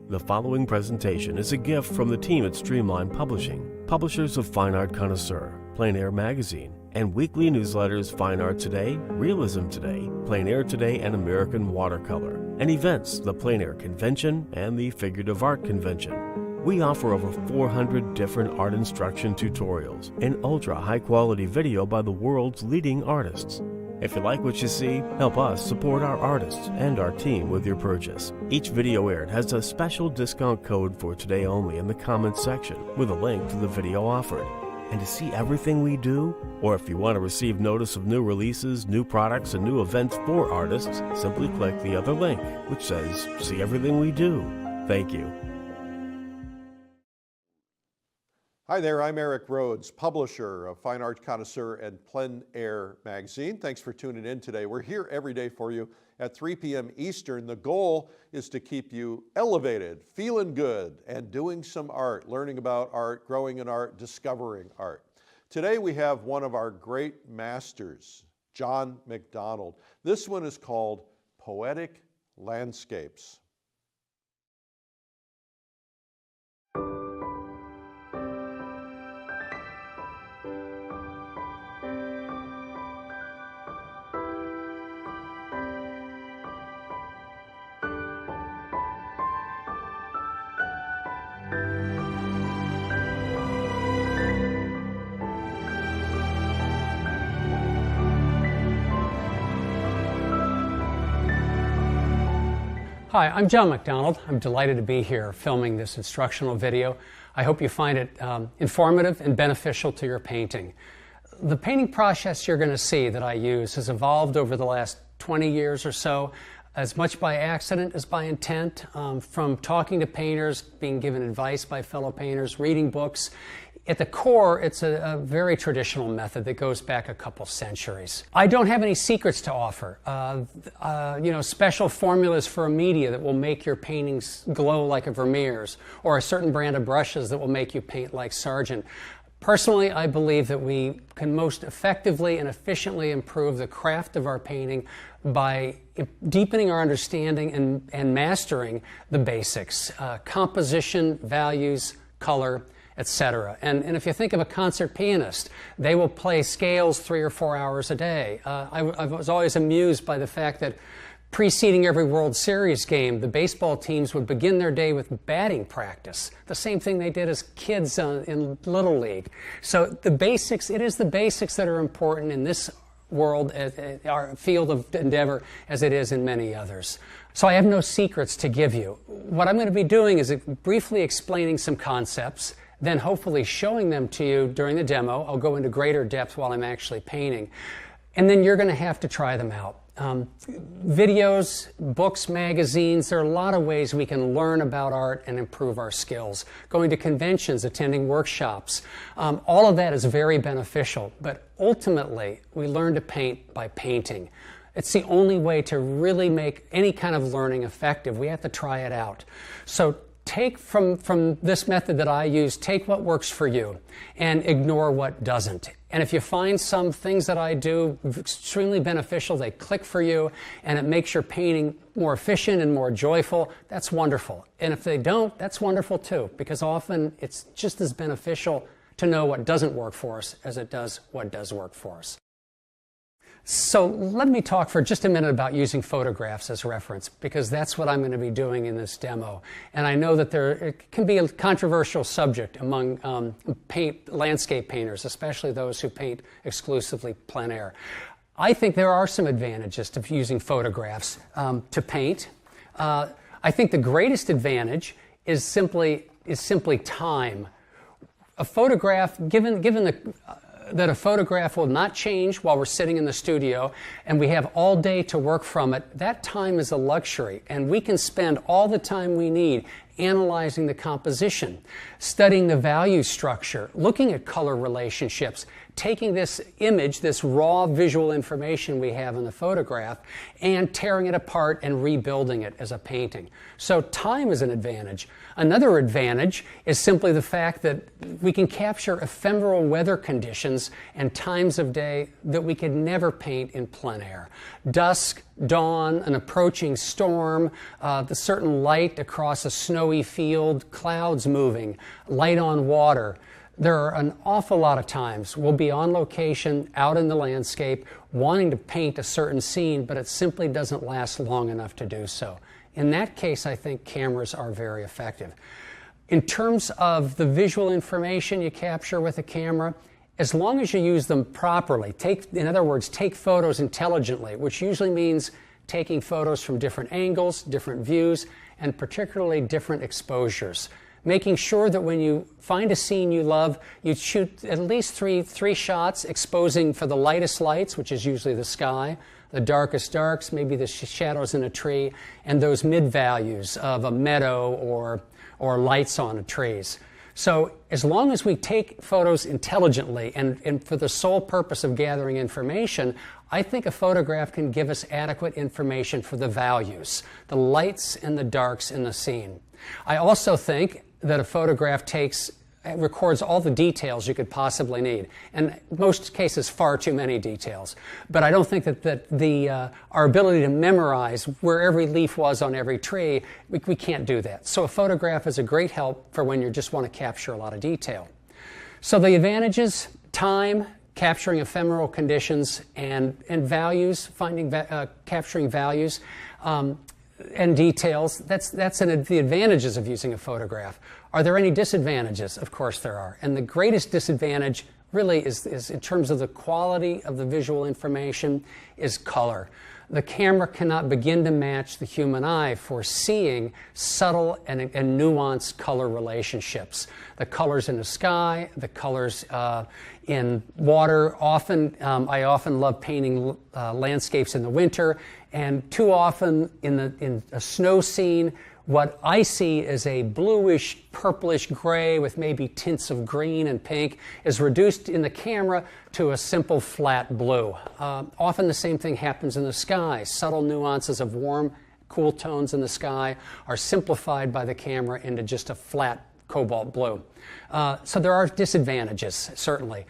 The following presentation is a gift from the team at Streamline Publishing, publishers of Fine Art Connoisseur, Plein Air Magazine, and weekly newsletters Fine Art Today, Realism Today, Plein Air Today, and American Watercolor, and events, the Plein Air Convention and the Figurative Art Convention. We offer over 400 different art instruction tutorials and ultra high-quality video by the world's leading artists. If you like what you see, help us support our artists and our team with your purchase. Each video aired has a special discount code for today only in the comments section with a link to the video offered. And to see everything we do, or if you want to receive notice of new releases, new products, and new events for artists, simply click the other link, which says, "See everything we do." Thank you. Hi there, I'm Eric Rhodes, publisher of Fine Art Connoisseur and Plein Air Magazine. Thanks for tuning in today. We're here every day for you at 3 p.m. Eastern. The goal is to keep you elevated, feeling good, and doing some art, learning about art, growing in art, discovering art. Today we have one of our great masters, John MacDonald. This one is called Poetic Landscapes. Hi, I'm John MacDonald. I'm delighted to be here filming this instructional video. I hope you find it informative and beneficial to your painting. The painting process you're going to see that I use has evolved over the last 20 years or so, as much by accident as by intent, from talking to painters, being given advice by fellow painters, reading books. At the core, it's a very traditional method that goes back a couple centuries. I don't have any secrets to offer. Special formulas for a media that will make your paintings glow like a Vermeer's, or a certain brand of brushes that will make you paint like Sargent. Personally, I believe that we can most effectively and efficiently improve the craft of our painting by deepening our understanding and mastering the basics, composition, values, color, etc. And if you think of a concert pianist, they will play scales 3 or 4 hours a day. I was always amused by the fact that preceding every World Series game, the baseball teams would begin their day with batting practice, the same thing they did as kids in Little League. So the basics, it is the basics that are important in this world, our field of endeavor, as it is in many others. So I have no secrets to give you. What I'm going to be doing is briefly explaining some concepts, then hopefully showing them to you during the demo. I'll go into greater depth while I'm actually painting. And then you're going to have to try them out. Videos, books, magazines, there are a lot of ways we can learn about art and improve our skills. Going to conventions, attending workshops, all of that is very beneficial. But ultimately, we learn to paint by painting. It's the only way to really make any kind of learning effective. We have to try it out. So take from this method that I use, take what works for you and ignore what doesn't. And if you find some things that I do extremely beneficial, they click for you, and it makes your painting more efficient and more joyful, that's wonderful. And if they don't, that's wonderful too, because often it's just as beneficial to know what doesn't work for us as it does what does work for us. So let me talk for just a minute about using photographs as reference, because that's what I'm going to be doing in this demo. And I know that it can be a controversial subject among landscape painters, especially those who paint exclusively plein air. I think there are some advantages to using photographs to paint. I think the greatest advantage is simply time. A photograph, given that a photograph will not change while we're sitting in the studio, and we have all day to work from it, that time is a luxury, and we can spend all the time we need analyzing the composition, studying the value structure, looking at color relationships, taking this image, this raw visual information we have in the photograph, and tearing it apart and rebuilding it as a painting. So time is an advantage. Another advantage is simply the fact that we can capture ephemeral weather conditions and times of day that we could never paint in plein air. Dusk, dawn, an approaching storm, the certain light across a snowy field, clouds moving, light on water. There are an awful lot of times we'll be on location, out in the landscape, wanting to paint a certain scene, but it simply doesn't last long enough to do so. In that case, I think cameras are very effective. In terms of the visual information you capture with a camera, as long as you use them properly, in other words, take photos intelligently, which usually means taking photos from different angles, different views, and particularly different exposures. Making sure that when you find a scene you love, you shoot at least three shots, exposing for the lightest lights, which is usually the sky, the darkest darks, maybe the shadows in a tree, and those mid-values of a meadow or lights on the trees. So as long as we take photos intelligently and for the sole purpose of gathering information, I think a photograph can give us adequate information for the values, the lights and the darks in the scene. I also think that a photograph records all the details you could possibly need, and in most cases far too many details. But I don't think that our ability to memorize where every leaf was on every tree, we can't do that. So a photograph is a great help for when you just want to capture a lot of detail. So the advantages: time, capturing ephemeral conditions, and values, capturing values. And details. That's the advantages of using a photograph. Are there any disadvantages? Of course there are. And the greatest disadvantage really is in terms of the quality of the visual information is color. The camera cannot begin to match the human eye for seeing subtle and nuanced color relationships. The colors in the sky, the colors in water. I often love painting landscapes in the winter, and too often in a snow scene, what I see is a bluish, purplish gray with maybe tints of green and pink is reduced in the camera to a simple flat blue. Often the same thing happens in the sky. Subtle nuances of warm, cool tones in the sky are simplified by the camera into just a flat cobalt blue. So there are disadvantages, certainly.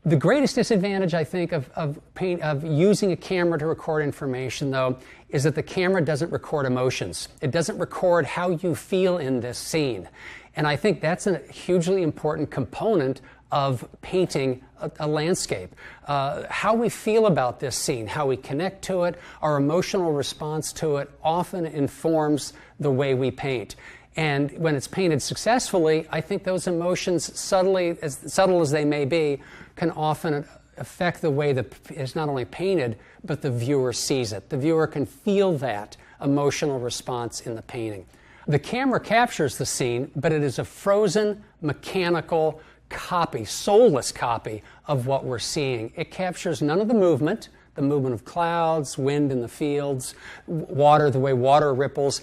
The greatest disadvantage, I think, of using a camera to record information, though, is that the camera doesn't record emotions. It doesn't record how you feel in this scene. And I think that's a hugely important component of painting a landscape. How we feel about this scene, how we connect to it, our emotional response to it often informs the way we paint. And when it's painted successfully, I think those emotions, as subtle as they may be, can often affect the way that it's not only painted, but the viewer sees it. The viewer can feel that emotional response in the painting. The camera captures the scene, but it is a frozen, mechanical copy, soulless copy of what we're seeing. It captures none of the movement of clouds, wind in the fields, water, the way water ripples,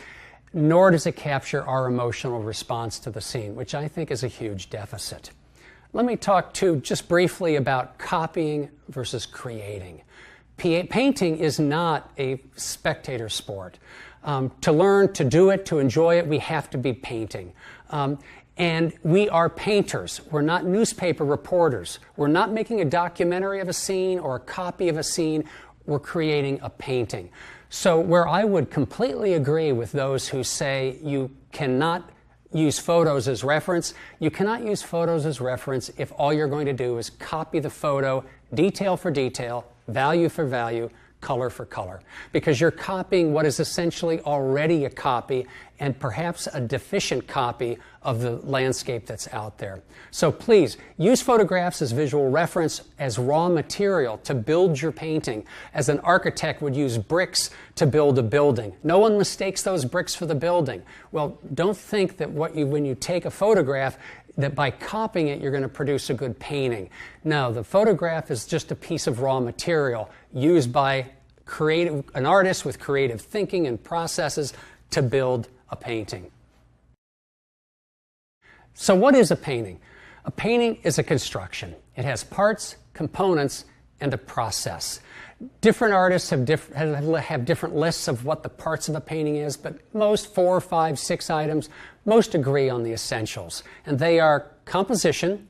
nor does it capture our emotional response to the scene, which I think is a huge deficit. Let me talk just briefly about copying versus creating. Painting is not a spectator sport. To learn, to do it, to enjoy it, we have to be painting. And we are painters. We're not newspaper reporters. We're not making a documentary of a scene or a copy of a scene. We're creating a painting. So where I would completely agree with those who say you cannot use photos as reference, you cannot use photos as reference if all you're going to do is copy the photo, detail for detail, value for value, color for color, because you're copying what is essentially already a copy and perhaps a deficient copy of the landscape that's out there. So please, use photographs as visual reference, as raw material to build your painting, as an architect would use bricks to build a building. No one mistakes those bricks for the building. Well, don't think that when you take a photograph, that by copying it, you're going to produce a good painting. No, the photograph is just a piece of raw material used by an artist with creative thinking and processes to build a painting. So what is a painting? A painting is a construction. It has parts, components, and a process. Different artists have different lists of what the parts of a painting is, but most 4, 5, 6 items, most agree on the essentials. And they are composition,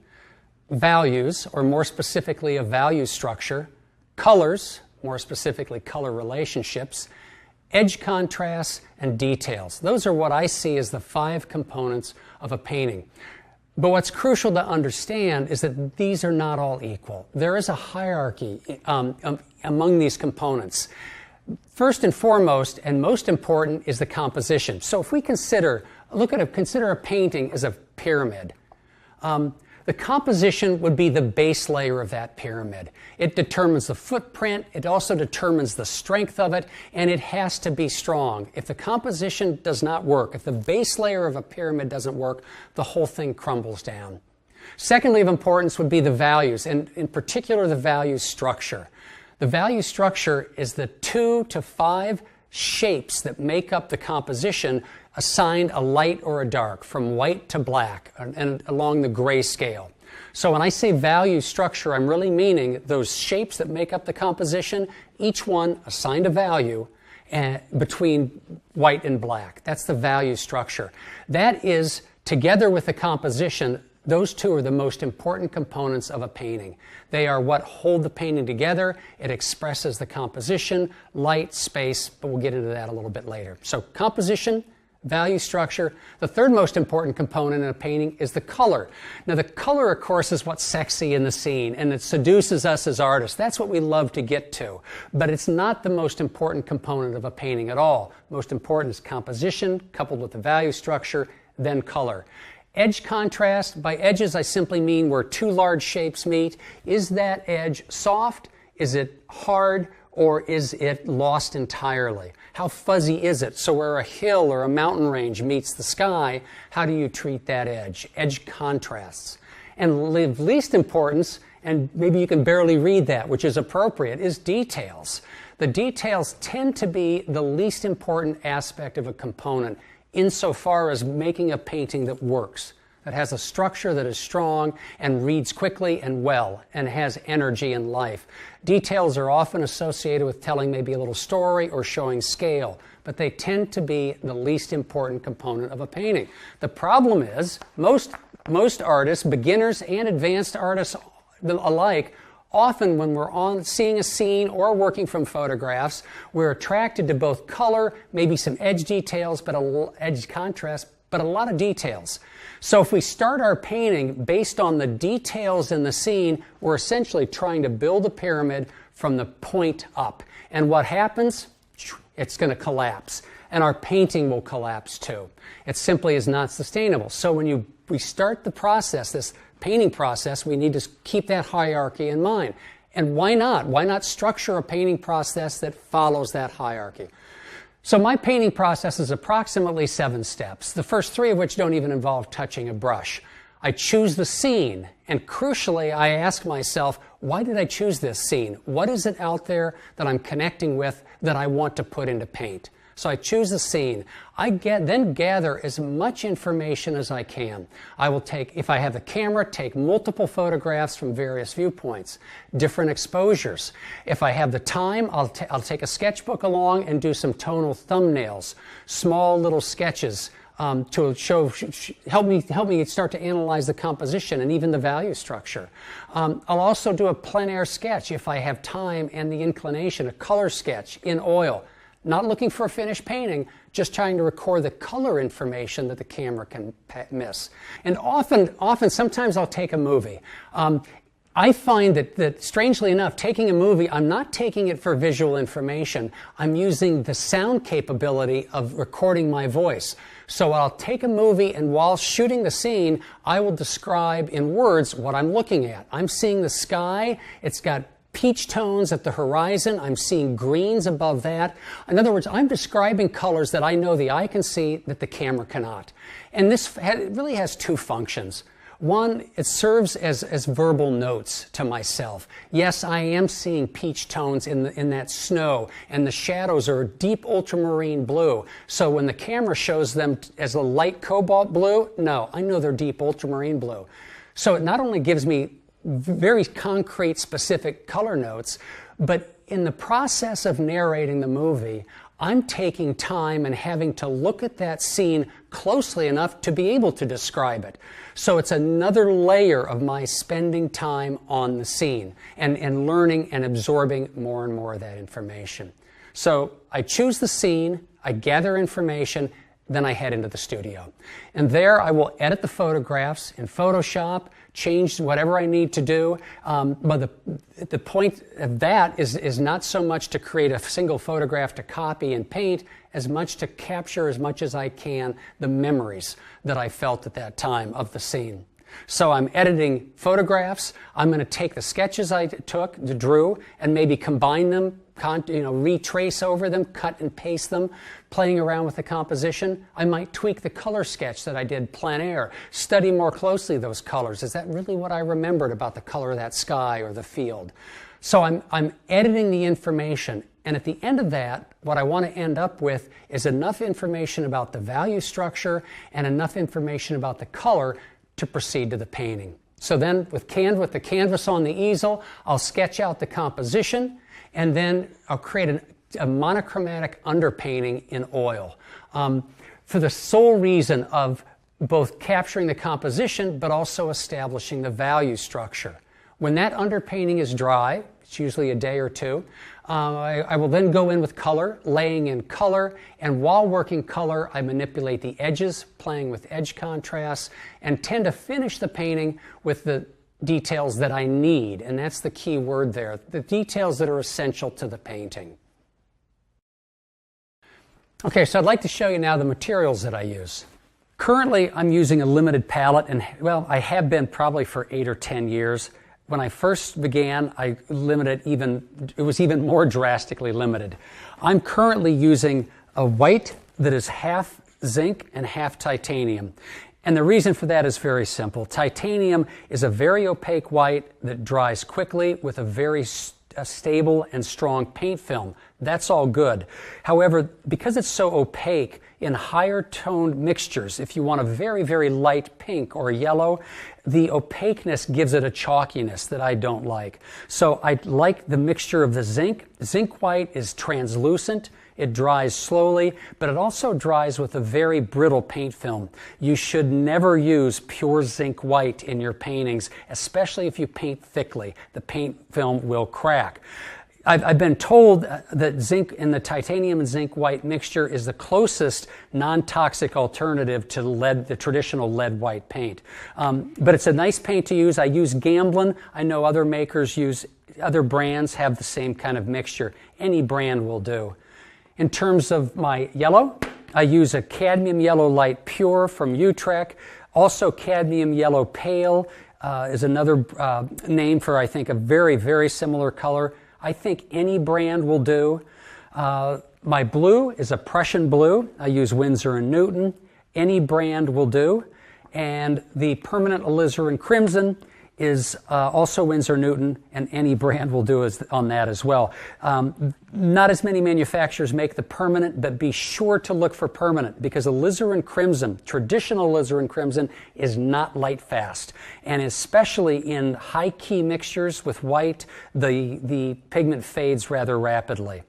values, or more specifically a value structure, colors, more specifically color relationships, edge contrasts, and details. Those are what I see as the 5 components of a painting. But what's crucial to understand is that these are not all equal. There is a hierarchy among these components. First and foremost, and most important, is the composition. So if we consider a painting as a pyramid, the composition would be the base layer of that pyramid. It determines the footprint, it also determines the strength of it, and it has to be strong. If the composition does not work, if the base layer of a pyramid doesn't work, the whole thing crumbles down. Secondly of importance would be the values, and in particular the value structure. The value structure is the 2 to 5 shapes that make up the composition assigned a light or a dark, from white to black, and along the gray scale. So when I say value structure, I'm really meaning those shapes that make up the composition, each one assigned a value between white and black. That's the value structure. That is, together with the composition, those two are the most important components of a painting. They are what hold the painting together. It expresses the composition, light, space, but we'll get into that a little bit later. So composition, value structure. The third most important component in a painting is the color. Now the color, of course, is what's sexy in the scene, and it seduces us as artists. That's what we love to get to. But it's not the most important component of a painting at all. Most important is composition, coupled with the value structure, then color. Edge contrast, by edges I simply mean where 2 large shapes meet. Is that edge soft? Is it hard? Or is it lost entirely? How fuzzy is it? So where a hill or a mountain range meets the sky, how do you treat that edge? Edge contrasts. And of least importance, and maybe you can barely read that, which is appropriate, is details. The details tend to be the least important aspect of a component insofar as making a painting that works, that has a structure that is strong and reads quickly and well and has energy and life. Details are often associated with telling maybe a little story or showing scale, but they tend to be the least important component of a painting. The problem is most artists, beginners and advanced artists alike, often when we're seeing a scene or working from photographs, we're attracted to both color, maybe some edge details, edge contrast, but a lot of details. So if we start our painting based on the details in the scene, we're essentially trying to build a pyramid from the point up. And what happens? It's going to collapse. And our painting will collapse too. It simply is not sustainable. So when we start the process, this painting process, we need to keep that hierarchy in mind. And why not? Why not structure a painting process that follows that hierarchy? So my painting process is approximately 7 steps, the first 3 of which don't even involve touching a brush. I choose the scene, and crucially, I ask myself, why did I choose this scene? What is it out there that I'm connecting with that I want to put into paint? So I choose the scene. I then gather as much information as I can. I will take, if I have the camera, take multiple photographs from various viewpoints, different exposures. If I have the time, I'll take a sketchbook along and do some tonal thumbnails, small little sketches to help me start to analyze the composition and even the value structure. I'll also do a plein air sketch if I have time and the inclination, a color sketch in oil. Not looking for a finished painting, just trying to record the color information that the camera can miss. And sometimes I'll take a movie. I find that strangely enough, taking a movie, I'm not taking it for visual information. I'm using the sound capability of recording my voice. So I'll take a movie, and while shooting the scene, I will describe in words what I'm looking at. I'm seeing the sky. It's got peach tones at the horizon. I'm seeing greens above that. In other words, I'm describing colors that I know the eye can see that the camera cannot. And this really has 2 functions. One, it serves as verbal notes to myself. Yes, I am seeing peach tones in that snow, and the shadows are deep ultramarine blue. So when the camera shows them as a light cobalt blue, no, I know they're deep ultramarine blue. So it not only gives me very concrete, specific color notes, but in the process of narrating the movie, I'm taking time and having to look at that scene closely enough to be able to describe it. So it's another layer of my spending time on the scene and learning and absorbing more and more of that information. So I choose the scene, I gather information, then I head into the studio. And there I will edit the photographs in Photoshop, change whatever I need to do. But the point of that is not so much to create a single photograph to copy and paint, as much to capture as much as I can the memories that I felt at that time of the scene. So I'm editing photographs. I'm going to take the sketches I drew, and maybe combine them, retrace over them, cut and paste them, playing around with the composition. I might tweak the color sketch that I did plein air, study more closely those colors. Is that really what I remembered about the color of that sky or the field? So I'm editing the information, and at the end of that, what I want to end up with is enough information about the value structure and enough information about the color to proceed to the painting. So then with the canvas on the easel, I'll sketch out the composition, and then I'll create a monochromatic underpainting in oil for the sole reason of both capturing the composition but also establishing the value structure. When that underpainting is dry, it's usually a day or two, I will then go in with color, laying in color, and while working color, I manipulate the edges, playing with edge contrasts, and tend to finish the painting with the details that I need, and that's the key word there, the details that are essential to the painting. Okay, so I'd like to show you now the materials that I use. Currently, I'm using a limited palette, and well, I have been probably for 8 or 10 years. When I first began, I limited it was even more drastically limited. I'm currently using a white that is half zinc and half titanium. And the reason for that is very simple. Titanium is a very opaque white that dries quickly with a very stable and strong paint film. That's all good. However, because it's so opaque, in higher toned mixtures, if you want a very, very light pink or yellow, the opaqueness gives it a chalkiness that I don't like. So I like the mixture of the zinc. Zinc white is translucent. It dries slowly, but it also dries with a very brittle paint film. You should never use pure zinc white in your paintings, especially if you paint thickly. The paint film will crack. I've been told that zinc in the titanium and zinc white mixture is the closest non-toxic alternative to the traditional lead white paint. But it's a nice paint to use. I use Gamblin. I know other brands have the same kind of mixture. Any brand will do. In terms of my yellow, I use a cadmium yellow light pure from Utrecht. Also cadmium yellow pale is another name for, I think, a very, very similar color. I think any brand will do. My blue is a Prussian blue. I use Winsor & Newton. Any brand will do. And the permanent alizarin crimson is also Winsor & Newton, and any brand will do on that as well. Not as many manufacturers make the permanent, but be sure to look for permanent, because alizarin crimson, traditional alizarin crimson, is not light fast. And especially in high key mixtures with white, the pigment fades rather rapidly.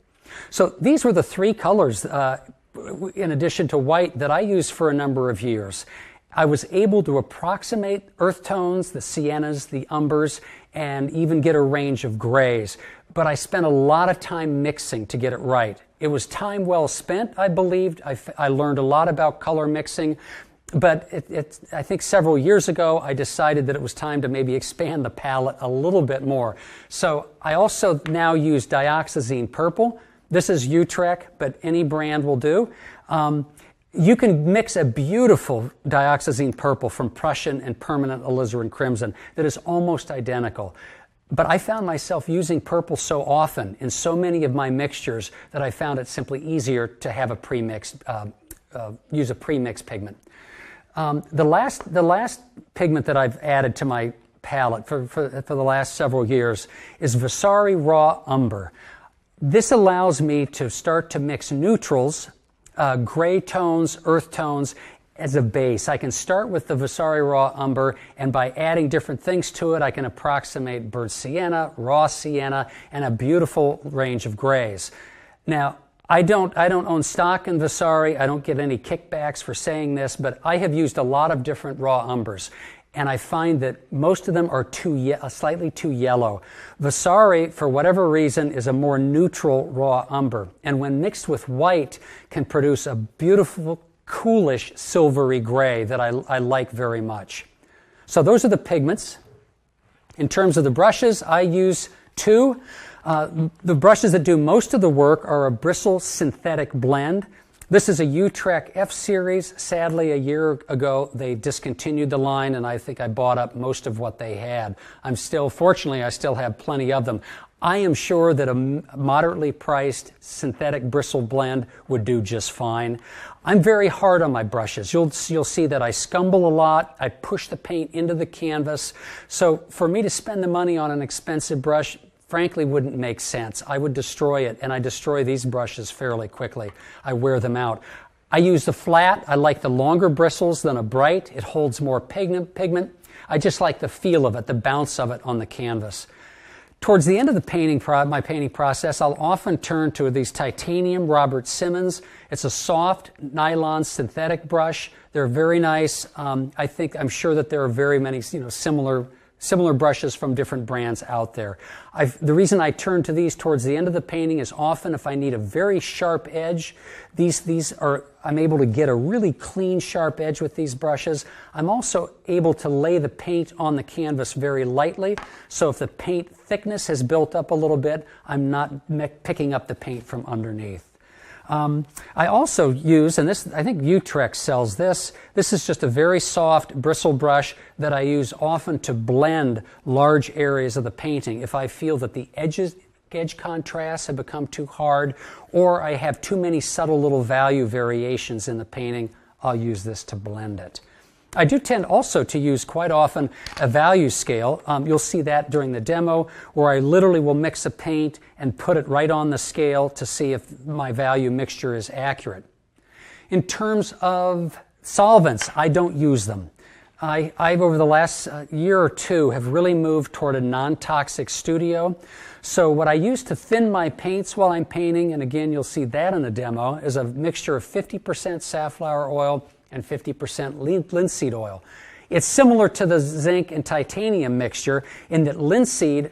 So these were the three colors, in addition to white, that I used for a number of years. I was able to approximate earth tones, the siennas, the umbers, and even get a range of grays. But I spent a lot of time mixing to get it right. It was time well spent, I believed. I learned a lot about color mixing. But I think several years ago, I decided that it was time to maybe expand the palette a little bit more. So I also now use Dioxazine Purple. This is Utrecht, but any brand will do. You can mix a beautiful Dioxazine Purple from Prussian and permanent alizarin crimson that is almost identical. But I found myself using purple so often in so many of my mixtures that I found it simply easier to have a use a pre-mixed pigment. The last pigment that I've added to my palette for the last several years is Vasari Raw Umber. This allows me to start to mix neutrals, gray tones, earth tones, as a base. I can start with the Vasari Raw Umber, and by adding different things to it, I can approximate burnt sienna, raw sienna, and a beautiful range of grays. Now, I don't own stock in Vasari. I don't get any kickbacks for saying this, but I have used a lot of different raw umbers, and I find that most of them are slightly too yellow. Vasari, for whatever reason, is a more neutral raw umber, and when mixed with white, can produce a beautiful, coolish silvery gray that I like very much. So those are the pigments. In terms of the brushes, I use two. The brushes that do most of the work are a bristle synthetic blend. This is a Utrecht F series. Sadly, a year ago, they discontinued the line, and I think I bought up most of what they had. Fortunately, I still have plenty of them. I am sure that a moderately priced synthetic bristle blend would do just fine. I'm very hard on my brushes. You'll see that I scumble a lot. I push the paint into the canvas. So for me to spend the money on an expensive brush, frankly, wouldn't make sense. I would destroy it, and I destroy these brushes fairly quickly. I wear them out. I use the flat. I like the longer bristles than a bright. It holds more pigment. I just like the feel of it, the bounce of it on the canvas. Towards the end of the my painting process, I'll often turn to these titanium Robert Simmons. It's a soft nylon synthetic brush. They're very nice. I'm sure that there are very many similar brushes from different brands out there. The reason I turn to these towards the end of the painting is often if I need a very sharp edge. I'm able to get a really clean, sharp edge with these brushes. I'm also able to lay the paint on the canvas very lightly, so if the paint thickness has built up a little bit, I'm not picking up the paint from underneath. I also use, and I think Utrecht sells this. This is just a very soft bristle brush that I use often to blend large areas of the painting. If I feel that the edge contrasts have become too hard, or I have too many subtle little value variations in the painting, I'll use this to blend it. I do tend also to use quite often a value scale. You'll see that during the demo, where I literally will mix a paint and put it right on the scale to see if my value mixture is accurate. In terms of solvents, I don't use them. I've over the last year or two have really moved toward a non-toxic studio. So what I use to thin my paints while I'm painting, and again you'll see that in the demo, is a mixture of 50% safflower oil and 50% linseed oil. It's similar to the zinc and titanium mixture in that linseed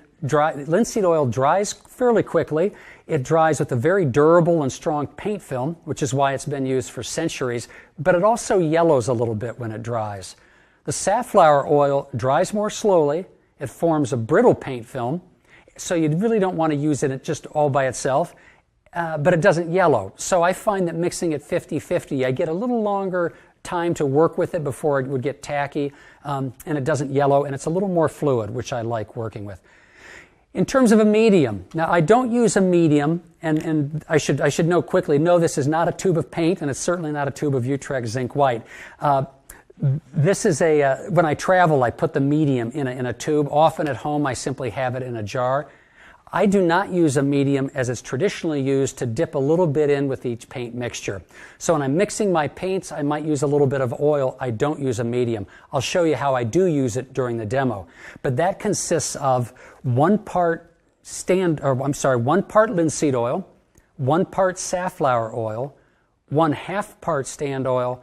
oil dries fairly quickly. It dries with a very durable and strong paint film, which is why it's been used for centuries, but it also yellows a little bit when it dries. The safflower oil dries more slowly. It forms a brittle paint film, so you really don't want to use it just all by itself, but it doesn't yellow. So I find that mixing it 50-50, I get a little longer time to work with it before it would get tacky, and it doesn't yellow, and it's a little more fluid, which I like working with. In terms of a medium, now I don't use a medium, and I should note quickly, no, this is not a tube of paint, and it's certainly not a tube of Utrecht zinc white. This is when I travel, I put the medium in a tube. Often at home, I simply have it in a jar. I do not use a medium as it's traditionally used to dip a little bit in with each paint mixture. So when I'm mixing my paints, I might use a little bed of oil. I don't use a medium. I'll show you how I do use it during the demo. But that consists of 1 part linseed oil, 1 part safflower oil, 1/2 part stand oil,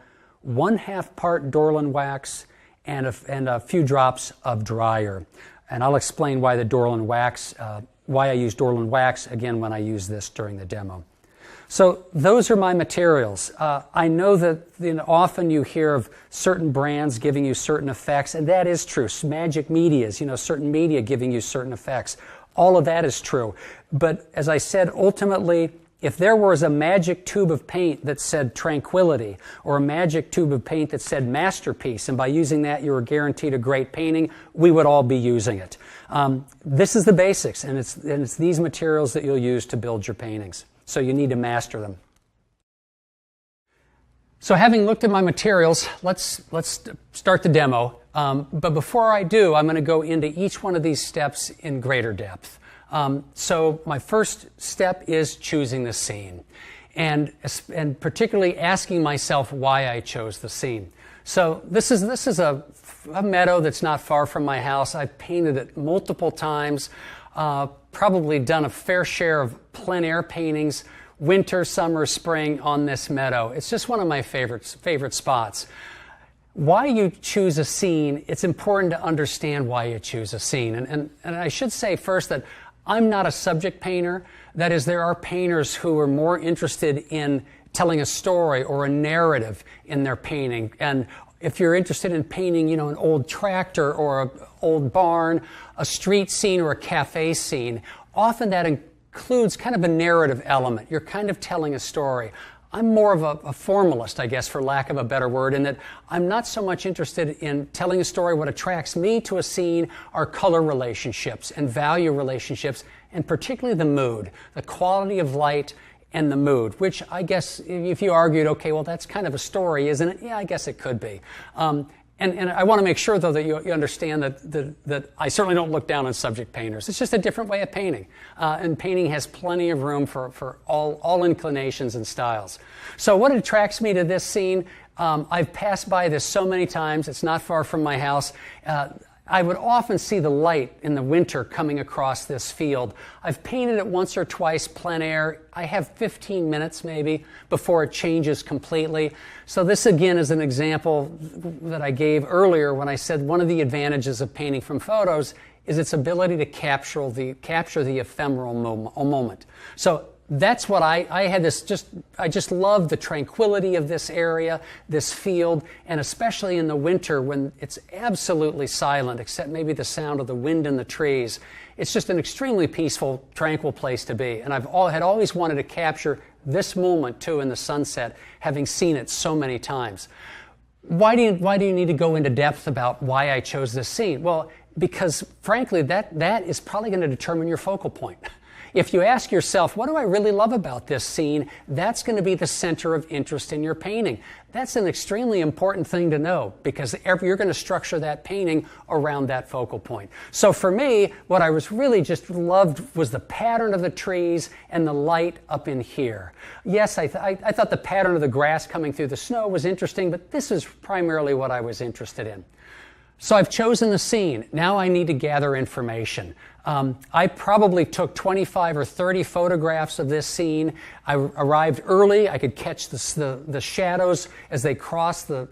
1/2 part Dorland wax, and a few drops of dryer. And I'll explain why the Dorland wax, why I use Dorland wax again when I use this during the demo. So those are my materials. I know that often you hear of certain brands giving you certain effects, and that is true. Magic medias, certain media giving you certain effects. All of that is true. But as I said, ultimately, if there was a magic tube of paint that said tranquility, or a magic tube of paint that said masterpiece, and by using that you were guaranteed a great painting, we would all be using it. This is the basics, and it's these materials that you'll use to build your paintings. So you need to master them. So having looked at my materials, let's start the demo. But before I do, I'm going to go into each one of these steps in greater depth. So my first step is choosing the scene, and particularly asking myself why I chose the scene. So this is a meadow that's not far from my house. I've painted it multiple times, probably done a fair share of plein air paintings winter, summer, spring on this meadow. It's just one of my favorite spots. Why you choose a scene, it's important to understand why you choose a scene. And I should say first that I'm not a subject painter. That is, there are painters who are more interested in telling a story or a narrative in their painting. And if you're interested in painting, an old tractor or an old barn, a street scene or a cafe scene, often that includes kind of a narrative element. You're kind of telling a story. I'm more of a formalist, I guess, for lack of a better word, in that I'm not so much interested in telling a story. What attracts me to a scene are color relationships and value relationships, and particularly the mood, the quality of light and the mood, which I guess if you argued, okay, well, that's kind of a story, isn't it? Yeah, I guess it could be. And I want to make sure, though, that you understand that I certainly don't look down on subject painters. It's just a different way of painting. And painting has plenty of room for all inclinations and styles. So what attracts me to this scene, I've passed by this so many times. It's not far from my house. I would often see the light in the winter coming across this field. I've painted it once or twice plein air. I have 15 minutes maybe before it changes completely. So this again is an example that I gave earlier when I said one of the advantages of painting from photos is its ability to capture the ephemeral moment. So that's what I had I just love the tranquility of this area, this field, and especially in the winter when it's absolutely silent except maybe the sound of the wind in the trees. It's just an extremely peaceful, tranquil place to be. And had always wanted to capture this moment too in the sunset, having seen it so many times. Why do you need to go into depth about why I chose this scene? Well, because frankly, that is probably going to determine your focal point. If you ask yourself, what do I really love about this scene? That's going to be the center of interest in your painting. That's an extremely important thing to know because you're going to structure that painting around that focal point. So for me, what I was really just loved was the pattern of the trees and the light up in here. Yes, I thought the pattern of the grass coming through the snow was interesting, but this is primarily what I was interested in. So I've chosen the scene. Now I need to gather information. I probably took 25 or 30 photographs of this scene. I arrived early. I could catch the shadows as they crossed the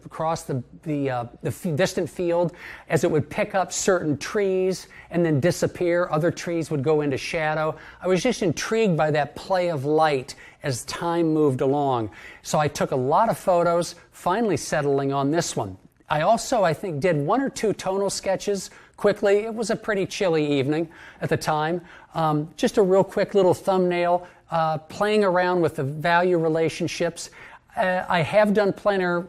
distant field, as it would pick up certain trees and then disappear. Other trees would go into shadow. I was just intrigued by that play of light as time moved along. So I took a lot of photos, finally settling on this one. I also, I think, did one or two tonal sketches quickly. It was a pretty chilly evening at the time. Just a real quick little thumbnail, playing around with the value relationships. I have done plein air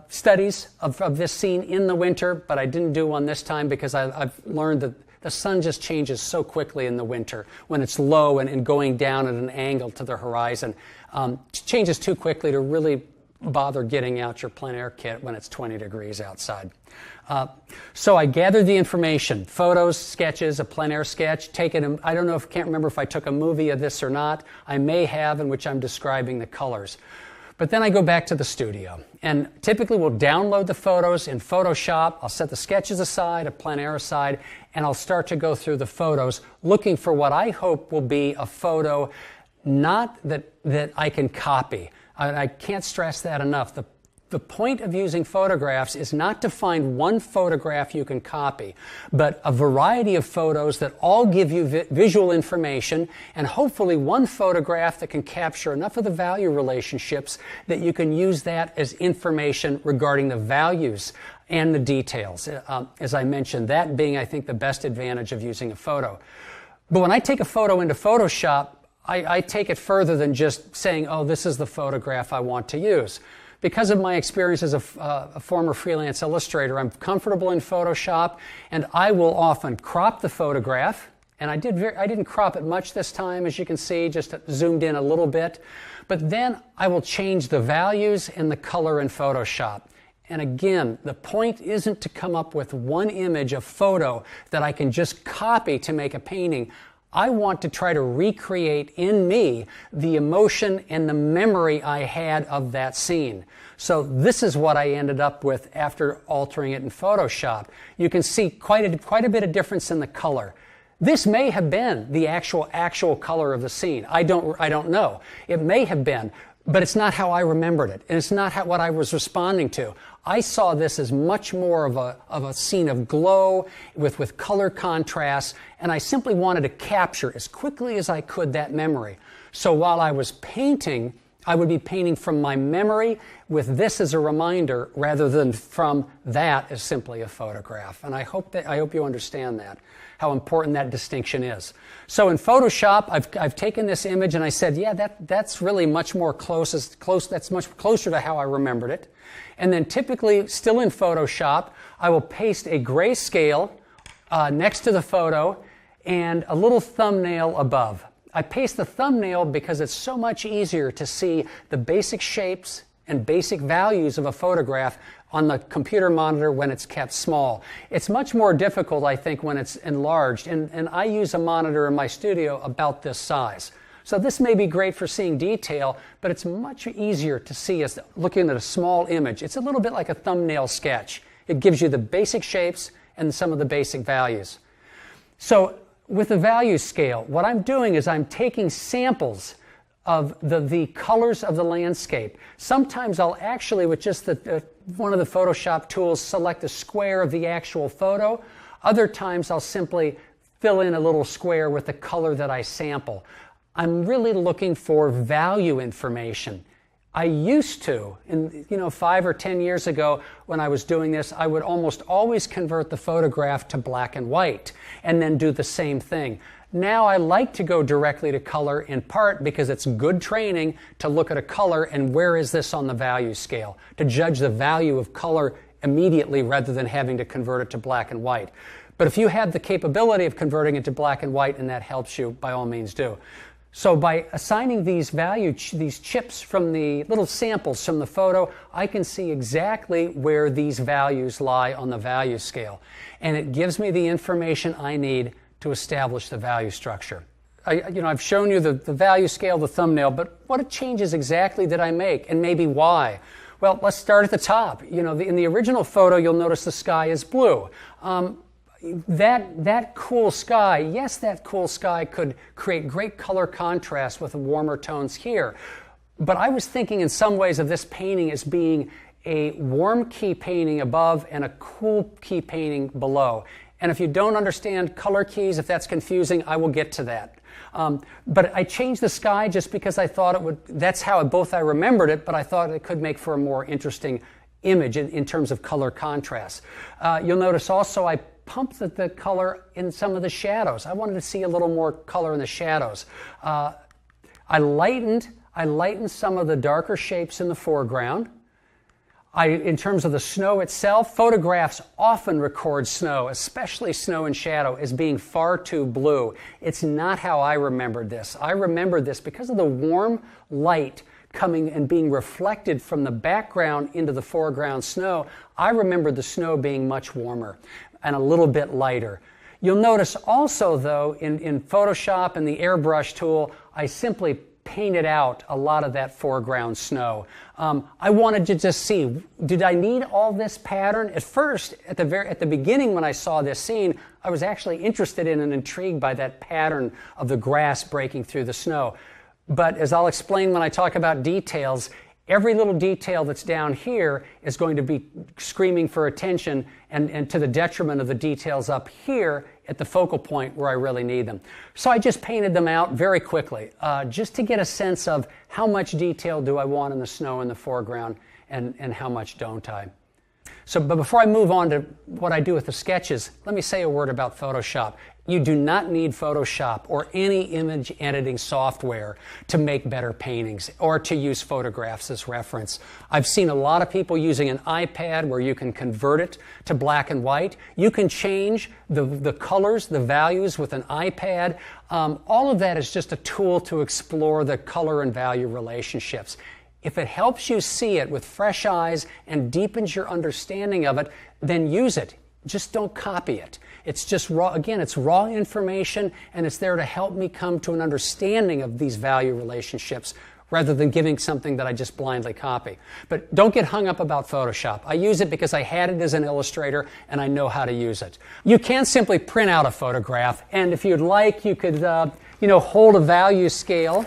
studies of this scene in the winter, but I didn't do one this time because I've learned that the sun just changes so quickly in the winter when it's low and going down at an angle to the horizon. It changes too quickly to really bother getting out your plein air kit when it's 20 degrees outside. So I gathered the information, photos, sketches, a plein air sketch, I can't remember if I took a movie of this or not. I may have, in which I'm describing the colors. But then I go back to the studio, and typically we'll download the photos in Photoshop. I'll set the sketches aside, a plein air aside, and I'll start to go through the photos, looking for what I hope will be a photo not that I can copy. I can't stress that enough. The point of using photographs is not to find one photograph you can copy, but a variety of photos that all give you visual information, and hopefully one photograph that can capture enough of the value relationships that you can use that as information regarding the values and the details. As I mentioned, that being, I think, the best advantage of using a photo. But when I take a photo into Photoshop, I take it further than just saying, oh, this is the photograph I want to use. Because of my experience as a former freelance illustrator, I'm comfortable in Photoshop, and I will often crop the photograph. And I didn't crop it much this time, as you can see, just zoomed in a little bit. But then I will change the values and the color in Photoshop. And again, the point isn't to come up with one image, a photo, that I can just copy to make a painting. I want to try to recreate in me the emotion and the memory I had of that scene. So this is what I ended up with after altering it in Photoshop. You can see quite a bit of difference in the color. This may have been the actual color of the scene. I don't know. It may have been, but it's not how I remembered it, and it's not what I was responding to. I saw this as much more of a scene of glow with color contrast, and I simply wanted to capture as quickly as I could that memory. So while I was painting, I would be painting from my memory with this as a reminder rather than from that as simply a photograph. And I hope you understand that, how important that distinction is. So in Photoshop, I've taken this image and I said, yeah, that's really much more that's much closer to how I remembered it. And then typically, still in Photoshop, I will paste a grayscale next to the photo and a little thumbnail above. I paste the thumbnail because it's so much easier to see the basic shapes and basic values of a photograph on the computer monitor when it's kept small. It's much more difficult, I think, when it's enlarged, and I use a monitor in my studio about this size. So this may be great for seeing detail, but it's much easier to see as looking at a small image. It's a little bit like a thumbnail sketch. It gives you the basic shapes and some of the basic values. So with the value scale, what I'm doing is I'm taking samples of the colors of the landscape. Sometimes I'll actually, with just one of the Photoshop tools, select a square of the actual photo. Other times I'll simply fill in a little square with the color that I sample. I'm really looking for value information. I used to, 5 or 10 years ago when I was doing this, I would almost always convert the photograph to black and white and then do the same thing. Now I like to go directly to color, in part because it's good training to look at a color and where is this on the value scale, to judge the value of color immediately rather than having to convert it to black and white. But if you have the capability of converting it to black and white and that helps you, by all means do. So by assigning these these chips from the little samples from the photo, I can see exactly where these values lie on the value scale. And it gives me the information I need to establish the value structure. I've shown you the value scale, the thumbnail, but what changes exactly did I make, and maybe why? Well, let's start at the top. In the original photo, you'll notice the sky is blue. That cool sky, yes, that cool sky could create great color contrast with the warmer tones here. But I was thinking in some ways of this painting as being a warm key painting above and a cool key painting below. And if you don't understand color keys, if that's confusing, I will get to that. But I changed the sky just because I thought it would, that's how I remembered it, but I thought it could make for a more interesting image in terms of color contrast. You'll notice also I pumped the color in some of the shadows. I wanted to see a little more color in the shadows. I lightened some of the darker shapes in the foreground. In terms of the snow itself, photographs often record snow, especially snow and shadow, as being far too blue. It's not how I remembered this. I remembered this because of the warm light coming and being reflected from the background into the foreground snow. I remembered the snow being much warmer and a little bit lighter. You'll notice also, though, in Photoshop and the airbrush tool, I simply painted out a lot of that foreground snow. I wanted to just see, did I need all this pattern? At first, at the beginning when I saw this scene, I was actually interested in and intrigued by that pattern of the grass breaking through the snow. But as I'll explain when I talk about details, every little detail that's down here is going to be screaming for attention and to the detriment of the details up here at the focal point where I really need them. So I just painted them out very quickly, just to get a sense of how much detail do I want in the snow in the foreground and how much don't I. But before I move on to what I do with the sketches, let me say a word about Photoshop. You do not need Photoshop or any image editing software to make better paintings or to use photographs as reference. I've seen a lot of people using an iPad where you can convert it to black and white. You can change the colors, the values with an iPad. All of that is just a tool to explore the color and value relationships. If it helps you see it with fresh eyes and deepens your understanding of it, then use it. Just don't copy it. It's just raw, again, it's raw information, and it's there to help me come to an understanding of these value relationships rather than giving something that I just blindly copy. But don't get hung up about Photoshop. I use it because I had it as an illustrator and I know how to use it. You can simply print out a photograph, and if you'd like, you could hold a value scale.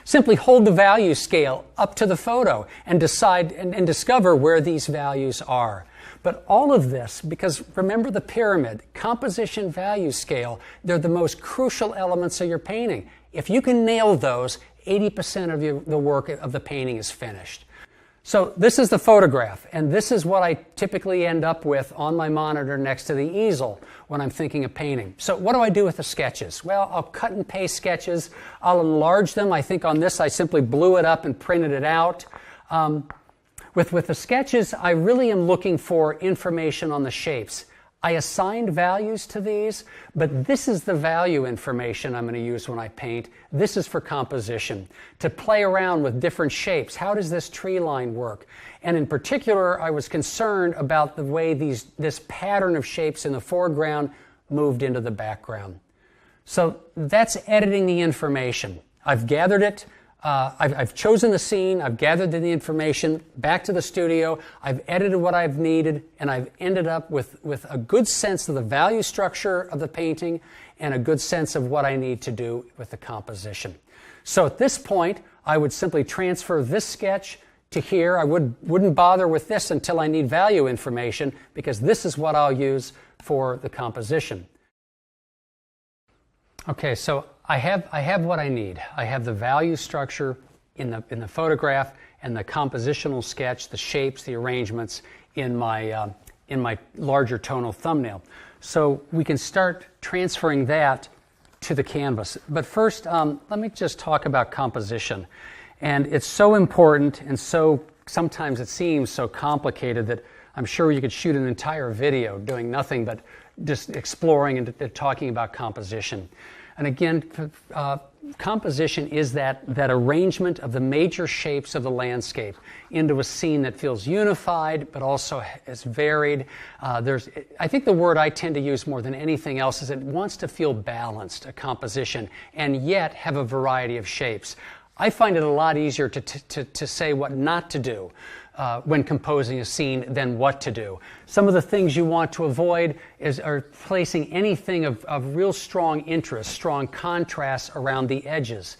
Simply hold the value scale up to the photo and decide and discover where these values are. But all of this, because remember the pyramid, composition, value scale, they're the most crucial elements of your painting. If you can nail those, 80% of the work of the painting is finished. So this is the photograph, and this is what I typically end up with on my monitor next to the easel when I'm thinking of painting. So what do I do with the sketches? Well, I'll cut and paste sketches. I'll enlarge them. I think on this I simply blew it up and printed it out. With the sketches, I really am looking for information on the shapes. I assigned values to these, but this is the value information I'm going to use when I paint. This is for composition, to play around with different shapes. How does this tree line work? And in particular, I was concerned about the way this pattern of shapes in the foreground moved into the background. So that's editing the information. I've gathered it. I've chosen the scene, I've gathered the information, back to the studio, I've edited what I've needed, and I've ended up with a good sense of the value structure of the painting and a good sense of what I need to do with the composition. So at this point, I would simply transfer this sketch to here. I wouldn't bother with this until I need value information, because this is what I'll use for the composition. Okay, so I have what I need. I have the value structure in the photograph and the compositional sketch, the shapes, the arrangements in my larger tonal thumbnail. So we can start transferring that to the canvas. But first, let me just talk about composition. And it's so important, and so sometimes it seems so complicated that I'm sure you could shoot an entire video doing nothing but just exploring and talking about composition. And again, composition is that arrangement of the major shapes of the landscape into a scene that feels unified, but also is varied. I think the word I tend to use more than anything else is it wants to feel balanced, a composition, and yet have a variety of shapes. I find it a lot easier to say what not to do when composing a scene than what to do. Some of the things you want to avoid are placing anything of real strong interest, strong contrast around the edges.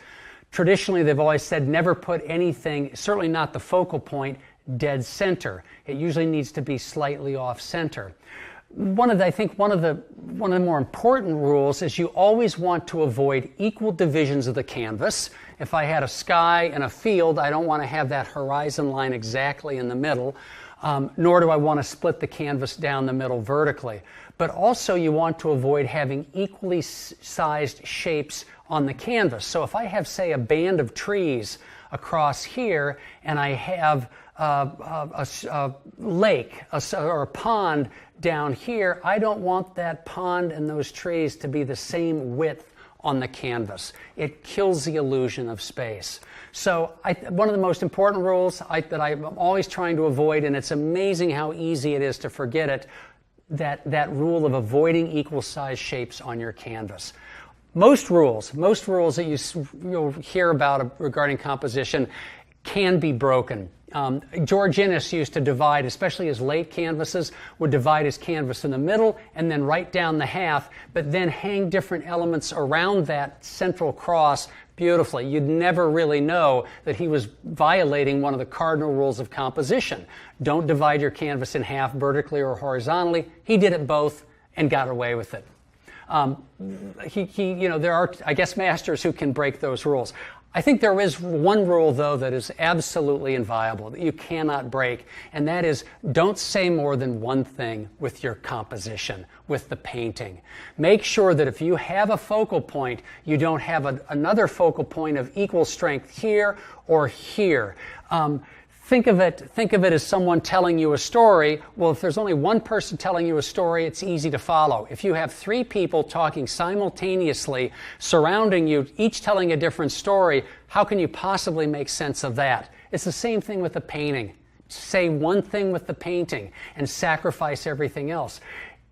Traditionally, they've always said never put anything, certainly not the focal point, dead center. It usually needs to be slightly off center. I think one of the more important rules is you always want to avoid equal divisions of the canvas. If I had a sky and a field, I don't want to have that horizon line exactly in the middle, nor do I want to split the canvas down the middle vertically. But also you want to avoid having equally sized shapes on the canvas. So if I have, say, a band of trees across here, and I have a lake or a pond down here, I don't want that pond and those trees to be the same width on the canvas. It kills the illusion of space. So one of the most important rules that I'm always trying to avoid, and it's amazing how easy it is to forget it, that rule of avoiding equal size shapes on your canvas. Most rules that you'll hear about regarding composition can be broken. George Inness used to divide, especially his late canvases, would divide his canvas in the middle and then right down the half, but then hang different elements around that central cross beautifully. You'd never really know that he was violating one of the cardinal rules of composition. Don't divide your canvas in half vertically or horizontally. He did it both and got away with it. There are, I guess, masters who can break those rules. I think there is one rule, though, that is absolutely inviolable, that you cannot break, and that is don't say more than one thing with your composition, with the painting. Make sure that if you have a focal point, you don't have another focal point of equal strength here or here. Think of it as someone telling you a story. Well, if there's only one person telling you a story, it's easy to follow. If you have three people talking simultaneously, surrounding you, each telling a different story, how can you possibly make sense of that? It's the same thing with the painting. Say one thing with the painting and sacrifice everything else.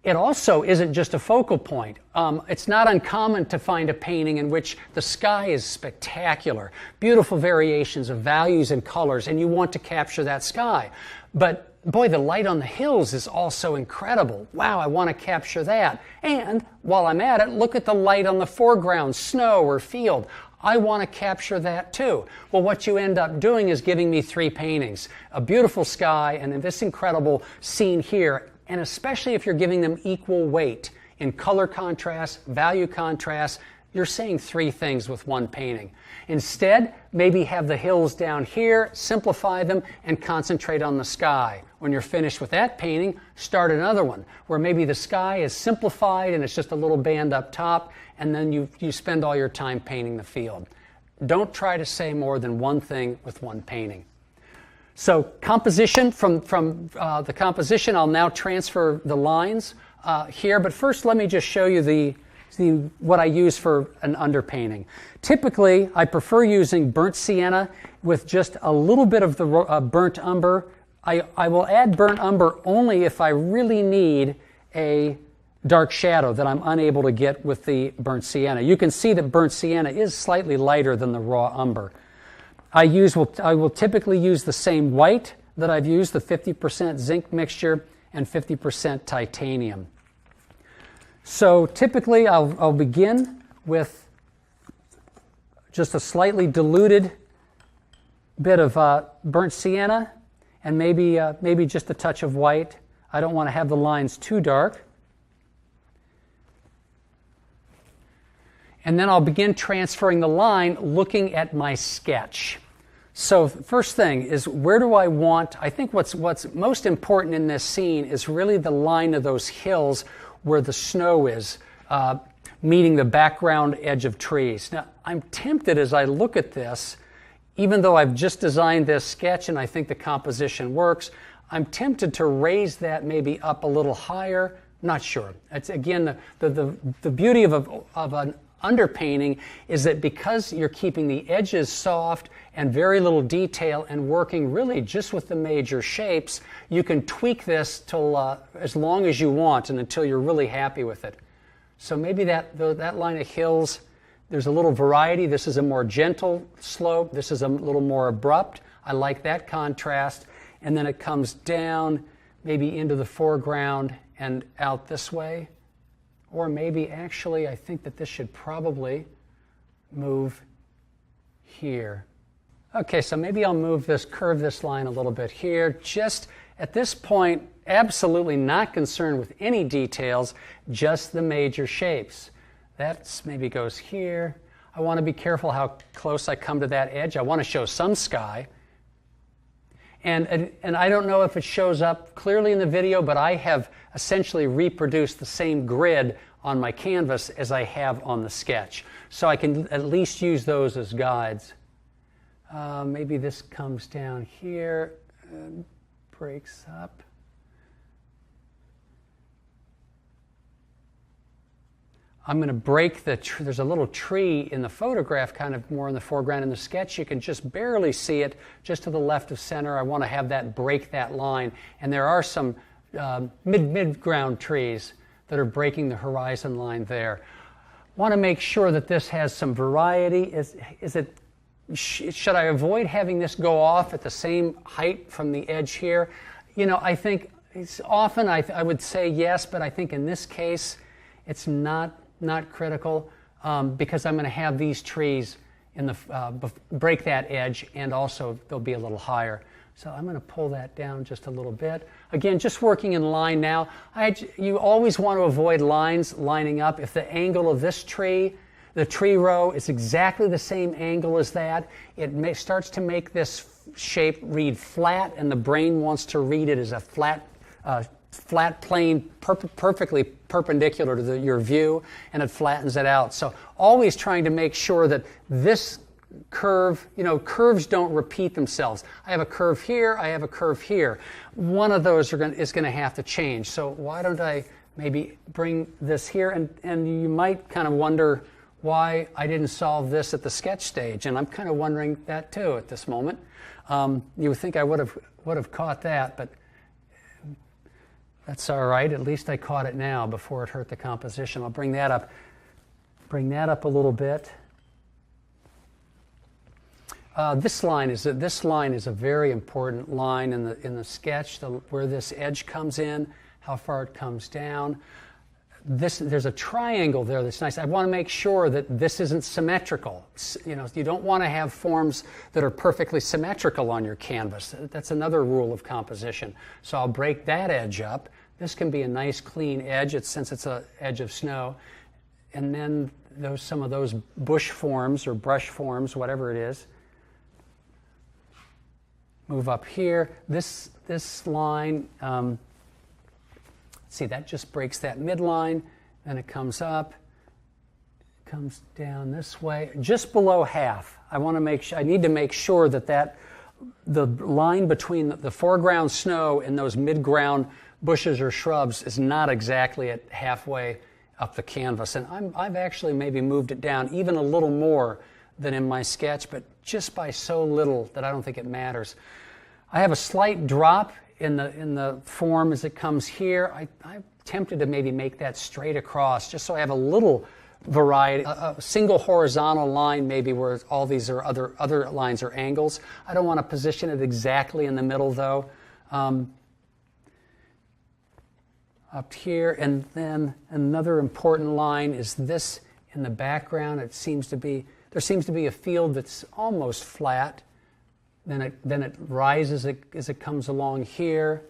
It also isn't just a focal point. It's not uncommon to find a painting in which the sky is spectacular, beautiful variations of values and colors, and you want to capture that sky. But boy, the light on the hills is also incredible. Wow, I want to capture that. And while I'm at it, look at the light on the foreground, snow or field. I want to capture that too. Well, what you end up doing is giving me 3 paintings, a beautiful sky and this incredible scene here. And especially if you're giving them equal weight in color contrast, value contrast, you're saying 3 things with 1 painting. Instead, maybe have the hills down here, simplify them, and concentrate on the sky. When you're finished with that painting, start another one, where maybe the sky is simplified and it's just a little band up top, and then you spend all your time painting the field. Don't try to say more than 1 thing with 1 painting. So composition, from the composition, I'll now transfer the lines here. But first, let me just show you what I use for an underpainting. Typically, I prefer using burnt sienna with just a little bit of the burnt umber. I will add burnt umber only if I really need a dark shadow that I'm unable to get with the burnt sienna. You can see that burnt sienna is slightly lighter than the raw umber. I will typically use the same white that I've used, the 50% zinc mixture and 50% titanium. So typically I'll begin with just a slightly diluted bit of burnt sienna and maybe just a touch of white. I don't want to have the lines too dark. And then I'll begin transferring the line looking at my sketch. So first thing is, where do I want, I think what's most important in this scene is really the line of those hills where the snow is, meeting the background edge of trees. Now, I'm tempted as I look at this, even though I've just designed this sketch and I think the composition works, I'm tempted to raise that maybe up a little higher. Not sure. It's again, the beauty of an underpainting is that because you're keeping the edges soft and very little detail and working really just with the major shapes, you can tweak this till as long as you want and until you're really happy with it. So maybe that line of hills, there's a little variety. This is a more gentle slope. This is a little more abrupt. I like that contrast. And then it comes down maybe into the foreground and out this way. Or maybe actually I think that this should probably move here. Okay, so maybe I'll curve this line a little bit here. Just at this point, absolutely not concerned with any details, just the major shapes. That maybe goes here. I want to be careful how close I come to that edge. I want to show some sky. And I don't know if it shows up clearly in the video, but I have essentially reproduced the same grid on my canvas as I have on the sketch. So I can at least use those as guides. Maybe this comes down here and breaks up. I'm going to break there's a little tree in the photograph, kind of more in the foreground. In the sketch, you can just barely see it, just to the left of center. I want to have that break that line. And there are some mid-ground trees that are breaking the horizon line there. Want to make sure that this has some variety. Should I avoid having this go off at the same height from the edge here? You know, I think it's often I would say yes, but I think in this case it's not critical because I'm going to have these trees in the break that edge, and also they'll be a little higher. So I'm going to pull that down just a little bit. Again, just working in line now. You always want to avoid lines lining up. If the angle of this tree, the tree row, is exactly the same angle as that, it starts to make this shape read flat, and the brain wants to read it as a flat plane perfectly perpendicular to your view, and it flattens it out. So always trying to make sure that this curve, curves don't repeat themselves. I have a curve here, I have a curve here. One of those is going to have to change. So why don't I maybe bring this here? And you might kind of wonder why I didn't solve this at the sketch stage, and I'm kind of wondering that too at this moment. You would think I would have caught that, but That's all right. At least I caught it now before it hurt the composition. I'll bring that up a little bit. This line is a very important line in the sketch, where this edge comes in, how far it comes down. There's a triangle there that's nice. I want to make sure that this isn't symmetrical. You know, you don't want to have forms that are perfectly symmetrical on your canvas. That's another rule of composition. So I'll break that edge up. This can be a nice clean edge since it's an edge of snow. And then some of those bush forms or brush forms, whatever it is. Move up here. This line, see, that just breaks that midline, then it comes up, comes down this way, just below half. I need to make sure that the line between the foreground snow and those mid-ground bushes or shrubs is not exactly at halfway up the canvas. And I've actually maybe moved it down even a little more than in my sketch, but just by so little that I don't think it matters. I have a slight drop in the form as it comes here. I'm tempted to maybe make that straight across, just so I have a little variety, a single horizontal line maybe where all these are other lines are angles. I don't want to position it exactly in the middle though. Up here, and then another important line is this in the background. There seems to be a field that's almost flat. Then it rises as it comes along here.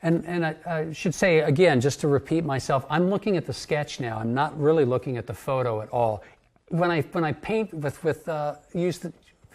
And I should say again, just to repeat myself, I'm looking at the sketch now. I'm not really looking at the photo at all. When I paint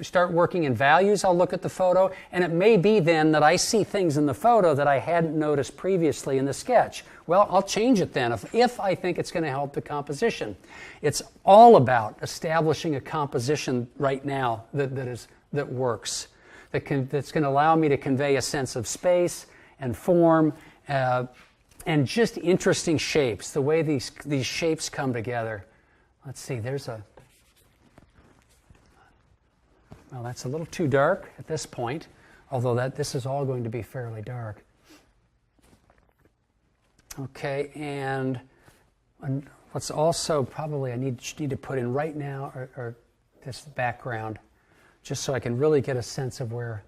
start working in values, I'll look at the photo, and it may be then that I see things in the photo that I hadn't noticed previously in the sketch. Well, I'll change it then if I think it's going to help the composition. It's all about establishing a composition right now that works, that's going to allow me to convey a sense of space and form and just interesting shapes, the way these shapes come together. Let's see, well, that's a little too dark at this point, although this is all going to be fairly dark. Okay, and what's also probably I need to put in right now are this background, just so I can really get a sense of where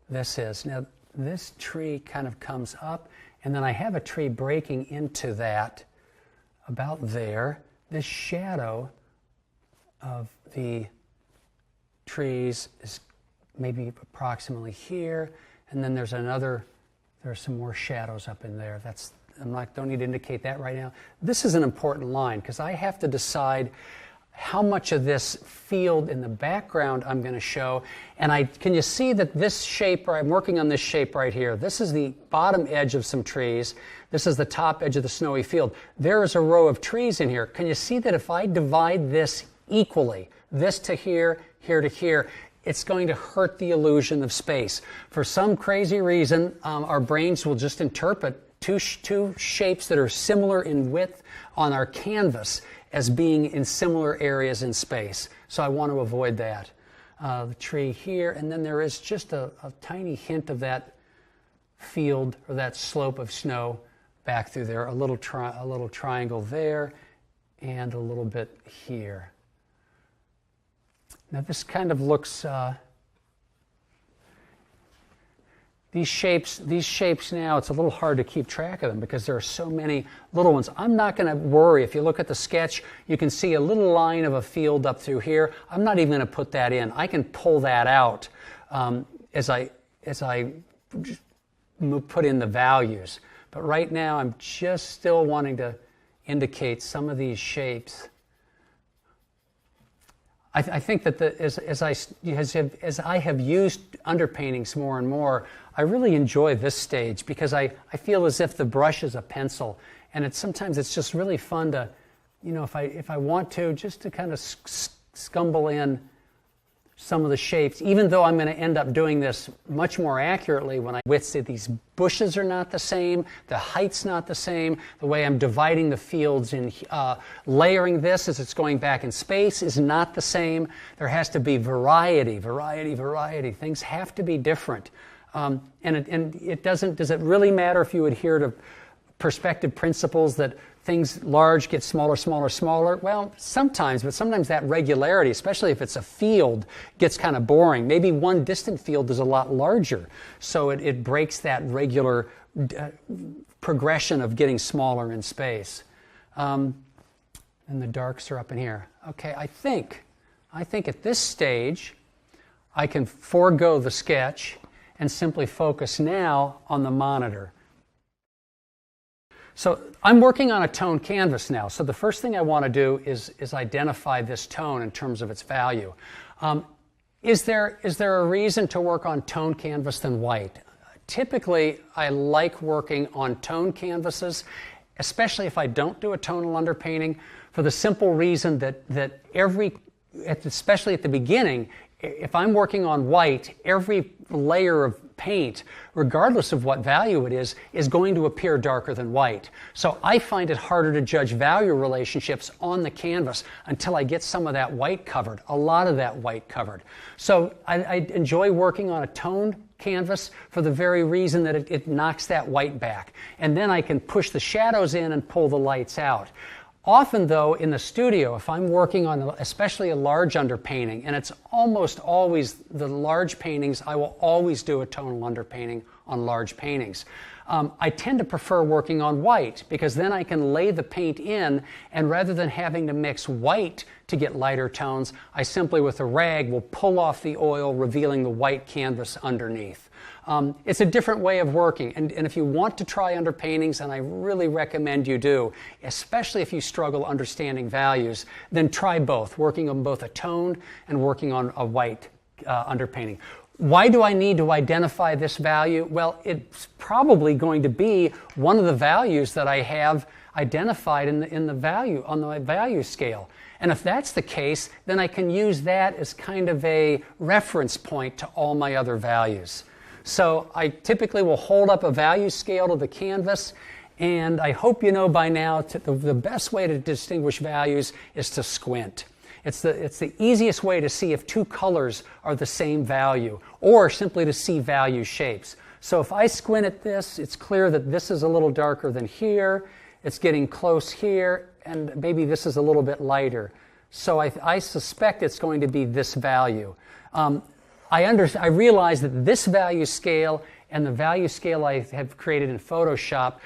this is. Now, this tree kind of comes up, and then I have a tree breaking into that about there. This shadow of the trees is maybe approximately here, and then there's some more shadows up in there. Don't need to indicate that right now. This is an important line because I have to decide how much of this field in the background I'm going to show. And can you see that this shape, I'm working on this shape right here. This is the bottom edge of some trees. This is the top edge of the snowy field. There is a row of trees in here. Can you see that if I divide this equally, this to here, here to here, it's going to hurt the illusion of space. For some crazy reason, our brains will just interpret two shapes that are similar in width on our canvas as being in similar areas in space. So I want to avoid that. The tree here, and then there is just a tiny hint of that field or that slope of snow back through there, a little triangle there, and a little bit here. Now this kind of looks, these shapes now, it's a little hard to keep track of them because there are so many little ones. I'm not going to worry. If you look at the sketch, you can see a little line of a field up through here. I'm not even going to put that in. I can pull that out as I put in the values. But right now, I'm just still wanting to indicate some of these shapes. I think that as I have used underpaintings more and more, I really enjoy this stage because I feel as if the brush is a pencil, and sometimes it's just really fun to, if I want to, just to kind of scumble in some of the shapes, even though I'm going to end up doing this much more accurately when widths of these bushes are not the same, the height's not the same, the way I'm dividing the fields and layering this as it's going back in space is not the same. There has to be variety. Things have to be different. And it doesn't, does it really matter if you adhere to perspective principles that things large get smaller, smaller, smaller? Well, sometimes, but sometimes that regularity, especially if it's a field, gets kind of boring. Maybe one distant field is a lot larger, so it breaks that regular progression of getting smaller in space. And the darks are up in here. Okay, I think at this stage, I can forego the sketch and simply focus now on the monitor. So I'm working on a tone canvas now. So the first thing I want to do is identify this tone in terms of its value. Is there a reason to work on tone canvas than white? Typically, I like working on tone canvases, especially if I don't do a tonal underpainting, for the simple reason that especially at the beginning, if I'm working on white, every layer of paint, regardless of what value it is going to appear darker than white. So I find it harder to judge value relationships on the canvas until I get some of that white covered, a lot of that white covered. So I enjoy working on a toned canvas for the very reason that it knocks that white back. And then I can push the shadows in and pull the lights out. Often, though, in the studio, if I'm working on especially a large underpainting, and it's almost always the large paintings, I will always do a tonal underpainting on large paintings. I tend to prefer working on white because then I can lay the paint in, and rather than having to mix white to get lighter tones, I simply with a rag will pull off the oil, revealing the white canvas underneath. It's a different way of working, and if you want to try underpaintings, and I really recommend you do, especially if you struggle understanding values, then try both, working on both a toned and working on a white underpainting. Why do I need to identify this value? Well, it's probably going to be one of the values that I have identified in the value, on the value scale. And if that's the case, then I can use that as kind of a reference point to all my other values. So I typically will hold up a value scale to the canvas, and I hope you know by now the best way to distinguish values is to squint. It's the easiest way to see if two colors are the same value, or simply to see value shapes. So if I squint at this, it's clear that this is a little darker than here, it's getting close here, and maybe this is a little bit lighter. So I suspect it's going to be this value. I realize that this value scale and the value scale I have created in Photoshop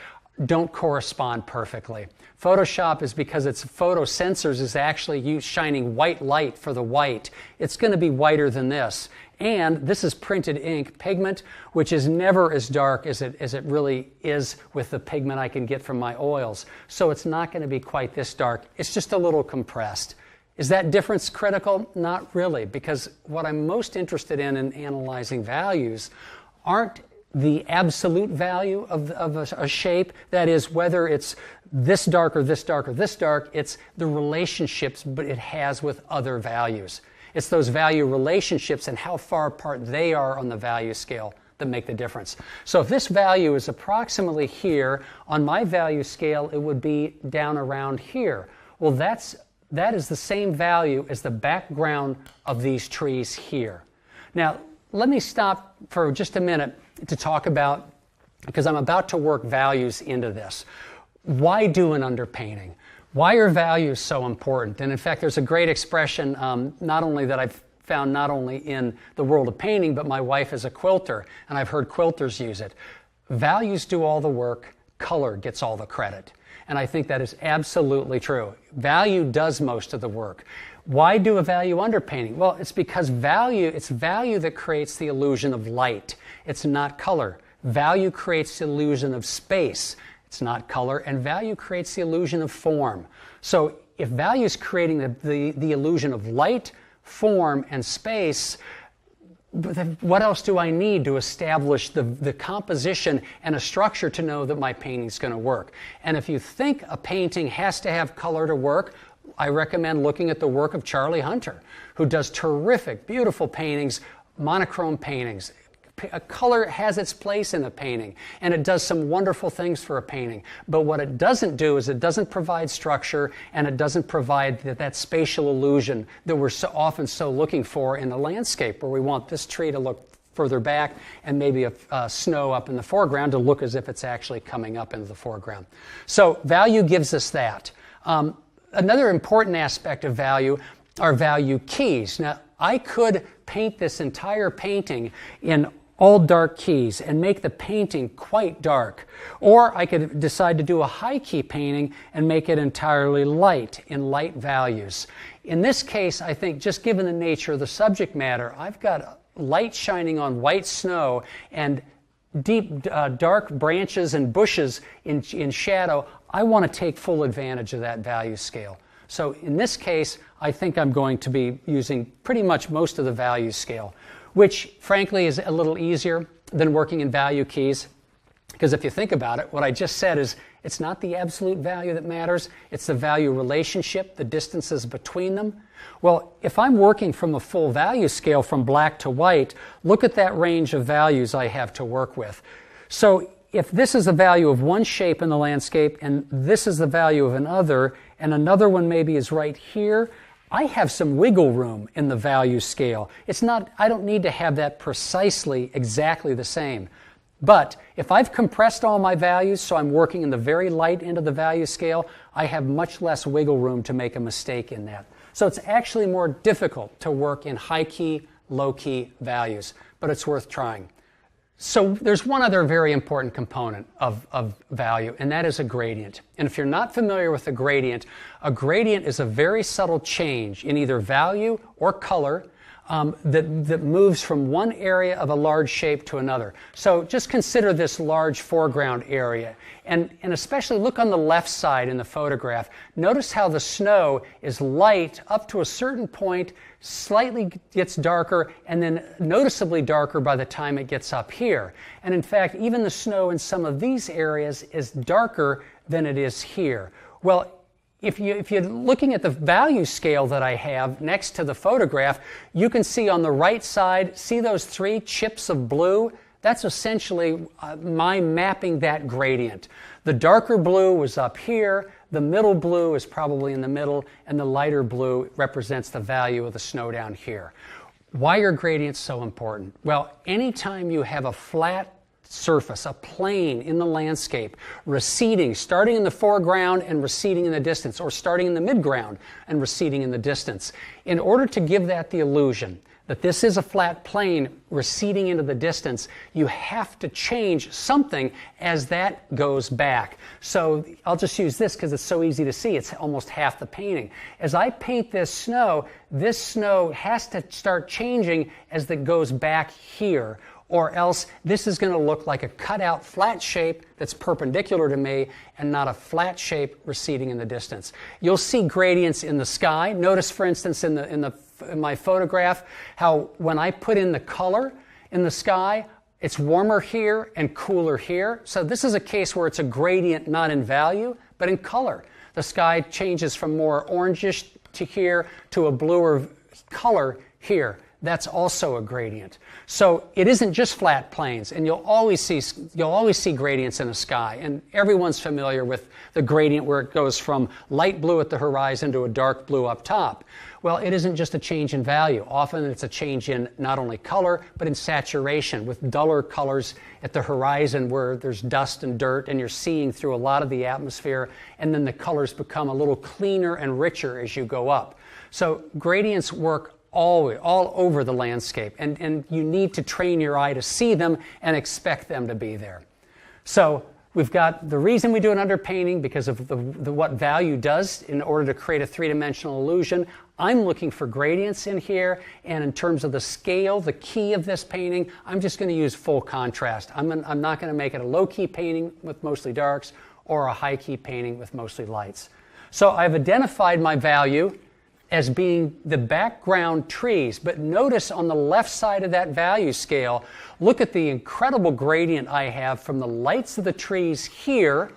don't correspond perfectly. Photoshop is because its photo sensors is actually shining white light for the white. It's going to be whiter than this. And this is printed ink pigment, which is never as dark as it really is with the pigment I can get from my oils. So it's not going to be quite this dark. It's just a little compressed. Is that difference critical? Not really, because what I'm most interested in analyzing values aren't the absolute value of a shape, that is, whether it's this dark or this dark or this dark, it's the relationships it has with other values. It's those value relationships and how far apart they are on the value scale that make the difference. So if this value is approximately here, on my value scale it would be down around here. Well, that is the same value as the background of these trees here. Now, let me stop for just a minute to talk about, because I'm about to work values into this. Why do an underpainting? Why are values so important? And in fact, there's a great expression, not only that I've found not only in the world of painting, but my wife is a quilter, and I've heard quilters use it. Values do all the work, color gets all the credit. And I think that is absolutely true. Value does most of the work. Why do a value underpainting? Well, it's because it's value that creates the illusion of light. It's not color. Value creates the illusion of space. It's not color. And value creates the illusion of form. So if value is creating the illusion of light, form, and space, what else do I need to establish the composition and a structure to know that my painting's going to work? And if you think a painting has to have color to work, I recommend looking at the work of Charlie Hunter, who does terrific, beautiful paintings, monochrome paintings. Color has its place in a painting, and it does some wonderful things for a painting. But what it doesn't do is it doesn't provide structure, and it doesn't provide that spatial illusion that we're so often looking for in the landscape, where we want this tree to look further back, and maybe a snow up in the foreground to look as if it's actually coming up into the foreground. So value gives us that. Another important aspect of value are value keys. Now, I could paint this entire painting in all dark keys and make the painting quite dark. Or I could decide to do a high key painting and make it entirely light in light values. In this case, I think just given the nature of the subject matter, I've got light shining on white snow and deep dark branches and bushes in shadow. I want to take full advantage of that value scale. So in this case, I think I'm going to be using pretty much most of the value scale, which frankly is a little easier than working in value keys. Because if you think about it, what I just said is it's not the absolute value that matters, it's the value relationship, the distances between them. Well, if I'm working from a full value scale from black to white, look at that range of values I have to work with. So if this is the value of one shape in the landscape and this is the value of another, and another one maybe is right here, I have some wiggle room in the value scale. It's not, I don't need to have that precisely exactly the same. But if I've compressed all my values so I'm working in the very light end of the value scale, I have much less wiggle room to make a mistake in that. So it's actually more difficult to work in high key, low key values, but it's worth trying. So there's one other very important component of value, and that is a gradient. And if you're not familiar with a gradient is a very subtle change in either value or color that moves from one area of a large shape to another. So just consider this large foreground area, and especially look on the left side in the photograph. Notice how the snow is light up to a certain point, slightly gets darker, and then noticeably darker by the time it gets up here. And in fact, even the snow in some of these areas is darker than it is here. Well, if you're looking at the value scale that I have next to the photograph, you can see on the right side, see those three chips of blue? That's essentially my mapping that gradient. The darker blue was up here, the middle blue is probably in the middle, and the lighter blue represents the value of the snow down here. Why are gradients so important? Well, anytime you have a flat surface, a plane in the landscape, receding, starting in the foreground and receding in the distance, or starting in the midground and receding in the distance. In order to give that the illusion that this is a flat plane receding into the distance, you have to change something as that goes back. So I'll just use this because it's so easy to see. It's almost half the painting. As I paint this snow has to start changing as it goes back here, or else this is going to look like a cutout flat shape that's perpendicular to me and not a flat shape receding in the distance. You'll see gradients in the sky. Notice, for instance, in my photograph, how when I put in the color in the sky, it's warmer here and cooler here. So this is a case where it's a gradient not in value, but in color. The sky changes from more orangish to here to a bluer color here. That's also a gradient. So it isn't just flat planes, and you'll always see gradients in the sky, and everyone's familiar with the gradient where it goes from light blue at the horizon to a dark blue up top. Well, it isn't just a change in value. Often it's a change in not only color, but in saturation, with duller colors at the horizon where there's dust and dirt and you're seeing through a lot of the atmosphere, and then the colors become a little cleaner and richer as you go up. So gradients work all over the landscape, and you need to train your eye to see them and expect them to be there. So we've got the reason we do an underpainting because of what value does in order to create a three-dimensional illusion. I'm looking for gradients in here, and in terms of the scale, the key of this painting, I'm just going to use full contrast. I'm not going to make it a low-key painting with mostly darks or a high-key painting with mostly lights. So I've identified my value as being the background trees, but notice on the left side of that value scale, look at the incredible gradient I have from the lights of the trees here,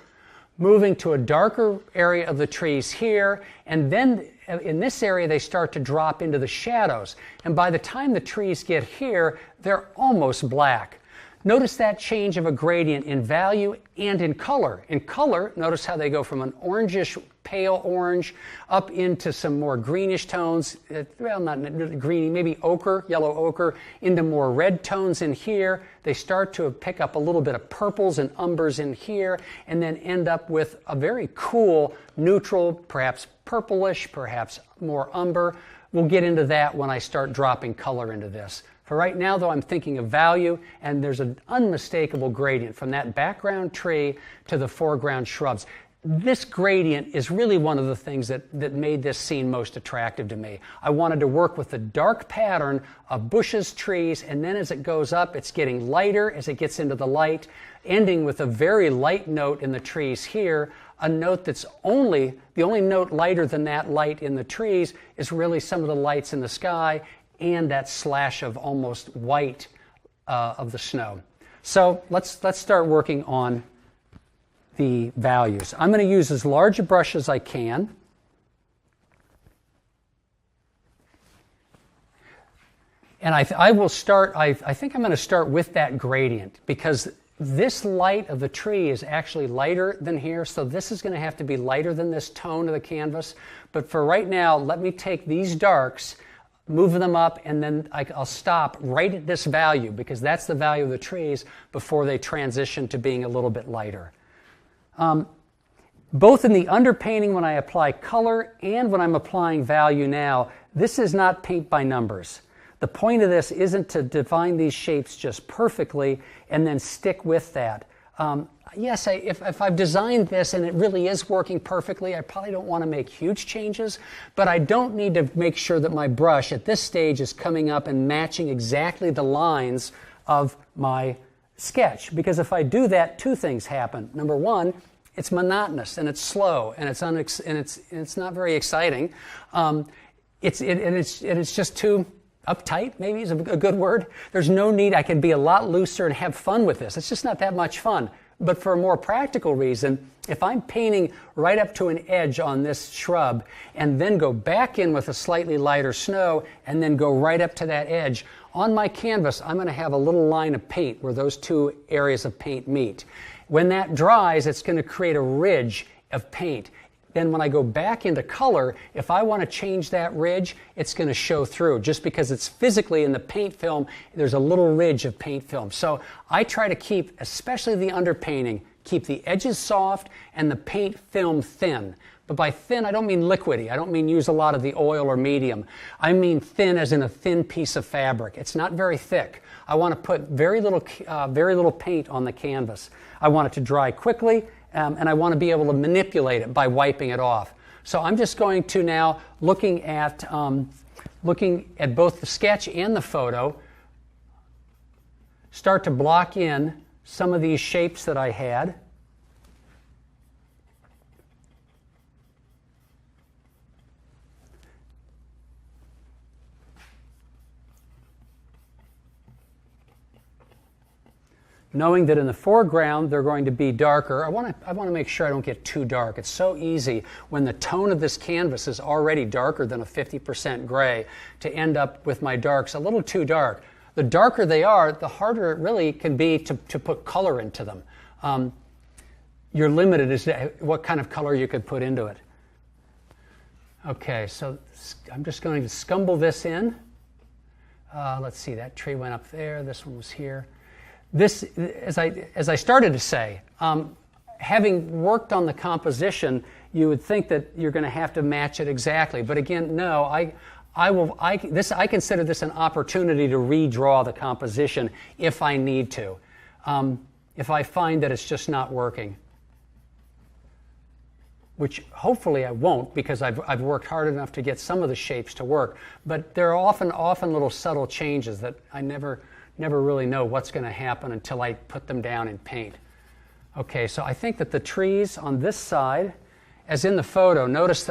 moving to a darker area of the trees here, and then in this area they start to drop into the shadows. And by the time the trees get here, they're almost black. Notice that change of a gradient in value and in color. In color, notice how they go from an orangish, pale orange up into some more greenish tones, well, not greeny, maybe ochre, yellow ochre, into more red tones in here. They start to pick up a little bit of purples and umbers in here, and then end up with a very cool, neutral, perhaps purplish, perhaps more umber. We'll get into that when I start dropping color into this. For right now, though, I'm thinking of value, and there's an unmistakable gradient from that background tree to the foreground shrubs. This gradient is really one of the things that made this scene most attractive to me. I wanted to work with the dark pattern of bushes, trees, and then as it goes up, it's getting lighter as it gets into the light, ending with a very light note in the trees here, a note that's the only note lighter than that light in the trees is really some of the lights in the sky, and that slash of almost white of the snow. So let's start working on the values. I'm going to use as large a brush as I can. And I will start, I think I'm going to start with that gradient, because this light of the tree is actually lighter than here, so this is going to have to be lighter than this tone of the canvas. But for right now, let me take these darks, move them up, and then I'll stop right at this value, because that's the value of the trees before they transition to being a little bit lighter. Both in the underpainting when I apply color and when I'm applying value now, this is not paint by numbers. The point of this isn't to define these shapes just perfectly and then stick with that. Yes, if I've designed this and it really is working perfectly, I probably don't want to make huge changes, but I don't need to make sure that my brush at this stage is coming up and matching exactly the lines of my sketch. Because if I do that, two things happen. Number one, it's monotonous and it's slow and it's not very exciting. It's just too uptight, maybe is a good word. There's no need. I can be a lot looser and have fun with this. It's just not that much fun. But for a more practical reason, if I'm painting right up to an edge on this shrub and then go back in with a slightly lighter snow and then go right up to that edge, on my canvas I'm going to have a little line of paint where those two areas of paint meet. When that dries, it's going to create a ridge of paint. Then when I go back into color, if I want to change that ridge, it's going to show through. Just because it's physically in the paint film, there's a little ridge of paint film. So I try to keep, especially the underpainting, keep the edges soft and the paint film thin. But by thin, I don't mean liquidy. I don't mean use a lot of the oil or medium. I mean thin as in a thin piece of fabric. It's not very thick. I want to put very little paint on the canvas. I want it to dry quickly, and I want to be able to manipulate it by wiping it off. So I'm just going to now, looking at both the sketch and the photo, start to block in some of these shapes that I had. Knowing that in the foreground they're going to be darker. I want to make sure I don't get too dark. It's so easy when the tone of this canvas is already darker than a 50% gray to end up with my darks a little too dark. The darker they are, the harder it really can be to put color into them. You're limited as to what kind of color you could put into it. Okay, so I'm just going to scumble this in. Let's see, that tree went up there, this one was here. This, as I started to say, having worked on the composition, you would think that you're going to have to match it exactly. But again, no. I consider this an opportunity to redraw the composition if I need to, if I find that it's just not working. Which hopefully I won't, because I've worked hard enough to get some of the shapes to work. But there are often little subtle changes that I never really know what's going to happen until I put them down in paint. Okay, so I think that the trees on this side, as in the photo, notice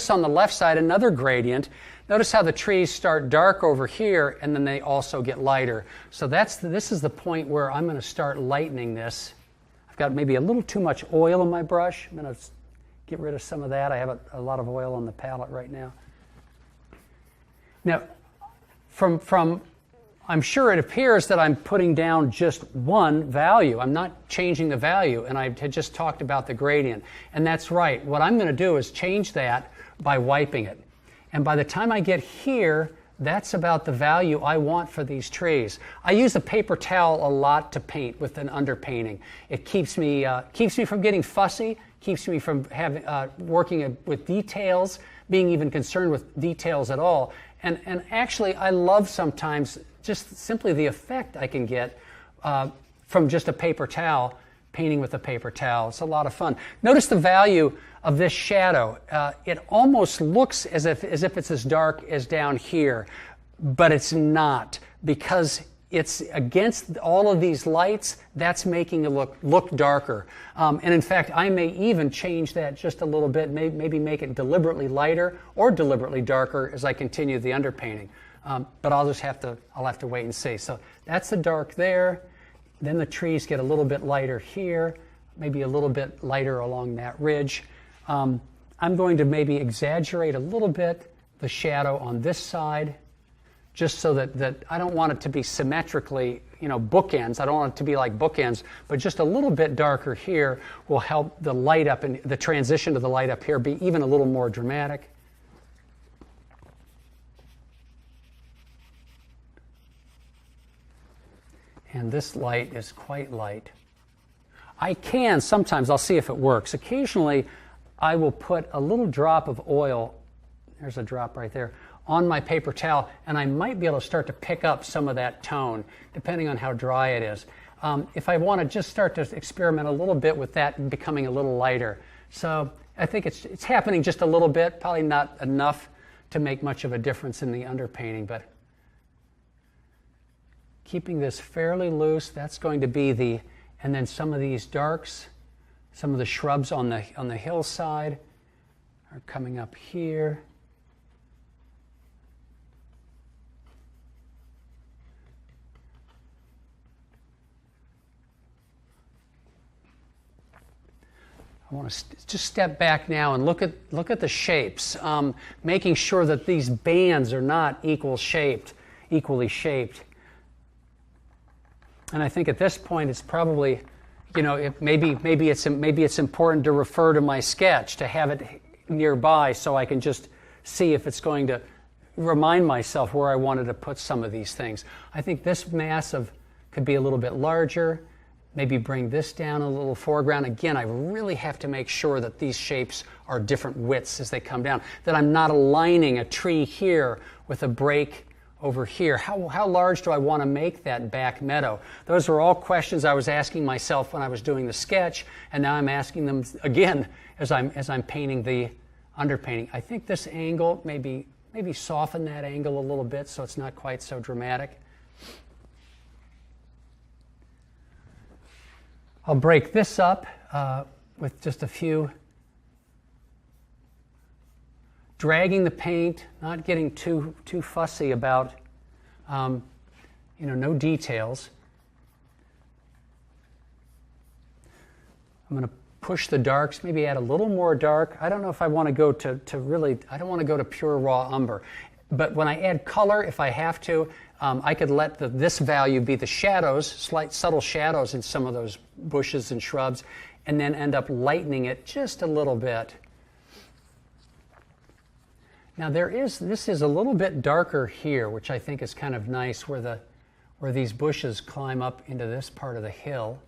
on the left side another gradient. Notice how the trees start dark over here and then they also get lighter. So this is the point where I'm going to start lightening this. I've got maybe a little too much oil in my brush. I'm going to get rid of some of that. I have a lot of oil on the palette right now. Now, from I'm sure it appears that I'm putting down just one value. I'm not changing the value, and I had just talked about the gradient. And that's right. What I'm going to do is change that by wiping it. And by the time I get here, that's about the value I want for these trees. I use a paper towel a lot to paint with an underpainting. It keeps me from getting fussy, keeps me from having, working with details, being even concerned with details at all. And actually, I love sometimes just simply the effect I can get from just a paper towel, painting with a paper towel. It's a lot of fun. Notice the value of this shadow. It almost looks as if it's as dark as down here, but it's not, because it's against all of these lights. That's making it look darker. And in fact, I may even change that just a little bit, maybe make it deliberately lighter or deliberately darker as I continue the underpainting. But I'll have to wait and see. So that's the dark there. Then the trees get a little bit lighter here, maybe a little bit lighter along that ridge. I'm going to maybe exaggerate a little bit the shadow on this side, just so that I don't want it to be symmetrically, bookends. I don't want it to be like bookends, but just a little bit darker here will help the light up and the transition to the light up here be even a little more dramatic. And this light is quite light. Sometimes I'll see if it works. Occasionally, I will put a little drop of oil, there's a drop right there, on my paper towel, and I might be able to start to pick up some of that tone, depending on how dry it is. If I want to just start to experiment a little bit with that and becoming a little lighter. So I think it's happening just a little bit, probably not enough to make much of a difference in the underpainting, but keeping this fairly loose. That's going to be and then some of these darks, some of the shrubs on the hillside are coming up here. I want to just step back now and look at the shapes, making sure that these bands are not equally shaped. And I think at this point it's probably, maybe it's important to refer to my sketch, to have it nearby so I can just see if it's going to remind myself where I wanted to put some of these things. I think this mass could be a little bit larger, maybe bring this down a little foreground. Again, I really have to make sure that these shapes are different widths as they come down, that I'm not aligning a tree here with a break over here. How large do I want to make that back meadow? Those were all questions I was asking myself when I was doing the sketch, and now I'm asking them again as I'm painting the underpainting. I think this angle, maybe soften that angle a little bit so it's not quite so dramatic. I'll break this up with just a few, dragging the paint, not getting too fussy about, no details. I'm going to push the darks, maybe add a little more dark. I don't know if I want to go I don't want to go to pure raw umber. But when I add color, if I have to, I could let this value be the shadows, slight subtle shadows in some of those bushes and shrubs, and then end up lightening it just a little bit. Now this is a little bit darker here, which I think is kind of nice, where these bushes climb up into this part of the hill.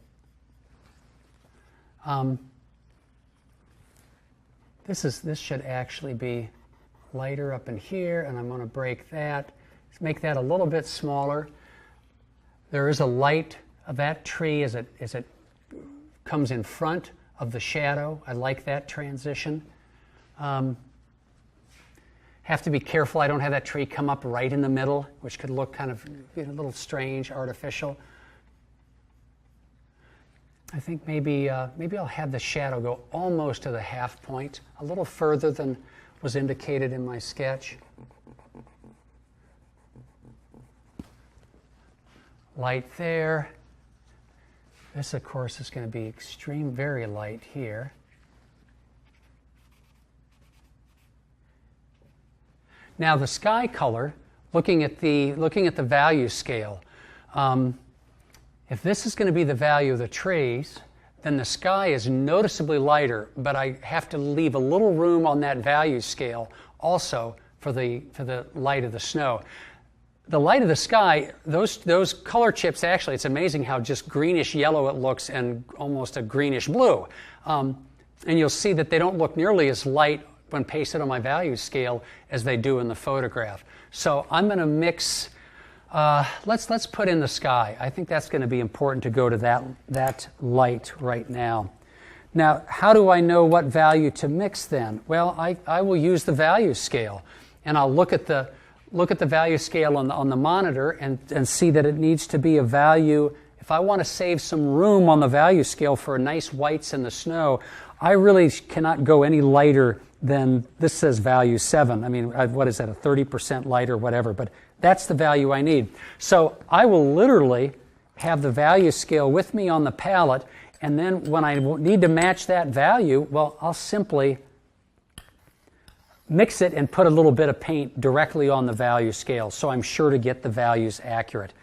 This should actually be lighter up in here, and I'm going to break that. Make that a little bit smaller. There is a light of that tree as it comes in front of the shadow. I like that transition. Have to be careful I don't have that tree come up right in the middle, which could look kind of a little strange, artificial. I think maybe I'll have the shadow go almost to the half point, a little further than was indicated in my sketch. Light there. This, of course, is going to be very light here. Now the sky color looking at the value scale. If this is going to be the value of the trees, then the sky is noticeably lighter, but I have to leave a little room on that value scale also for the light of the snow. The light of the sky, those color chips, actually, it's amazing how just greenish yellow it looks and almost a greenish blue. And you'll see that they don't look nearly as light when pasted on my value scale as they do in the photograph. So I'm going to mix, let's put in the sky. I think that's going to be important to go to that light right now. Now, how do I know what value to mix then? Well, I will use the value scale, and I'll look at the value scale on the monitor and see that it needs to be a value. If I want to save some room on the value scale for nice whites in the snow, I really cannot go any lighter than, this says value 7. I mean, what is that, a 30% light or whatever, but that's the value I need. So I will literally have the value scale with me on the palette, and then when I need to match that value, well, I'll simply mix it and put a little bit of paint directly on the value scale, so I'm sure to get the values accurate.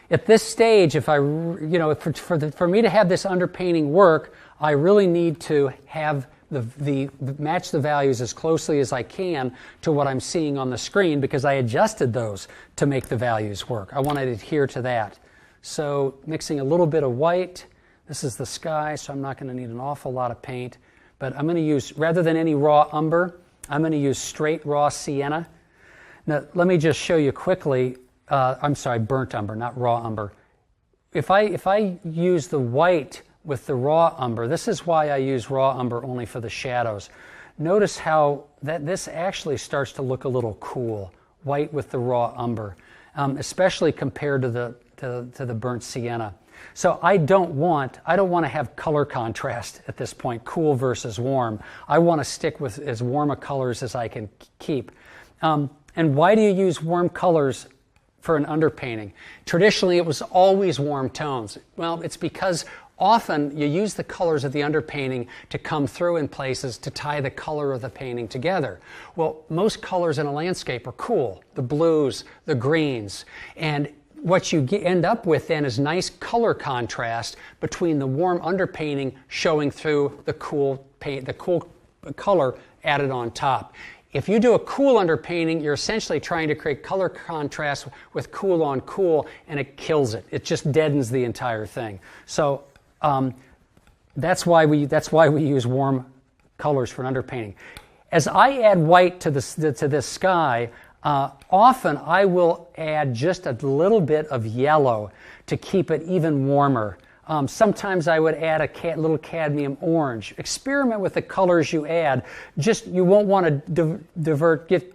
At this stage, if for me to have this underpainting work, I really need to have match the values as closely as I can to what I'm seeing on the screen, because I adjusted those to make the values work. I want to adhere to that. So mixing a little bit of white. This is the sky, so I'm not going to need an awful lot of paint. But I'm going to use, rather than any raw umber, I'm going to use straight raw sienna. Now, let me just show you quickly. I'm sorry, burnt umber, not raw umber. If I use the white with the raw umber, this is why I use raw umber only for the shadows. Notice how this actually starts to look a little cool, white with the raw umber, especially compared to the burnt sienna. So I don't want to have color contrast at this point, cool versus warm. I want to stick with as warm a colors as I can keep. And why do you use warm colors for an underpainting? Traditionally, it was always warm tones. Well, it's because often you use the colors of the underpainting to come through in places to tie the color of the painting together. Well, most colors in a landscape are cool, the blues, the greens, and what you end up with then is nice color contrast between the warm underpainting showing through the cool paint, the cool color added on top. If you do a cool underpainting, you're essentially trying to create color contrast with cool on cool, and it kills it. It just deadens the entire thing. So that's why we use warm colors for an underpainting. As I add white to this sky, often I will add just a little bit of yellow to keep it even warmer. Sometimes I would add a little cadmium orange. Experiment with the colors you add. You won't want to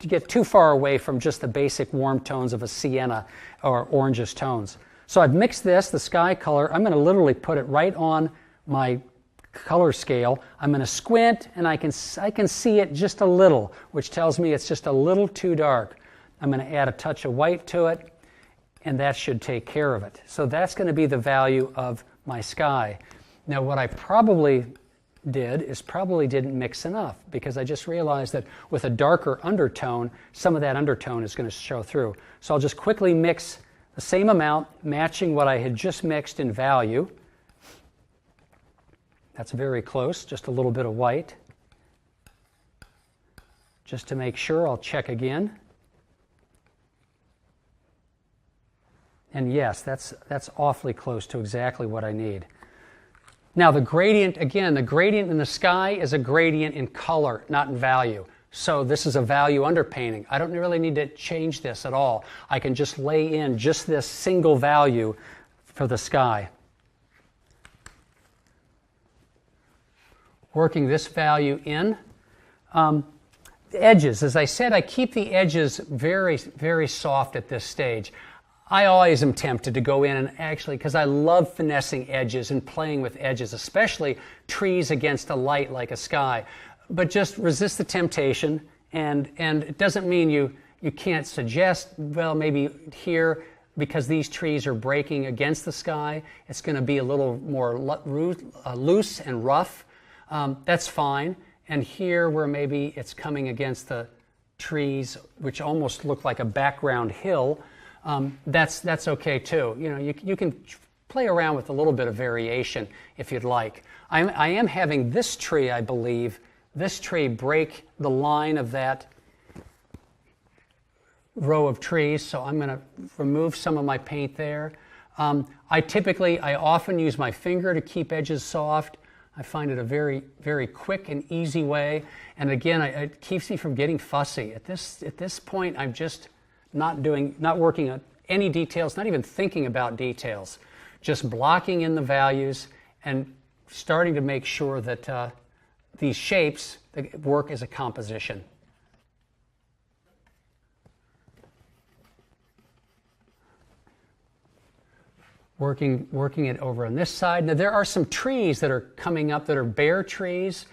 get too far away from just the basic warm tones of a sienna or orangish tones. So I've mixed this, the sky color. I'm going to literally put it right on my color scale. I'm going to squint, and I can see it just a little, which tells me it's just a little too dark. I'm going to add a touch of white to it, and that should take care of it. So that's going to be the value of my sky. Now, what I probably did is probably didn't mix enough, because I just realized that with a darker undertone, some of that undertone is going to show through. So I'll just quickly mix the same amount, matching what I had just mixed in value. That's very close, just a little bit of white. Just to make sure, I'll check again. And yes, that's awfully close to exactly what I need. Now the gradient, again, the gradient in the sky is a gradient in color, not in value. So this is a value underpainting. I don't really need to change this at all. I can just lay in just this single value for the sky. Working this value in. The edges, as I said, I keep the edges very, very soft at this stage. I always am tempted to go in and actually, because I love finessing edges and playing with edges, especially trees against a light like a sky. But just resist the temptation, and it doesn't mean you can't suggest, well, maybe here, because these trees are breaking against the sky, it's going to be a little more loose and rough. That's fine. And here, where maybe it's coming against the trees which almost look like a background hill, that's okay too. You know, you can play around with a little bit of variation if you'd like. I am having this tree, I believe, this tree break the line of that row of trees, so I'm going to remove some of my paint there. I often use my finger to keep edges soft. I find it a very, very quick and easy way, and again, it keeps me from getting fussy. At this point, I'm just not working on any details, not even thinking about details, just blocking in the values and starting to make sure that these shapes work as a composition. Working it over on this side. Now there are some trees that are coming up that are bare trees.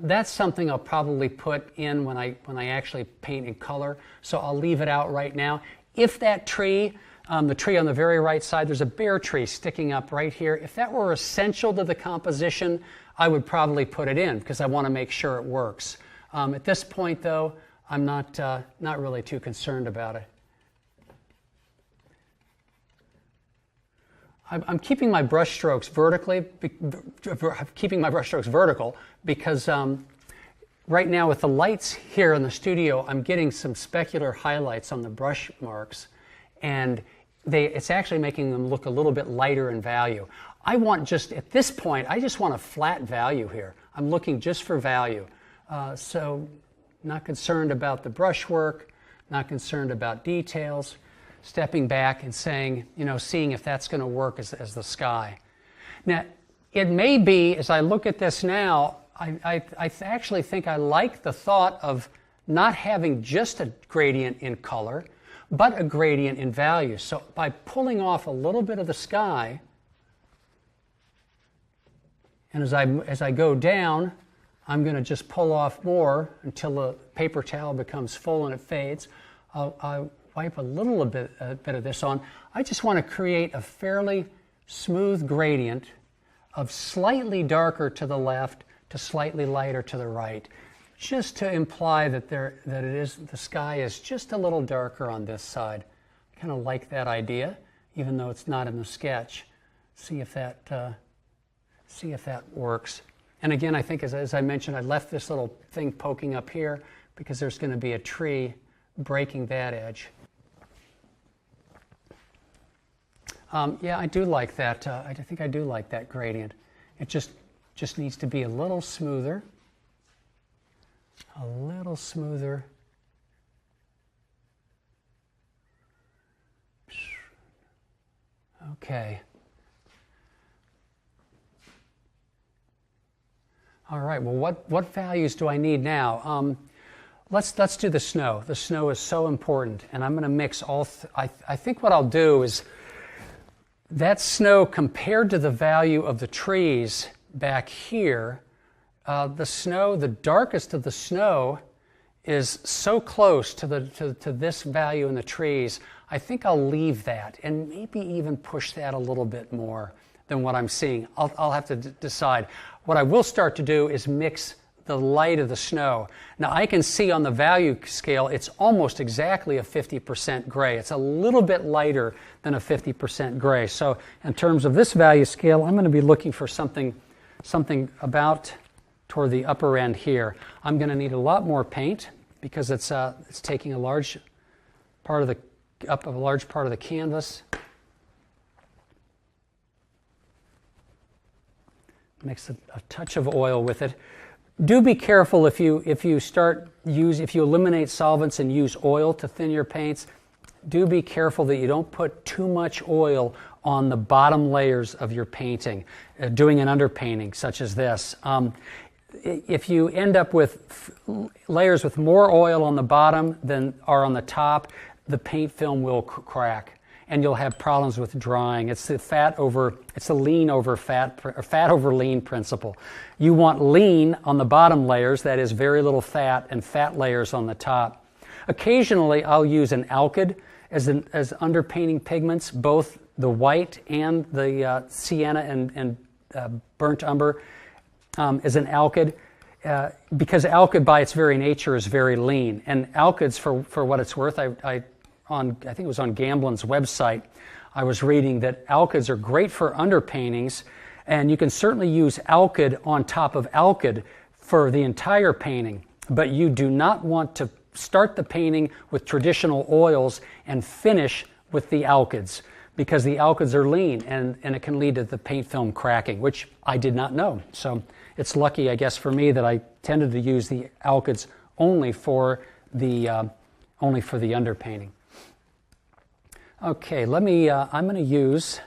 That's something I'll probably put in when I actually paint in color, so I'll leave it out right now. If that tree, the tree on the very right side, there's a bare tree sticking up right here. If that were essential to the composition, I would probably put it in because I want to make sure it works. At this point though, I'm not really too concerned about it. I'm keeping my brush strokes vertical because right now with the lights here in the studio, I'm getting some specular highlights on the brush marks, and it's actually making them look a little bit lighter in value. At this point, I just want a flat value here. I'm looking just for value. So not concerned about the brushwork, not concerned about details. Stepping back and saying, seeing if that's going to work as the sky. Now, it may be, as I look at this now, I actually think I like the thought of not having just a gradient in color, but a gradient in value. So by pulling off a little bit of the sky, and as I go down, I'm going to just pull off more until the paper towel becomes full and it fades. I'll wipe a little bit of this on. I just want to create a fairly smooth gradient of slightly darker to the left to slightly lighter to the right, just to imply that the sky is just a little darker on this side. I kind of like that idea, even though it's not in the sketch. See if that works. And again, I think as I mentioned, I left this little thing poking up here because there's going to be a tree breaking that edge. Yeah, I do like that. I think I do like that gradient. It just needs to be a little smoother. A little smoother. Okay. All right. Well, what values do I need now? Let's do the snow. The snow is so important, and I'm going to mix all. I think what I'll do is that snow compared to the value of the trees back here. The darkest of the snow is so close to this value in the trees. I think I'll leave that and maybe even push that a little bit more than what I'm seeing. I'll have to decide. What I will start to do is mix the light of the snow. Now I can see on the value scale it's almost exactly a 50% gray. It's a little bit lighter than a 50% gray. So in terms of this value scale, I'm going to be looking for something about toward the upper end here. I'm going to need a lot more paint because it's taking a large part of the canvas. Mix a touch of oil with it. Do be careful if you eliminate solvents and use oil to thin your paints. Do be careful that you don't put too much oil on the bottom layers of your painting, doing an underpainting such as this. If you end up with layers with more oil on the bottom than are on the top, the paint film will crack, and you'll have problems with drying. It's the lean over fat, or fat over lean principle. You want lean on the bottom layers, that is very little fat, and fat layers on the top. Occasionally, I'll use an alkyd as underpainting pigments, both the white and the sienna and burnt umber as an alkyd. because alkyd by its very nature is very lean. And alkyds, for what it's worth, I think it was on Gamblin's website, I was reading that alkyds are great for underpaintings, and you can certainly use alkyd on top of alkyd for the entire painting, but you do not want to start the painting with traditional oils and finish with the alkyds, because the alkyds are lean and it can lead to the paint film cracking, which I did not know. So it's lucky, I guess, for me that I tended to use the alkyds only for the underpainting. Okay, I'm going to use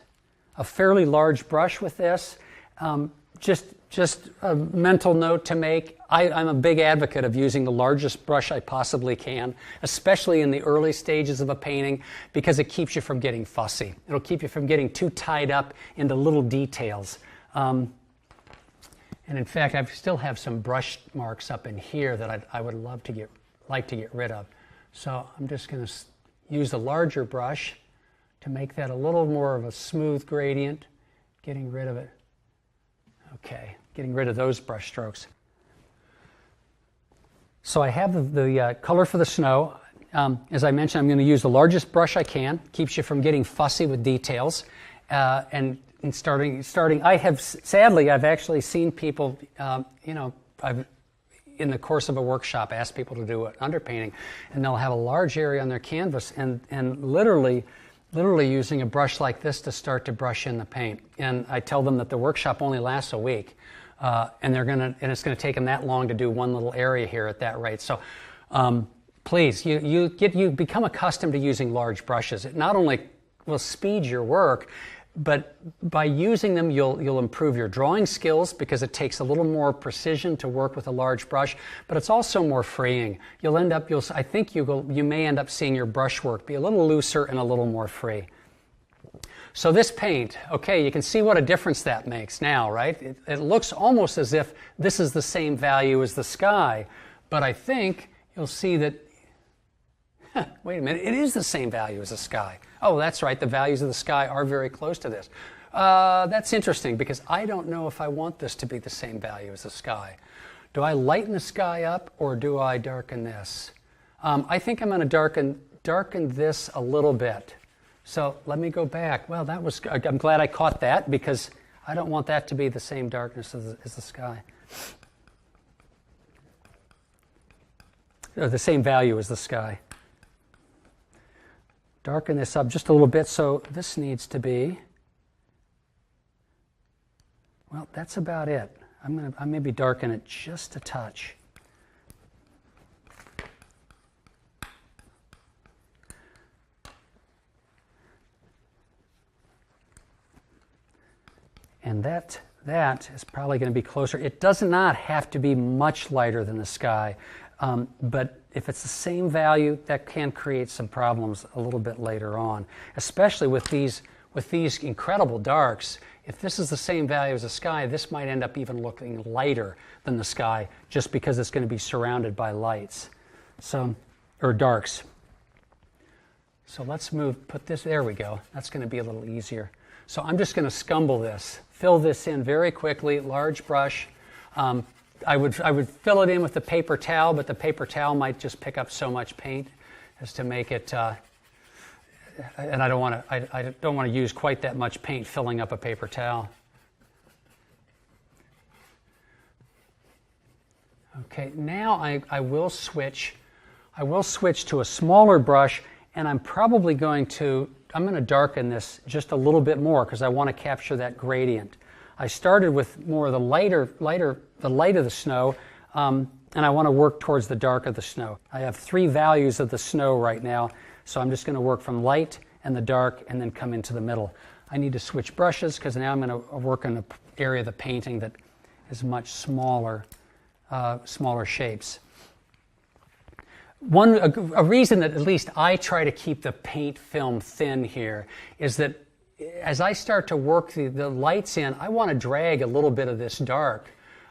a fairly large brush with this. Just a mental note to make. I'm a big advocate of using the largest brush I possibly can, especially in the early stages of a painting, because it keeps you from getting fussy. It'll keep you from getting too tied up into little details. And in fact, I still have some brush marks up in here that I would like to get rid of. So I'm just going to use the larger brush to make that a little more of a smooth gradient, getting rid of it. Okay, getting rid of those brush strokes. So I have the color for the snow. As I mentioned, I'm going to use the largest brush I can. Keeps you from getting fussy with details. And starting, sadly, I've actually seen people, I've in the course of a workshop asked people to do an underpainting, and they'll have a large area on their canvas and literally using a brush like this to start to brush in the paint. And I tell them that the workshop only lasts a week, and it's going to take them that long to do one little area here at that rate. So please, you become accustomed to using large brushes. It not only will speed your work, but by using them, you'll improve your drawing skills, because it takes a little more precision to work with a large brush, but it's also more freeing. You may end up seeing your brushwork be a little looser and a little more free. So this paint, okay, you can see what a difference that makes now, right? It looks almost as if this is the same value as the sky, but I think you'll see that, wait a minute, it is the same value as the sky. Oh, that's right, the values of the sky are very close to this. That's interesting, because I don't know if I want this to be the same value as the sky. Do I lighten the sky up, or do I darken this? I think I'm going to darken this a little bit. So let me go back. Well, I'm glad I caught that, because I don't want that to be the same darkness as the sky. Or the same value as the sky. Darken this up just a little bit, so this needs to be, well, that's about it. I maybe darken it just a touch. And that is probably going to be closer. It does not have to be much lighter than the sky, but if it's the same value, that can create some problems a little bit later on, especially with these incredible darks. If this is the same value as the sky, this might end up even looking lighter than the sky, just because it's going to be surrounded by lights, or darks. So let's put this, there we go. That's going to be a little easier. So I'm just going to scumble this, fill this in very quickly, large brush. I would fill it in with the paper towel, but the paper towel might just pick up so much paint as to make it, and I don't want to use quite that much paint filling up a paper towel. Okay, now I will switch to a smaller brush, and I'm going to darken this just a little bit more, because I want to capture that gradient. I started with more of the light of the snow, and I want to work towards the dark of the snow. I have 3 values of the snow right now, so I'm just going to work from light and the dark and then come into the middle. I need to switch brushes, because now I'm going to work in an area of the painting that is much smaller shapes. A reason that at least I try to keep the paint film thin here is that as I start to work the lights in, I want to drag a little bit of this dark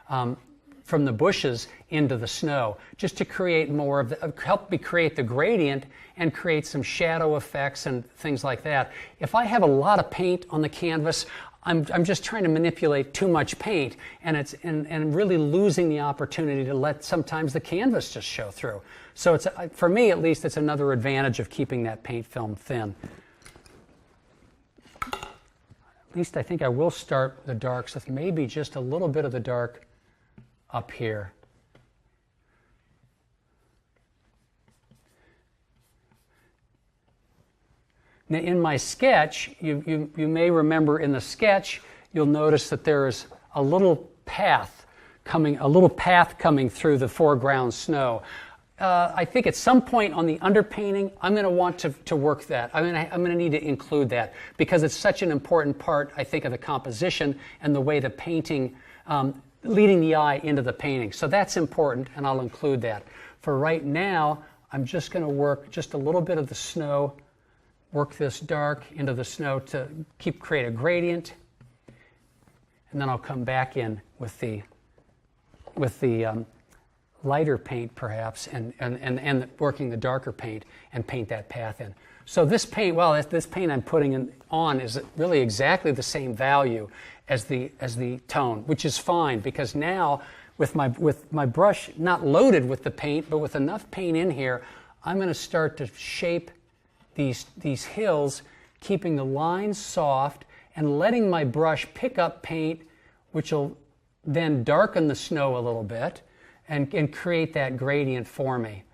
from the bushes into the snow, just to create more of help me create the gradient and create some shadow effects and things like that. If I have a lot of paint on the canvas, I'm just trying to manipulate too much paint, and really losing the opportunity to let sometimes the canvas just show through. So it's, for me at least, it's another advantage of keeping that paint film thin. At least I think I will start the darks with maybe just a little bit of the dark up here. Now in my sketch, you may remember in the sketch, you'll notice that there is a little path coming through the foreground snow. I think at some point on the underpainting, I'm going to want to work that. I'm going to need to include that because it's such an important part, I think, of the composition and the way the painting, leading the eye into the painting. So that's important, and I'll include that. For right now, I'm just going to work just a little bit of the snow, work this dark into the snow to create a gradient, and then I'll come back in with the lighter paint perhaps, and working the darker paint and paint that path in. So this paint, this paint I'm putting on is really exactly the same value as the tone, which is fine because now with my brush not loaded with the paint, but with enough paint in here, I'm going to start to shape these hills, keeping the lines soft and letting my brush pick up paint, which will then darken the snow a little bit and create that gradient for me.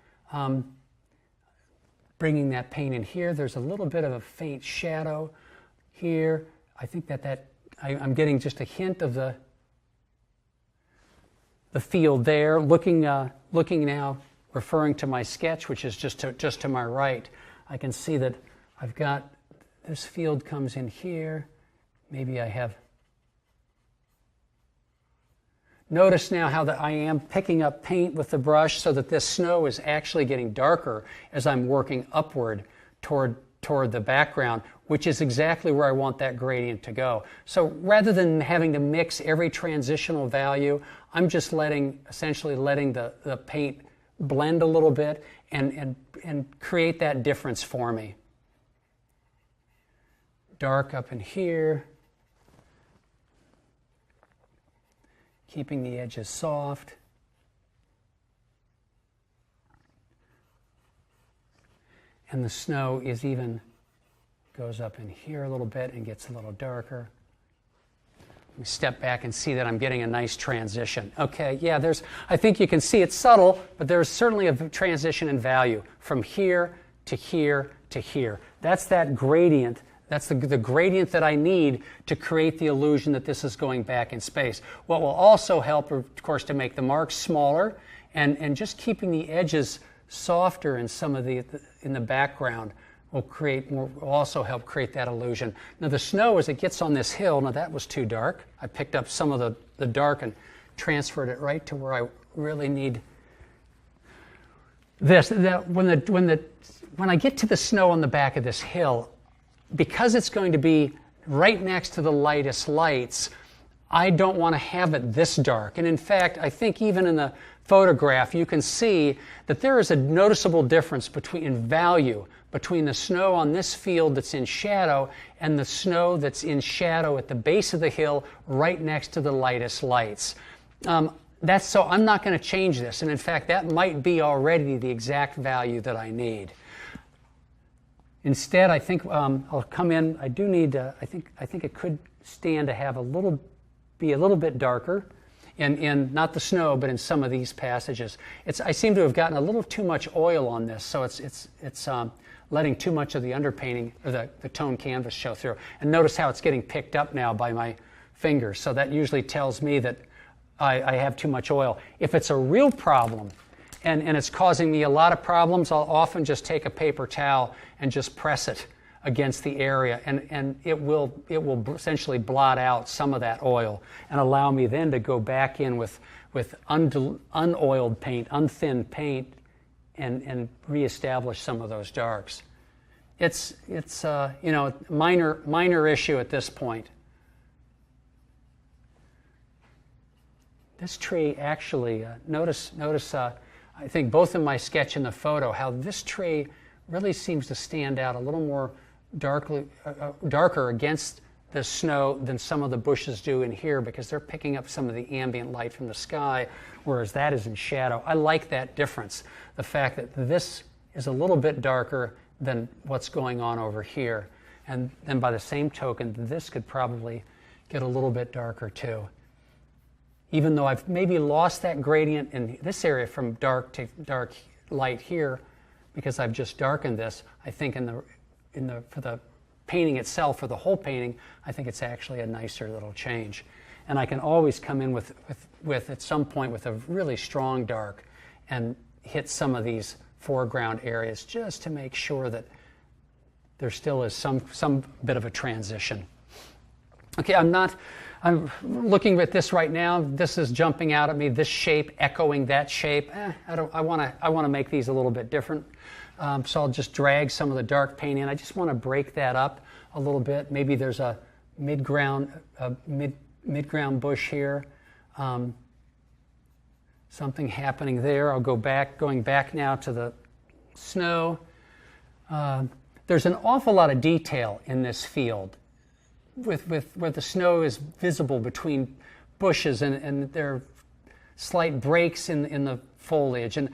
Bringing that paint in here, there's a little bit of a faint shadow here. I think I'm getting just a hint of the field there. Looking now, referring to my sketch, which is just to my right, I can see that I've got this field comes in here. Maybe I have. Notice now how I am picking up paint with the brush so that this snow is actually getting darker as I'm working upward toward the background, which is exactly where I want that gradient to go. So rather than having to mix every transitional value, I'm just essentially letting the paint blend a little bit and create that difference for me. Dark up in here. Keeping the edges soft. And the snow goes up in here a little bit and gets a little darker. Let me step back and see that I'm getting a nice transition. Okay, yeah, I think you can see it's subtle, but there's certainly a transition in value from here to here to here. That's that gradient. That's the gradient that I need to create the illusion that this is going back in space. What will also help, of course, to make the marks smaller and just keeping the edges softer in some of in the background will also help create that illusion. Now the snow, as it gets on this hill, now that was too dark. I picked up some of the dark and transferred it right to where I really need this. When I get to the snow on the back of this hill, because it's going to be right next to the lightest lights, I don't want to have it this dark. And in fact, I think even in the photograph, you can see that there is a noticeable difference in value between the snow on this field that's in shadow and the snow that's in shadow at the base of the hill right next to the lightest lights. So I'm not going to change this. And in fact, that might be already the exact value that I need. Instead, I think I'll come in. I do need. I think it could stand to have be a little bit darker, in not the snow, but in some of these passages. I seem to have gotten a little too much oil on this, so it's letting too much of the underpainting or the tone canvas show through. And notice how it's getting picked up now by my fingers. So that usually tells me that I have too much oil. If it's a real problem, and it's causing me a lot of problems, I'll often just take a paper towel and just press it against the area, and it will essentially blot out some of that oil and allow me then to go back in with unoiled paint, unthinned paint, and reestablish some of those darks. It's minor issue at this point. This tree actually, notice. I think both in my sketch and the photo, how this tree really seems to stand out a little more darker against the snow than some of the bushes do in here because they're picking up some of the ambient light from the sky, whereas that is in shadow. I like that difference, the fact that this is a little bit darker than what's going on over here. And then by the same token, this could probably get a little bit darker too. Even though I've maybe lost that gradient in this area from dark to dark light here, because I've just darkened this, I think for the painting itself, for the whole painting, I think it's actually a nicer little change. And I can always come in with at some point with a really strong dark and hit some of these foreground areas just to make sure that there still is some bit of a transition. Okay, I'm looking at this right now. This is jumping out at me, this shape echoing that shape. I want to make these a little bit different. So I'll just drag some of the dark paint in. I just want to break that up a little bit. Maybe there's a mid-ground bush here. Something happening there. I'll going back now to the snow. There's an awful lot of detail in this field where the snow is visible between bushes and there are slight breaks in the foliage. And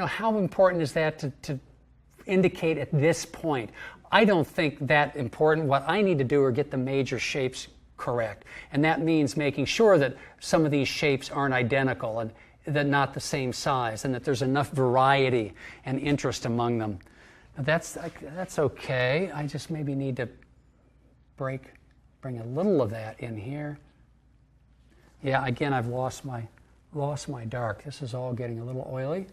how important is that to indicate at this point? I don't think that important. What I need to do are get the major shapes correct. And that means making sure that some of these shapes aren't identical and that not the same size and that there's enough variety and interest among them. That's okay. I just maybe need to bring a little of that in here. Yeah, again, I've lost my dark. This is all getting a little oily.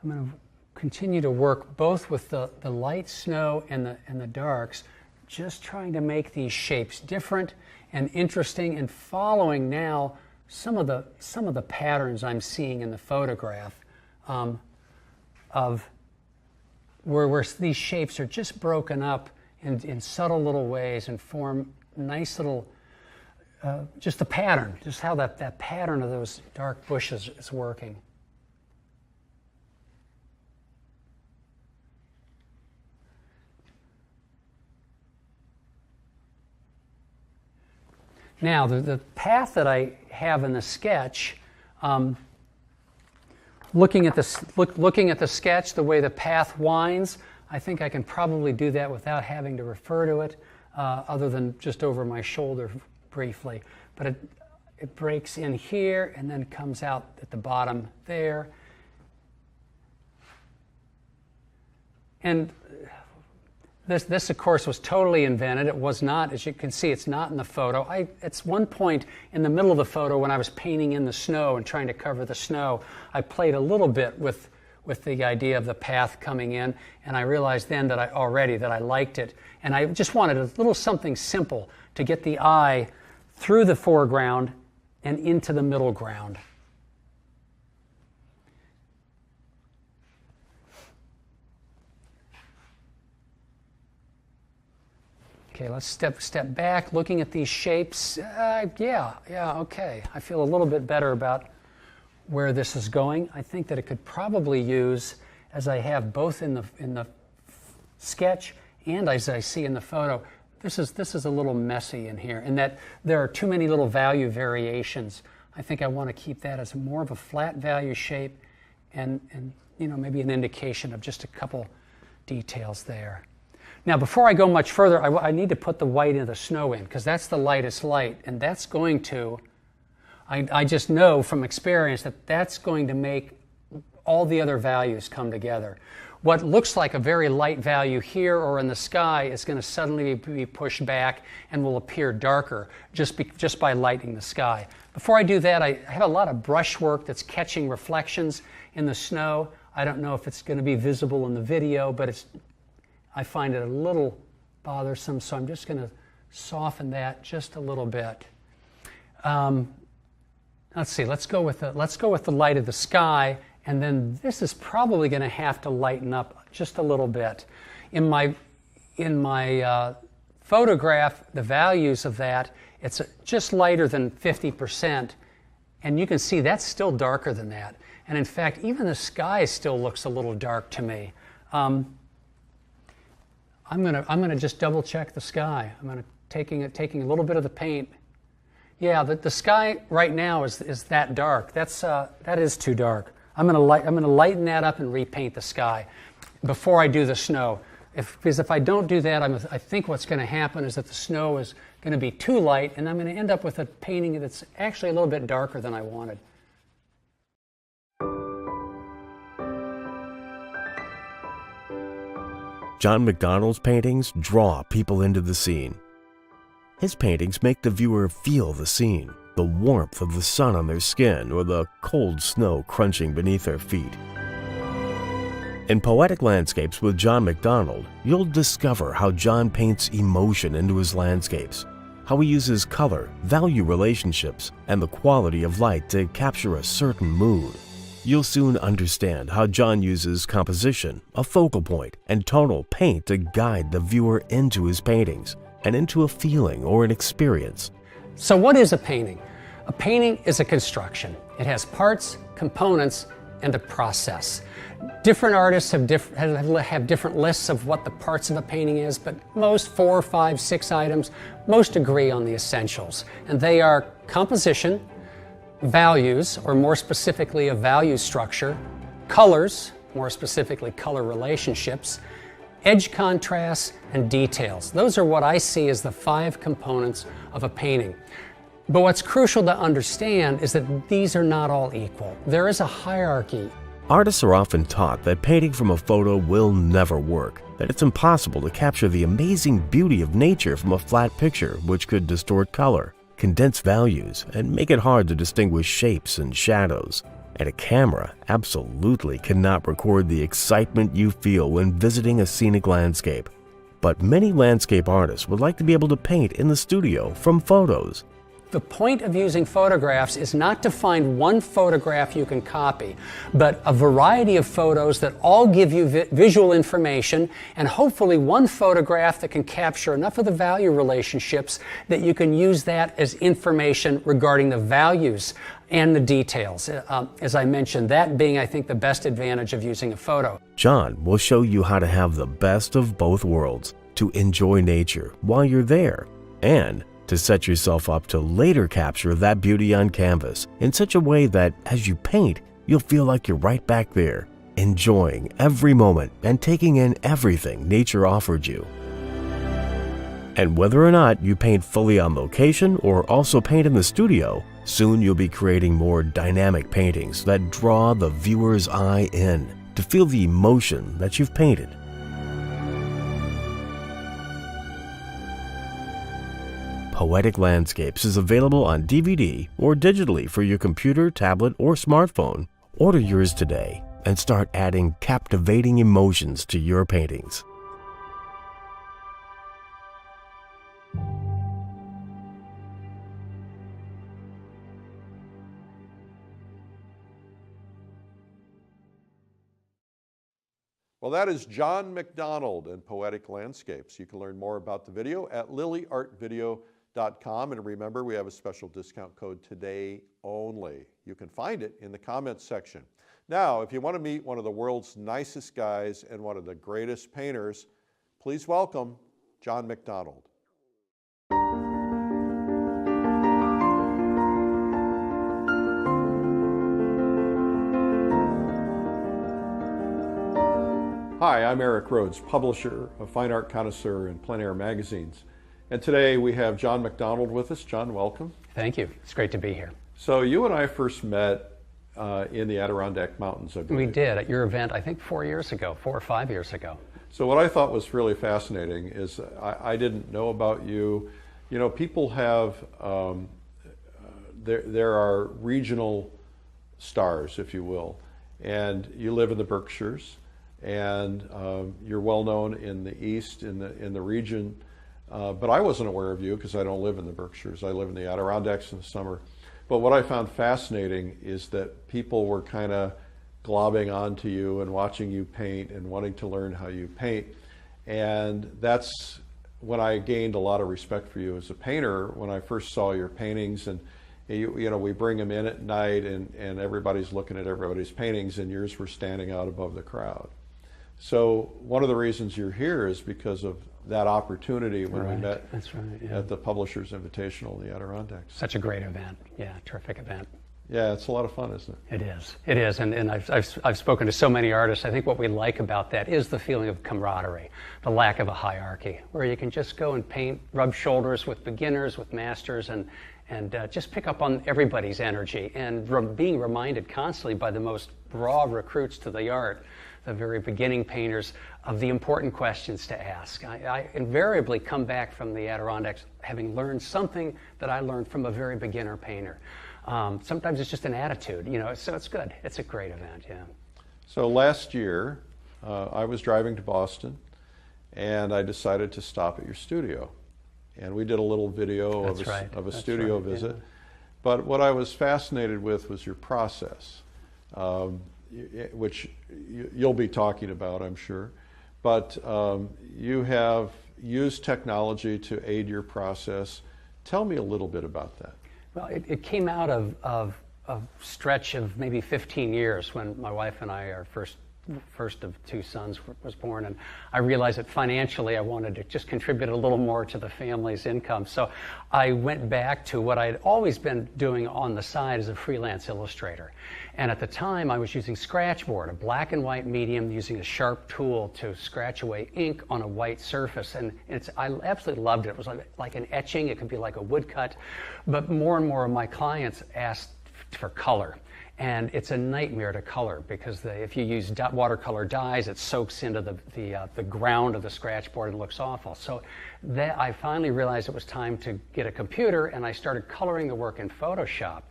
I'm going to continue to work both with the light snow and the darks, just trying to make these shapes different and interesting and following now some of the patterns I'm seeing in the photograph of where these shapes are just broken up in subtle little ways and form nice little, just the pattern, just how that pattern of those dark bushes is working. Now, the path that I have in the sketch, looking at the sketch, the way the path winds, I think I can probably do that without having to refer to it, other than just over my shoulder briefly. But it breaks in here and then comes out at the bottom there. And this, of course, was totally invented. It was not, as you can see, it's not in the photo. At one point in the middle of the photo when I was painting in the snow and trying to cover the snow, I played a little bit with the idea of the path coming in, and I realized then that I liked it. And I just wanted a little something simple to get the eye through the foreground and into the middle ground. Okay, let's step back, looking at these shapes. Yeah, okay. I feel a little bit better about where this is going. I think that it could probably use, as I have both in the sketch and as I see in the photo, this is a little messy in here, and that there are too many little value variations. I think I want to keep that as more of a flat value shape, and maybe an indication of just a couple details there. Now, before I go much further, I need to put the white of the snow in, because that's the lightest light, and that's going to, I just know from experience that that's going to make all the other values come together. What looks like a very light value here or in the sky is going to suddenly be pushed back and will appear darker just by lighting the sky. Before I do that, I have a lot of brushwork that's catching reflections in the snow. I don't know if it's going to be visible in the video, but I find it a little bothersome, so I'm just going to soften that just a little bit. Let's see. Let's go with the light of the sky, and then this is probably going to have to lighten up just a little bit. In my photograph, the values of that, it's just lighter than 50%, And you can see that's still darker than that. And in fact, even the sky still looks a little dark to me. I'm gonna just double check the sky. I'm gonna taking a little bit of the paint. Yeah, the sky right now is that dark. That is too dark. I'm gonna lighten that up and repaint the sky before I do the snow. Because if I don't do that, I think what's going to happen is that the snow is going to be too light, and I'm going to end up with a painting that's actually a little bit darker than I wanted. John MacDonald's paintings draw people into the scene. His paintings make the viewer feel the scene, the warmth of the sun on their skin or the cold snow crunching beneath their feet. In Poetic Landscapes with John MacDonald, you'll discover how John paints emotion into his landscapes, how he uses color, value relationships, and the quality of light to capture a certain mood. You'll soon understand how John uses composition, a focal point, and tonal paint to guide the viewer into his paintings and into a feeling or an experience. So what is a painting? A painting is a construction. It has parts, components, and a process. Different artists have different lists of what the parts of a painting is, but most 4, 5, 6 items, most agree on the essentials. And they are composition, values, or more specifically a value structure, colors, more specifically color relationships, edge contrasts, and details. Those are what I see as the 5 components of a painting. But what's crucial to understand is that these are not all equal. There is a hierarchy. Artists are often taught that painting from a photo will never work, that it's impossible to capture the amazing beauty of nature from a flat picture, which could distort color, condense values, and make it hard to distinguish shapes and shadows. And a camera absolutely cannot record the excitement you feel when visiting a scenic landscape. But many landscape artists would like to be able to paint in the studio from photos. The point of using photographs is not to find one photograph you can copy, but a variety of photos that all give you visual information, and hopefully one photograph that can capture enough of the value relationships that you can use that as information regarding the values and the details. As I mentioned, that being, I think, the best advantage of using a photo. John will show you how to have the best of both worlds, to enjoy nature while you're there, and to set yourself up to later capture that beauty on canvas in such a way that as you paint, you'll feel like you're right back there, enjoying every moment and taking in everything nature offered you. And whether or not you paint fully on location or also paint in the studio, soon you'll be creating more dynamic paintings that draw the viewer's eye in to feel the emotion that you've painted. Poetic Landscapes is available on DVD or digitally for your computer, tablet, or smartphone. Order yours today and start adding captivating emotions to your paintings. Well, that is John MacDonald and Poetic Landscapes. You can learn more about the video at lilyartvideo.com. And remember, we have a special discount code today only. You can find it in the comments section. Now, if you want to meet one of the world's nicest guys and one of the greatest painters, please welcome John MacDonald. Hi, I'm Eric Rhodes, publisher of Fine Art Connoisseur and Plein Air magazines. And today we have John MacDonald with us. John, welcome. Thank you. It's great to be here. So you and I first met in the Adirondack Mountains, I believe. We did at your event, I think 4 or 5 years ago. So what I thought was really fascinating is I didn't know about you. You know, people have, there are regional stars, if you will, and you live in the Berkshires, and you're well known in the East, in the region. But I wasn't aware of you because I don't live in the Berkshires. I live in the Adirondacks in the summer. But what I found fascinating is that people were kind of globbing onto you and watching you paint and wanting to learn how you paint. And that's when I gained a lot of respect for you as a painter, when I first saw your paintings. And You know, we bring them in at night, and everybody's looking at everybody's paintings, and yours were standing out above the crowd. So one of the reasons you're here is because of that opportunity when we met at the Publishers Invitational in the Adirondacks. Such a great event. Yeah, terrific event. Yeah, it's a lot of fun, isn't it? It is. It is, and I've spoken to so many artists. I think what we like about that is the feeling of camaraderie, the lack of a hierarchy, where you can just go and paint, rub shoulders with beginners, with masters, and just pick up on everybody's energy, and being reminded constantly by the most raw recruits to the art, the very beginning painters, of the important questions to ask. I invariably come back from the Adirondacks having learned something that I learned from a very beginner painter. Sometimes it's just an attitude, you know, so it's good. It's a great event, yeah. So last year, I was driving to Boston, and I decided to stop at your studio. And we did a little video of a studio visit. Yeah. But what I was fascinated with was your process, which you'll be talking about, I'm sure. But you have used technology to aid your process. Tell me a little bit about that. Well, it came out of a stretch of maybe 15 years when my wife and I, our first of two sons, was born, and I realized that financially I wanted to just contribute a little more to the family's income. So I went back to what I'd always been doing on the side as a freelance illustrator. And at the time I was using scratchboard, a black and white medium, using a sharp tool to scratch away ink on a white surface. And I absolutely loved it. It was like an etching. It could be like a woodcut. But more and more of my clients asked for color. And it's a nightmare to color because if you use watercolor dyes, it soaks into the ground of the scratchboard and looks awful. So I finally realized it was time to get a computer, and I started coloring the work in Photoshop.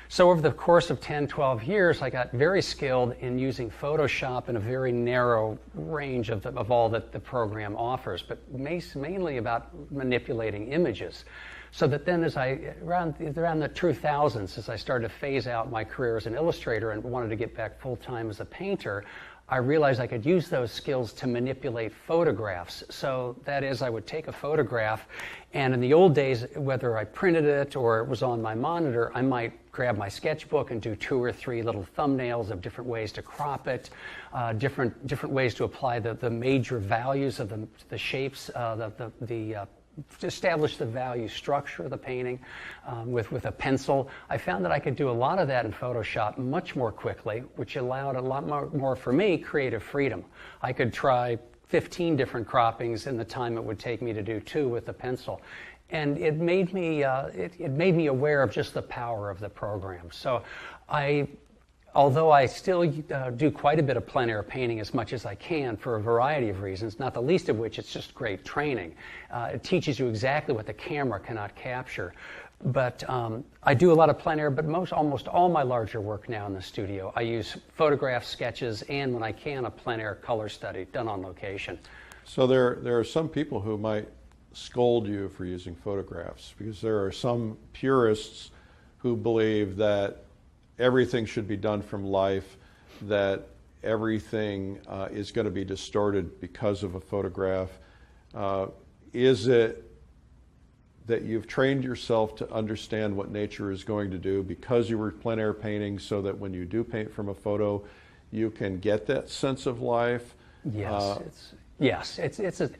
So over the course of 10, 12 years, I got very skilled in using Photoshop in a very narrow range of all that the program offers, but mainly about manipulating images. So that then around the 2000s, as I started to phase out my career as an illustrator and wanted to get back full-time as a painter, I realized I could use those skills to manipulate photographs. So that is, I would take a photograph, and in the old days, whether I printed it or it was on my monitor, I might grab my sketchbook and do 2 or 3 little thumbnails of different ways to crop it, different ways to apply the major values of the shapes, to establish the value structure of the painting with a pencil. I found that I could do a lot of that in Photoshop much more quickly, which allowed a lot more for me, creative freedom. I could try 15 different croppings in the time it would take me to do 2 with the pencil. And it made me aware of just the power of the program. So although I still do quite a bit of plein air painting as much as I can for a variety of reasons, not the least of which it's just great training. It teaches you exactly what the camera cannot capture. But I do a lot of plein air, but almost all my larger work now in the studio, I use photographs, sketches, and when I can, a plein air color study done on location. So there are some people who might scold you for using photographs, because there are some purists who believe that everything should be done from life, that everything is going to be distorted because of a photograph. Is it that you've trained yourself to understand what nature is going to do because you were plein air painting, so that when you do paint from a photo, you can get that sense of life? Yes,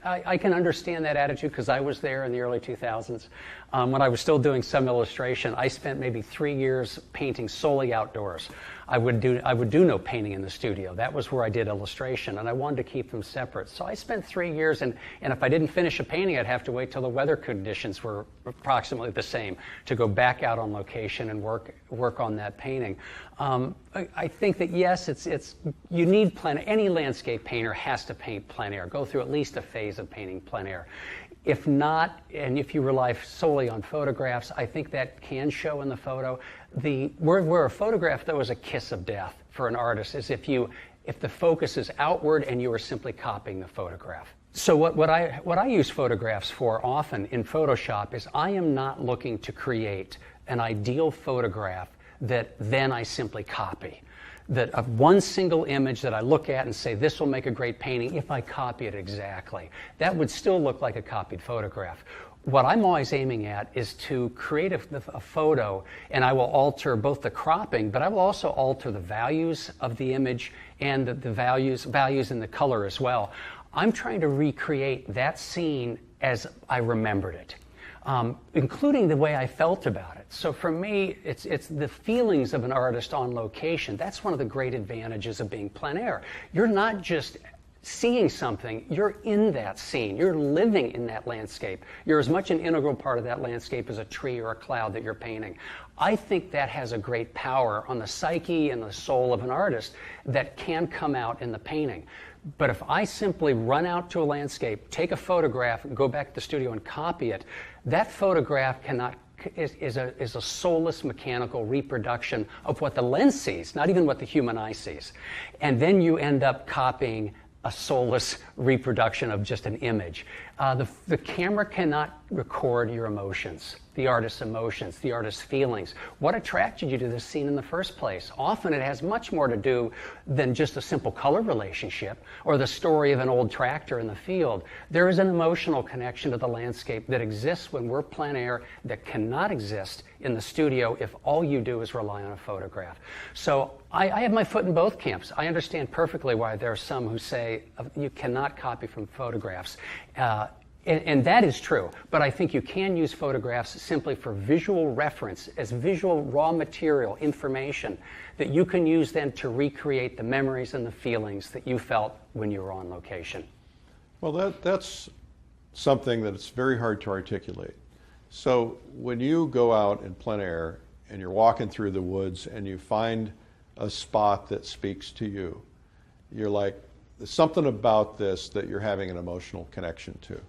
I can understand that attitude because I was there in the early 2000s. When I was still doing some illustration, I spent maybe 3 years painting solely outdoors. I would do no painting in the studio. That was where I did illustration, and I wanted to keep them separate. So I spent 3 years, and if I didn't finish a painting, I'd have to wait till the weather conditions were approximately the same to go back out on location and work on that painting. I think that yes, you need plein air. Any landscape painter has to paint plein air, go through at least a phase of painting plein air. If not, and if you rely solely on photographs, I think that can show in the photo. Where a photograph, though, is a kiss of death for an artist is if the focus is outward and you are simply copying the photograph. So what I use photographs for often in Photoshop is I am not looking to create an ideal photograph that then I simply copy. That of one single image that I look at and say, this will make a great painting if I copy it exactly. That would still look like a copied photograph. What I'm always aiming at is to create a photo, and I will alter both the cropping, but I will also alter the values of the image and the values in the color as well. I'm trying to recreate that scene as I remembered it, including the way I felt about it. So for me, it's the feelings of an artist on location. That's one of the great advantages of being plein air. You're not just seeing something, you're in that scene. You're living in that landscape. You're as much an integral part of that landscape as a tree or a cloud that you're painting. I think that has a great power on the psyche and the soul of an artist that can come out in the painting. But if I simply run out to a landscape, take a photograph, and go back to the studio and copy it, that photograph is a soulless mechanical reproduction of what the lens sees, not even what the human eye sees. And then you end up copying a soulless reproduction of just an image. The camera cannot record your emotions, the artist's feelings. What attracted you to this scene in the first place? Often it has much more to do than just a simple color relationship or the story of an old tractor in the field. There is an emotional connection to the landscape that exists when we're plein air that cannot exist in the studio if all you do is rely on a photograph. So I have my foot in both camps. I understand perfectly why there are some who say you cannot copy from photographs. And that is true, but I think you can use photographs simply for visual reference, as visual raw material, information, that you can use then to recreate the memories and the feelings that you felt when you were on location. Well, that's something that's very hard to articulate. So when you go out in plein air and you're walking through the woods and you find a spot that speaks to you, you're like, there's something about this that you're having an emotional connection to.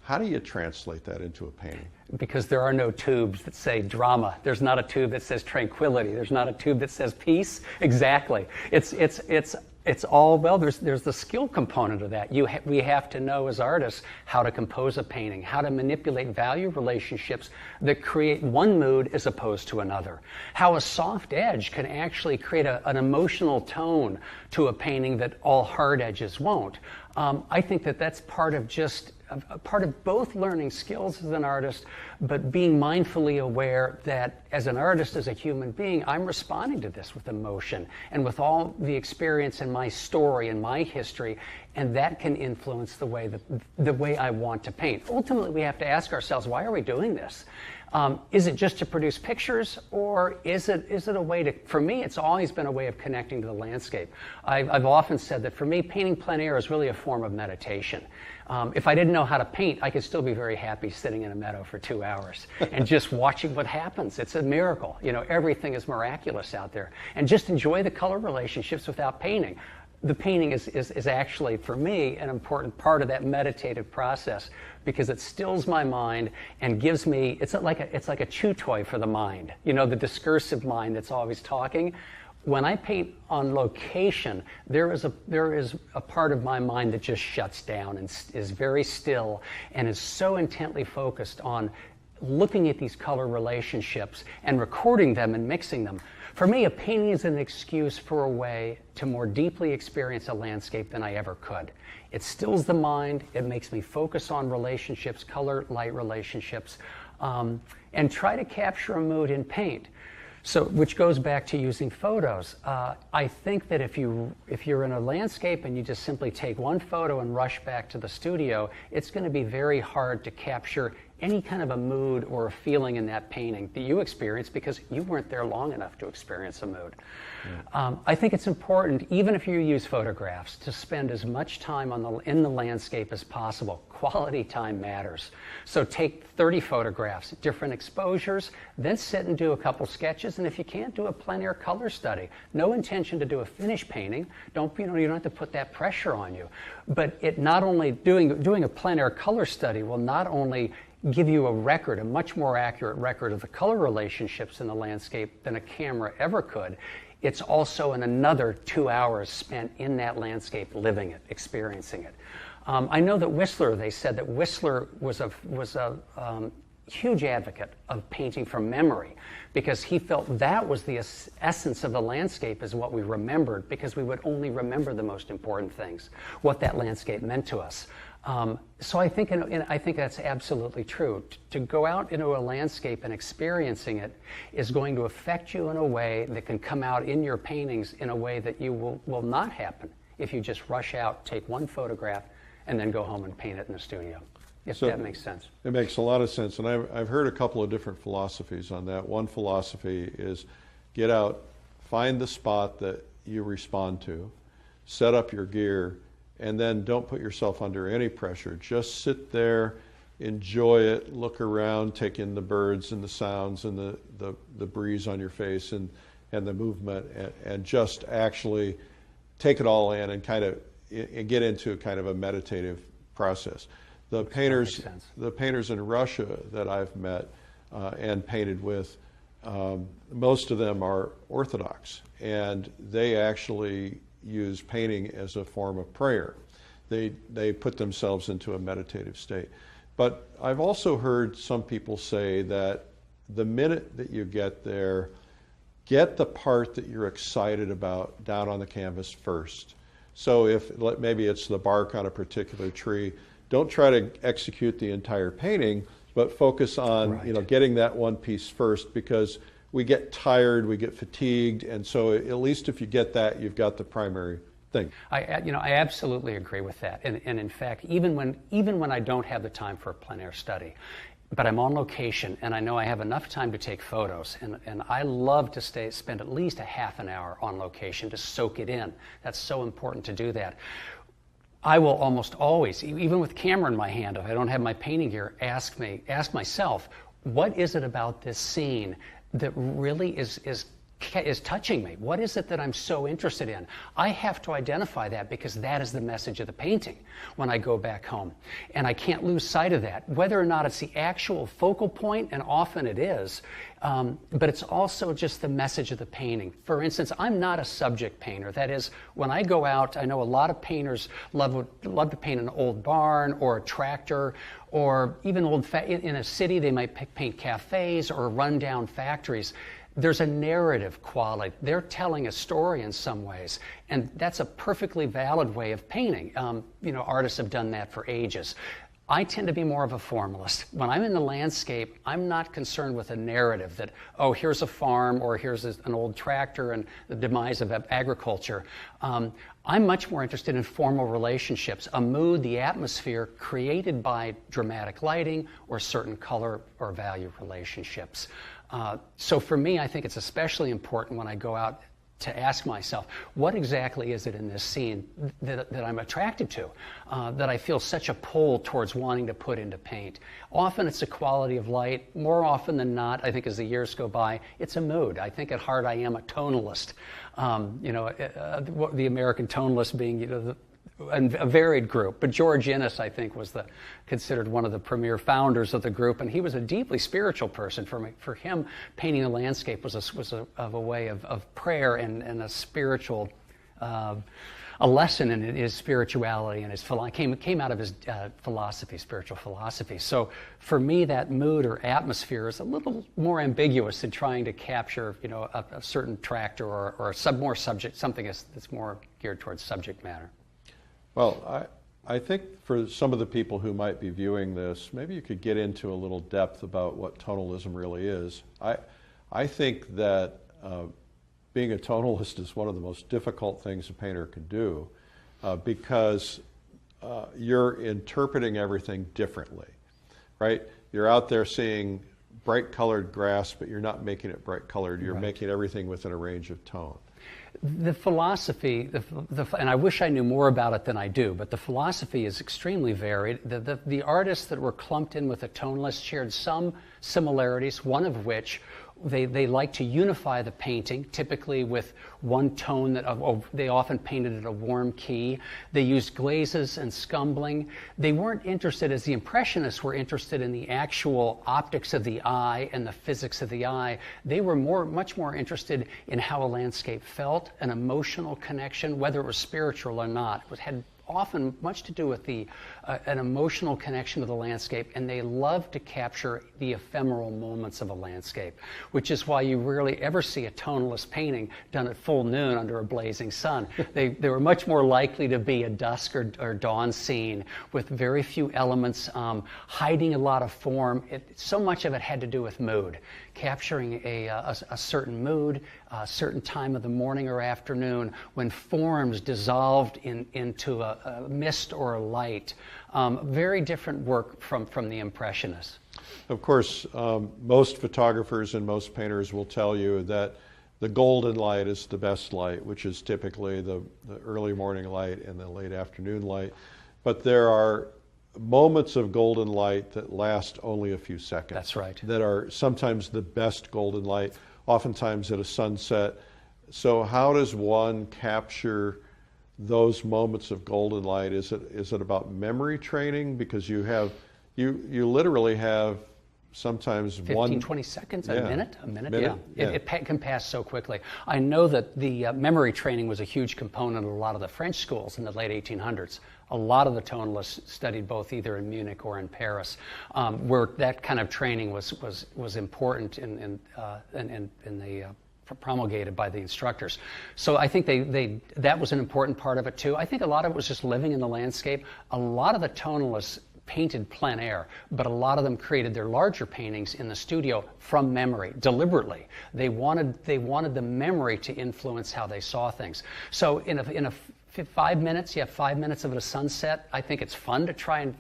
How do you translate that into a painting? Because there are no tubes that say drama. There's not a tube that says tranquility. There's not a tube that says peace. Exactly. It's all, well, there's the skill component of that. We have to know as artists how to compose a painting, how to manipulate value relationships that create one mood as opposed to another. How a soft edge can actually create an emotional tone to a painting that all hard edges won't. I think that's part of both learning skills as an artist, but being mindfully aware that as an artist, as a human being, I'm responding to this with emotion and with all the experience in my story and my history, and that can influence the way I want to paint. Ultimately, we have to ask ourselves, why are we doing this? Is it just to produce pictures, or is it a way to, for me, it's always been a way of connecting to the landscape. I've often said that for me, painting plein air is really a form of meditation. If I didn't know how to paint, I could still be very happy sitting in a meadow for 2 hours and just watching what happens. It's a miracle. You know, everything is miraculous out there. And just enjoy the color relationships without painting. The painting is actually, for me, an important part of that meditative process because it stills my mind and gives me, it's like a chew toy for the mind. You know, the discursive mind that's always talking. When I paint on location, there is a part of my mind that just shuts down and is very still and is so intently focused on looking at these color relationships and recording them and mixing them. For me, a painting is an excuse for a way to more deeply experience a landscape than I ever could. It stills the mind, it makes me focus on relationships, color-light relationships, and try to capture a mood in paint. So, which goes back to using photos. I think that if you're in a landscape and you just simply take one photo and rush back to the studio, it's going to be very hard to capture any kind of a mood or a feeling in that painting that you experience because you weren't there long enough to experience a mood. Yeah. I think it's important, even if you use photographs, to spend as much time in the landscape as possible. Quality time matters. So take 30 photographs, different exposures, then sit and do a couple sketches, and if you can't, do a plein air color study. No intention to do a finished painting. You don't have to put that pressure on you. But it not only doing a plein air color study will not only give you a much more accurate record of the color relationships in the landscape than a camera ever could. It's also another 2 hours spent in that landscape, living it, experiencing it. I know that Whistler, they said that Whistler was huge advocate of painting from memory, because he felt that was the essence of the landscape, is what we remembered, because we would only remember the most important things, what that landscape meant to us. So I think that's absolutely true. To go out into a landscape and experiencing it is going to affect you in a way that can come out in your paintings in a way that you will not happen if you just rush out, take one photograph, and then go home and paint it in the studio. If that makes sense. It makes a lot of sense, and I've heard a couple of different philosophies on that. One philosophy is get out, find the spot that you respond to, set up your gear, and then don't put yourself under any pressure. Just sit there, enjoy it, look around, take in the birds and the sounds and the breeze on your face and the movement, and just actually take it all in and kind of get into kind of a meditative process. The painters in Russia that I've met and painted with, most of them are Orthodox, and they actually use painting as a form of prayer. They put themselves into a meditative state. But I've also heard some people say that the minute that you get there, get the part that you're excited about down on the canvas first. So if maybe it's the bark on a particular tree, don't try to execute the entire painting, but focus on getting that one piece first, because we get tired, we get fatigued, and so at least if you get that, you've got the primary thing. I absolutely agree with that. And in fact, even when I don't have the time for a plein air study, but I'm on location and I know I have enough time to take photos, and I love to spend at least a half an hour on location to soak it in. That's so important to do that. I will almost always, even with camera in my hand, if I don't have my painting gear, ask myself, what is it about this scene that really is touching me? What is it that I'm so interested in? I have to identify that, because that is the message of the painting when I go back home. And I can't lose sight of that, whether or not it's the actual focal point, and often it is, but it's also just the message of the painting. For instance, I'm not a subject painter. That is, when I go out, I know a lot of painters love to paint an old barn or a tractor, or even in a city they might paint cafes or rundown factories. There's a narrative quality. They're telling a story in some ways, and that's a perfectly valid way of painting. Artists have done that for ages. I tend to be more of a formalist. When I'm in the landscape, I'm not concerned with a narrative that, oh, here's a farm, or here's an old tractor and the demise of agriculture. I'm much more interested in formal relationships, a mood, the atmosphere created by dramatic lighting or certain color or value relationships. So for me, I think it's especially important when I go out to ask myself, what exactly is it in this scene that I'm attracted to, that I feel such a pull towards wanting to put into paint? Often it's a quality of light. More often than not, I think as the years go by, it's a mood. I think at heart I am a tonalist. The American tonalist being, a varied group, but George Inness, I think, was considered one of the premier founders of the group, and he was a deeply spiritual person. For him, painting the landscape was a way of prayer and a spiritual, a lesson in his spirituality and his came out of his spiritual philosophy. So for me, that mood or atmosphere is a little more ambiguous than trying to capture, a certain tractor or something that's more geared towards subject matter. Well, I think for some of the people who might be viewing this, maybe you could get into a little depth about what tonalism really is. I think that being a tonalist is one of the most difficult things a painter can do, because you're interpreting everything differently, right? You're out there seeing bright colored grass, but you're not making it bright colored. You're making everything within a range of tone. The philosophy, and I wish I knew more about it than I do, but the philosophy is extremely varied. The artists that were clumped in with a tonalist shared some similarities, one of which they like to unify the painting, typically with one tone they often painted at a warm key. They used glazes and scumbling. They weren't interested, as the Impressionists were interested in the actual optics of the eye and the physics of the eye. They were much more interested in how a landscape felt, an emotional connection, whether it was spiritual or not. It had often much to do with an emotional connection to the landscape, and they love to capture the ephemeral moments of a landscape, which is why you rarely ever see a tonalist painting done at full noon under a blazing sun. They were much more likely to be a dusk or dawn scene with very few elements, hiding a lot of form. So much of it had to do with mood, capturing a certain mood, a certain time of the morning or afternoon when forms dissolved into a mist or a light. Very different work from the Impressionists. Of course, most photographers and most painters will tell you that the golden light is the best light, which is typically the early morning light and the late afternoon light. But there are moments of golden light that last only a few seconds. That's right. That are sometimes the best golden light, oftentimes at a sunset. So how does one capture those moments of golden light? Is it about memory training? Because you literally have sometimes 15, 20 seconds, yeah, a minute, yeah. Yeah. It can pass so quickly. I know that the memory training was a huge component of a lot of the French schools in the late 1800s. A lot of the tonalists studied both either in Munich or in Paris, where that kind of training was important and promulgated by the instructors. So I think that was an important part of it too. I think a lot of it was just living in the landscape. A lot of the tonalists painted plein air, but a lot of them created their larger paintings in the studio from memory, deliberately. They wanted the memory to influence how they saw things. So in a 5 minutes, you have 5 minutes of a sunset. I think it's fun to try and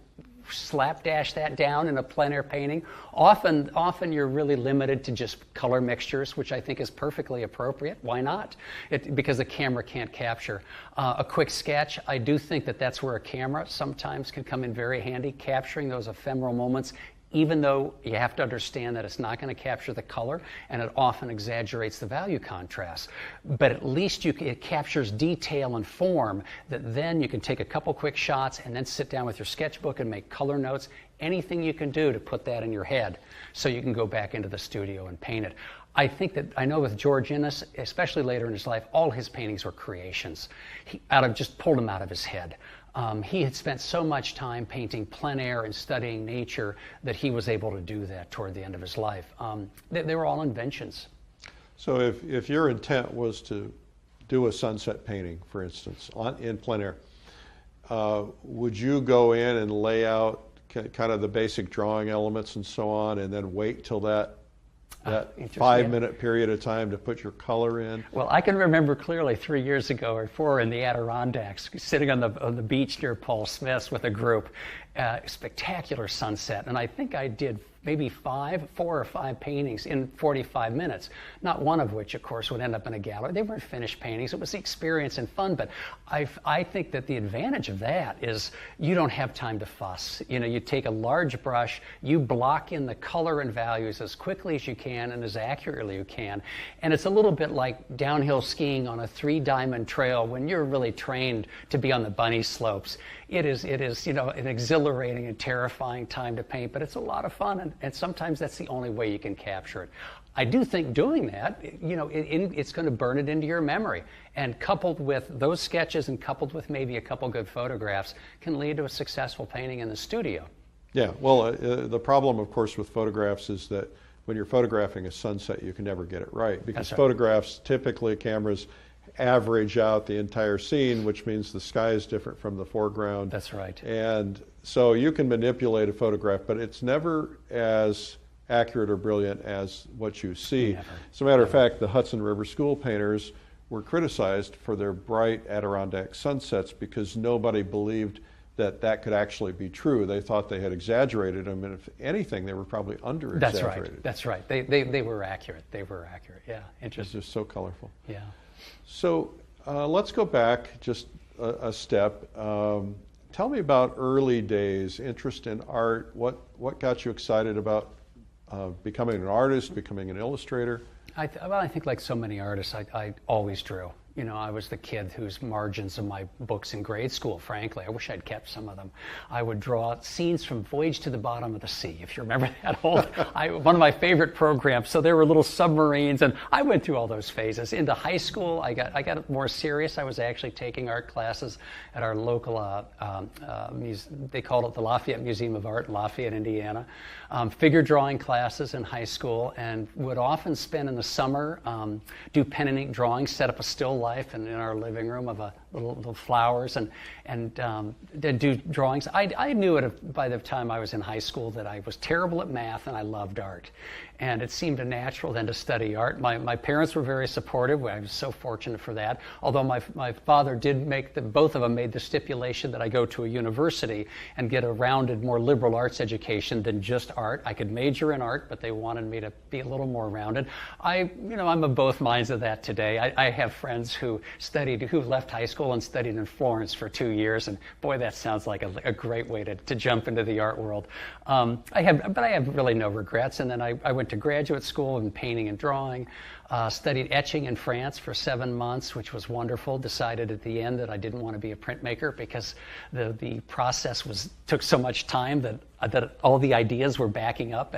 slapdash that down in a plein air painting. Often you're really limited to just color mixtures, which I think is perfectly appropriate. Why not? Because the camera can't capture. A quick sketch, I do think that's where a camera sometimes can come in very handy, capturing those ephemeral moments, even though you have to understand that it's not going to capture the color, and it often exaggerates the value contrast. But at least it captures detail and form that then you can take a couple quick shots and then sit down with your sketchbook and make color notes, anything you can do to put that in your head so you can go back into the studio and paint it. I know with George Inness, especially later in his life, all his paintings were creations. He just pulled them out of his head. He had spent so much time painting plein air and studying nature that he was able to do that toward the end of his life. They were all inventions. So if your intent was to do a sunset painting, for instance, in plein air, would you go in and lay out kind of the basic drawing elements and so on, and then wait till that 5 minute period of time to put your color in? Well, I can remember clearly 3 years ago or 4 in the Adirondacks, sitting on the beach near Paul Smith's with a group, spectacular sunset, and I think I did maybe 4 or 5 paintings in 45 minutes, not one of which, of course, would end up in a gallery. They weren't finished paintings. It was the experience and fun, but I think that the advantage of that is you don't have time to fuss. You take a large brush, you block in the color and values as quickly as you can and as accurately as you can, and it's a little bit like downhill skiing on a 3-diamond trail when you're really trained to be on the bunny slopes. It is an exhilarating and terrifying time to paint, but it's a lot of fun, and sometimes that's the only way you can capture it. I do think doing that, it's going to burn it into your memory, and coupled with those sketches and coupled with maybe a couple good photographs can lead to a successful painting in the studio. Yeah, well, the problem, of course, with photographs is that when you're photographing a sunset, you can never get it right, because photographs, typically cameras average out the entire scene, which means the sky is different from the foreground. That's right. And so you can manipulate a photograph, but it's never as accurate or brilliant as what you see. Never. As a matter of fact, the Hudson River School painters were criticized for their bright Adirondack sunsets because nobody believed that could actually be true. They thought they had exaggerated them, and if anything, they were probably under-exaggerated. That's right. They were accurate. They were accurate. Yeah, interesting. It's just so colorful. Yeah. So let's go back just a step. Tell me about early days, interest in art. What got you excited about becoming an artist, becoming an illustrator? I think like so many artists, I always drew. I was the kid whose margins of my books in grade school, frankly, I wish I'd kept some of them. I would draw scenes from Voyage to the Bottom of the Sea, if you remember that old, one of my favorite programs. So there were little submarines, and I went through all those phases. Into high school, I got more serious. I was actually taking art classes at our local, they called it the Lafayette Museum of Art in Lafayette, Indiana. Figure drawing classes in high school, and would often spend in the summer, do pen and ink drawings, set up a still life in our living room of a little flowers, and do drawings. I knew it by the time I was in high school that I was terrible at math and I loved art. And it seemed a natural then to study art. My parents were very supportive. I was so fortunate for that. Although my father did both of them made the stipulation that I go to a university and get a rounded, more liberal arts education than just art. I could major in art, but they wanted me to be a little more rounded. I'm of both minds of that today. I have friends who left high school and studied in Florence for 2 years, and boy, that sounds like a great way to jump into the art world. I have really no regrets. And then I went to graduate school in painting and drawing, studied etching in France for 7 months, which was wonderful. Decided at the end that I didn't want to be a printmaker because the process took so much time that all the ideas were backing up,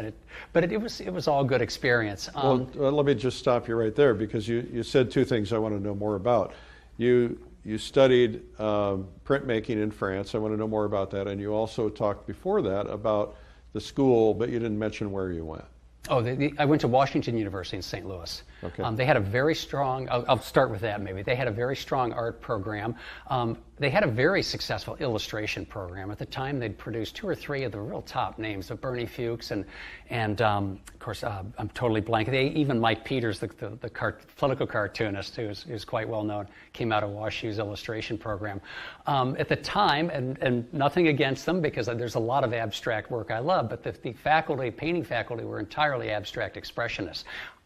but it was all good experience. Well, let me just stop you right there, because you said two things I want to know more about. You studied printmaking in France. I want to know more about that. And you also talked before that about the school, but you didn't mention where you went. Oh, I went to Washington University in St. Louis. Okay. They had a very strong, I'll start with that maybe. They had a very strong art program. They had a very successful illustration program. At the time, they'd produced 2 or 3 of the real top names, of Bernie Fuchs and of course, I'm totally blank. Even Mike Peters, the political cartoonist, who's quite well known, came out of WashU's illustration program. At the time, and nothing against them, because there's a lot of abstract work I love, but the painting faculty were entirely abstract expressionists.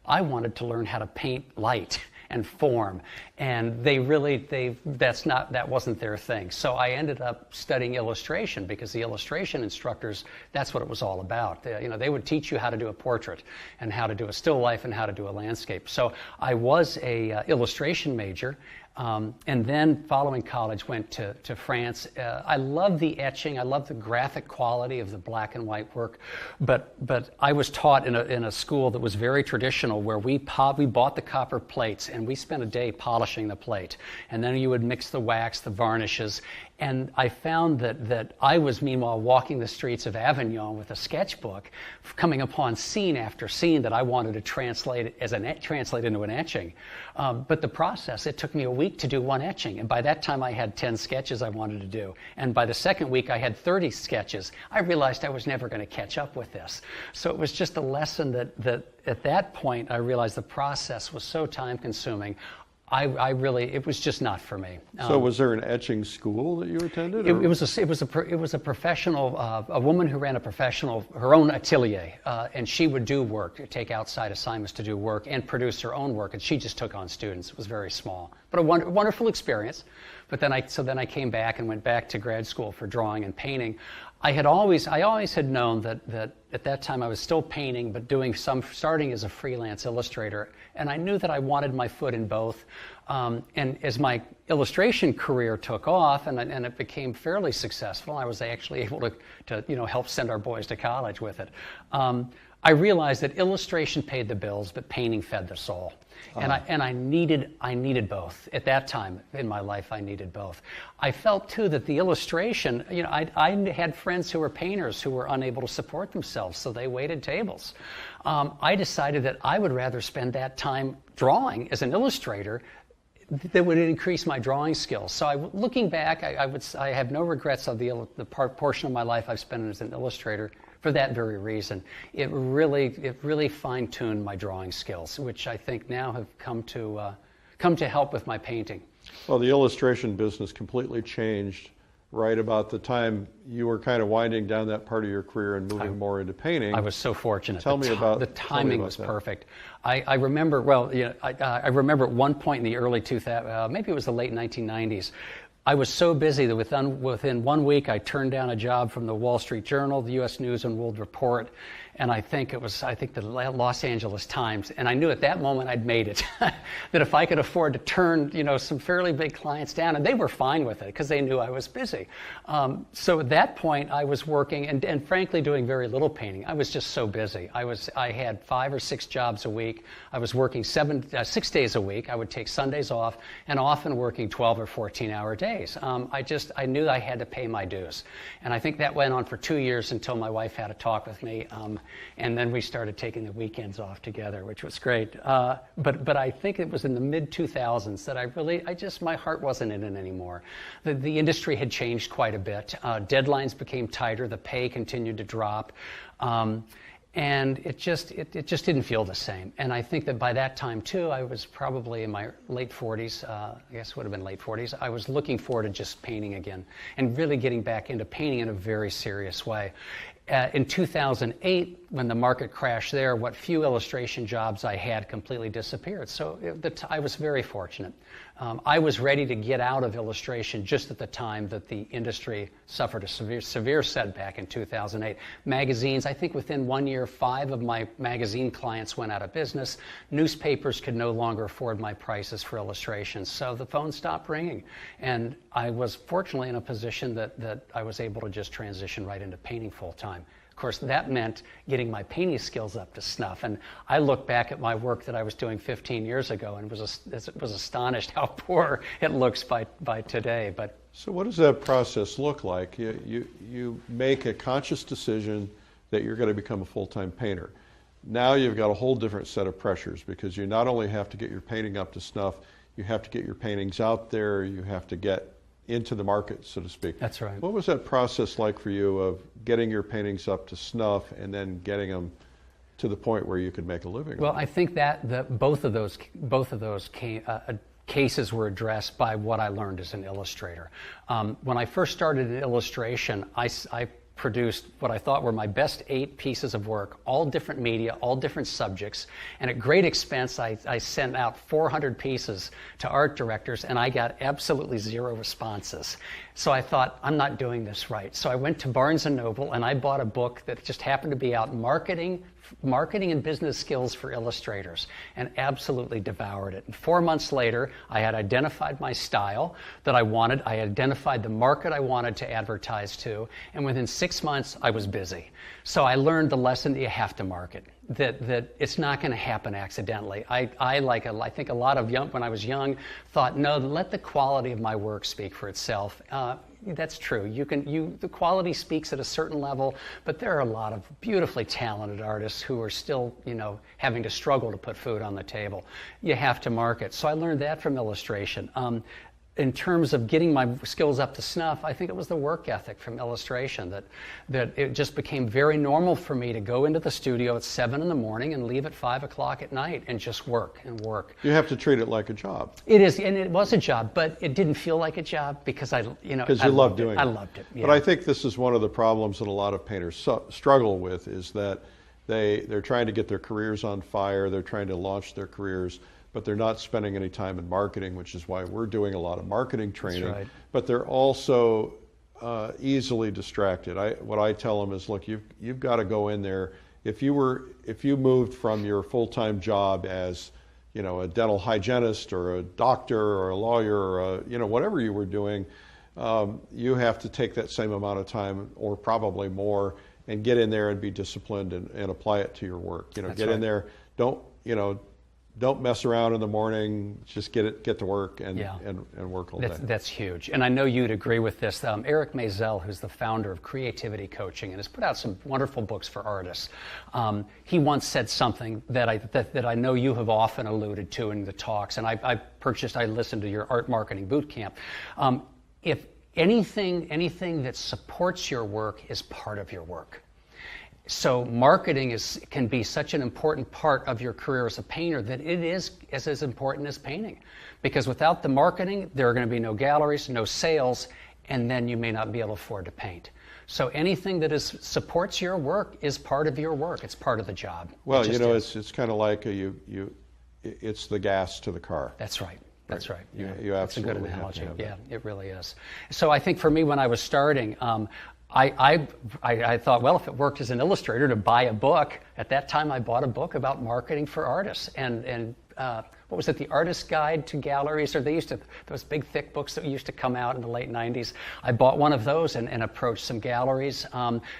I wanted to learn how to paint light and form, and that wasn't their thing. So I ended up studying illustration, because the illustration instructors, that's what it was all about. They would teach you how to do a portrait and how to do a still life and how to do a landscape. So I was a illustration major. And then following college, went to France. I love the etching. I love the graphic quality of the black and white work. But I was taught in a school that was very traditional, where we bought the copper plates and we spent a day polishing the plate. And then you would mix the wax, the varnishes. And I found that I was, meanwhile, walking the streets of Avignon with a sketchbook, coming upon scene after scene that I wanted to translate into an etching. But the process, it took me a week to do one etching. And by that time, I had 10 sketches I wanted to do. And by the second week, I had 30 sketches. I realized I was never going to catch up with this. So it was just a lesson that at that point, I realized the process was so time-consuming. It was just not for me. So was there an etching school that you attended? It was a professional, a woman who ran her own atelier, and she would do work, take outside assignments to do work, and produce her own work, and she just took on students. It was very small, but a wonderful experience. But then I came back and went back to grad school for drawing and painting. I always had known that at that time I was still painting, but starting as a freelance illustrator. And I knew that I wanted my foot in both. And as my illustration career took off and it became fairly successful, I was actually able to help send our boys to college with it. I realized that illustration paid the bills, but painting fed the soul. And I needed both. At that time in my life, I needed both. I felt too that the illustration, I had friends who were painters who were unable to support themselves, so they waited tables. I decided that I would rather spend that time drawing as an illustrator that would increase my drawing skills. So looking back, I have no regrets of the portion of my life I've spent as an illustrator. For that very reason, it really fine-tuned my drawing skills, which I think now have come to help with my painting. Well, the illustration business completely changed right about the time you were kind of winding down that part of your career and moving more into painting. I was so fortunate. Tell me about the timing was that. Perfect. I remember I remember at one point in the early 2000s, maybe it was the late 1990s. I was so busy that within 1 week I turned down a job from the Wall Street Journal, the U.S. News and World Report, And I think the Los Angeles Times, and I knew at that moment I'd made it, that if I could afford to turn, some fairly big clients down, and they were fine with it because they knew I was busy. So at that point I was working and frankly doing very little painting. I was just so busy. I had 5 or 6 jobs a week. I was working 6 days a week. I would take Sundays off, and often working 12 or 14-hour days. I knew I had to pay my dues. And I think that went on for 2 years until my wife had a talk with me, and then we started taking the weekends off together, which was great. But I think it was in the mid-2000s that my heart wasn't in it anymore. The industry had changed quite a bit. Deadlines became tighter. The pay continued to drop. And it just didn't feel the same. And I think that by that time, too, I was probably in my late 40s, I guess it would have been late 40s. I was looking forward to just painting again and really getting back into painting in a very serious way. In 2008, when the market crashed there, what few illustration jobs I had completely disappeared. So I was very fortunate. I was ready to get out of illustration just at the time that the industry suffered a severe setback in 2008. Magazines, I think within 1 year, 5 of my magazine clients went out of business. Newspapers could no longer afford my prices for illustrations, so the phone stopped ringing. And I was fortunately in a position that I was able to just transition right into painting full time. Of course, that meant getting my painting skills up to snuff. And I look back at my work that I was doing 15 years ago and was astonished how poor it looks by today. But so what does that process look like? You make a conscious decision that you're going to become a full-time painter. Now you've got a whole different set of pressures, because you not only have to get your painting up to snuff, you have to get your paintings out there, you have to get into the market, so to speak. That's right. What was that process like for you of getting your paintings up to snuff and then getting them to the point where you could make a living? Well, I think that both of those cases were addressed by what I learned as an illustrator. When I first started in illustration, I produced what I thought were my best 8 pieces of work, all different media, all different subjects, and at great expense I sent out 400 pieces to art directors, and I got absolutely 0 responses. So I thought, I'm not doing this right. So I went to Barnes & Noble and I bought a book that just happened to be out, Marketing and Business Skills for Illustrators, and absolutely devoured it. And 4 months later, I had identified my style that I wanted. I identified the market I wanted to advertise to, and within 6 months, I was busy. So I learned the lesson that you have to market, that it's not going to happen accidentally. I think a lot of when I was young, thought, no, let the quality of my work speak for itself. That's true. The quality speaks at a certain level, but there are a lot of beautifully talented artists who are still, having to struggle to put food on the table. You have to market. So I learned that from illustration. In terms of getting my skills up to snuff, I think it was the work ethic from illustration that it just became very normal for me to go into the studio at 7 in the morning and leave at 5 o'clock at night and just work and work. You have to treat it like a job. It is, and it was a job, but it didn't feel like a job because because you love doing it. I loved it. Yeah. But I think this is one of the problems that a lot of painters struggle with, is that they're trying to get their careers on fire, they're trying to launch their careers, but they're not spending any time in marketing, which is why we're doing a lot of marketing training. That's right. But they're also easily distracted. What I tell them is, look, you've got to go in there. If you moved from your full-time job as a dental hygienist or a doctor or a lawyer or whatever you were doing, you have to take that same amount of time, or probably more, and get in there and be disciplined and apply it to your work. Get right. in there. Don't mess around in the morning. Just get to work and work all day. That's huge. And I know you'd agree with this. Eric Maisel, who's the founder of Creativity Coaching and has put out some wonderful books for artists, he once said something that I know you have often alluded to in the talks, and I listened to your art marketing boot camp. If anything that supports your work is part of your work. So marketing can be such an important part of your career as a painter that it is as important as painting. Because without the marketing, there are going to be no galleries, no sales, and then you may not be able to afford to paint. So anything that supports your work is part of your work. It's part of the job. Well, it's kind of like it's the gas to the car. That's right. That's right. You absolutely That's a good analogy. have to have Yeah, it really is. So I think for me, when I was starting, I thought, well, if it worked as an illustrator to buy a book, at that time I bought a book about marketing for artists, and what was it, The Artist's Guide to Galleries, or they used to, those big thick books that used to come out in the late 90s. I bought one of those and approached some galleries.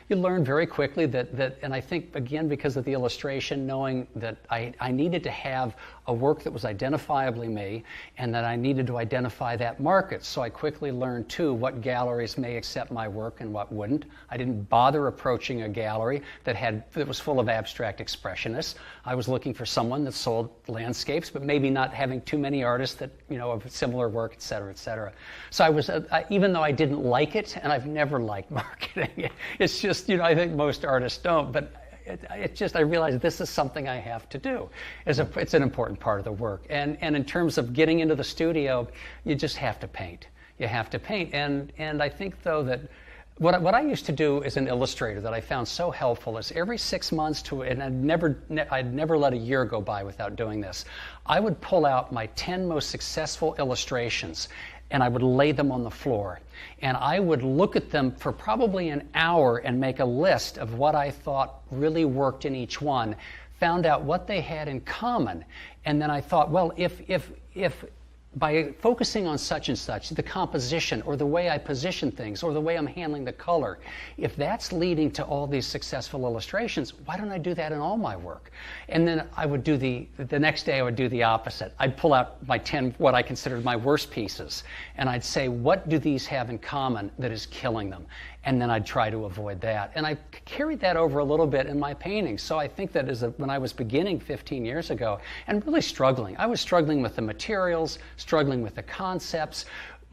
You learn very quickly that, and I think, again, because of the illustration, knowing that I needed to have a work that was identifiably me, and that I needed to identify that market. So I quickly learned, too, what galleries may accept my work and what wouldn't. I didn't bother approaching a gallery that was full of abstract expressionists. I was looking for someone that sold landscapes, but maybe not having too many artists that, of similar work, et cetera, et cetera. So I was, even though I didn't like it, and I've never liked marketing, it's just, I think most artists don't, but I realized this is something I have to do. It's an important part of the work. And in terms of getting into the studio, you just have to paint. You have to paint. And I think, though, that what I used to do as an illustrator that I found so helpful is every 6 months and I'd never let a year go by without doing this. I would pull out my 10 most successful illustrations and I would lay them on the floor. And I would look at them for probably an hour and make a list of what I thought really worked in each one, found out what they had in common, and then I thought, well, if by focusing on such and such, the composition or the way I position things or the way I'm handling the color, if that's leading to all these successful illustrations, why don't I do that in all my work? And then I would do the next day I would do the opposite. I'd pull out my 10, what I considered my worst pieces, and I'd say, what do these have in common that is killing them? And then I'd try to avoid that. And I carried that over a little bit in my paintings. So I think that when I was beginning 15 years ago and really struggling, I was struggling with the materials, struggling with the concepts,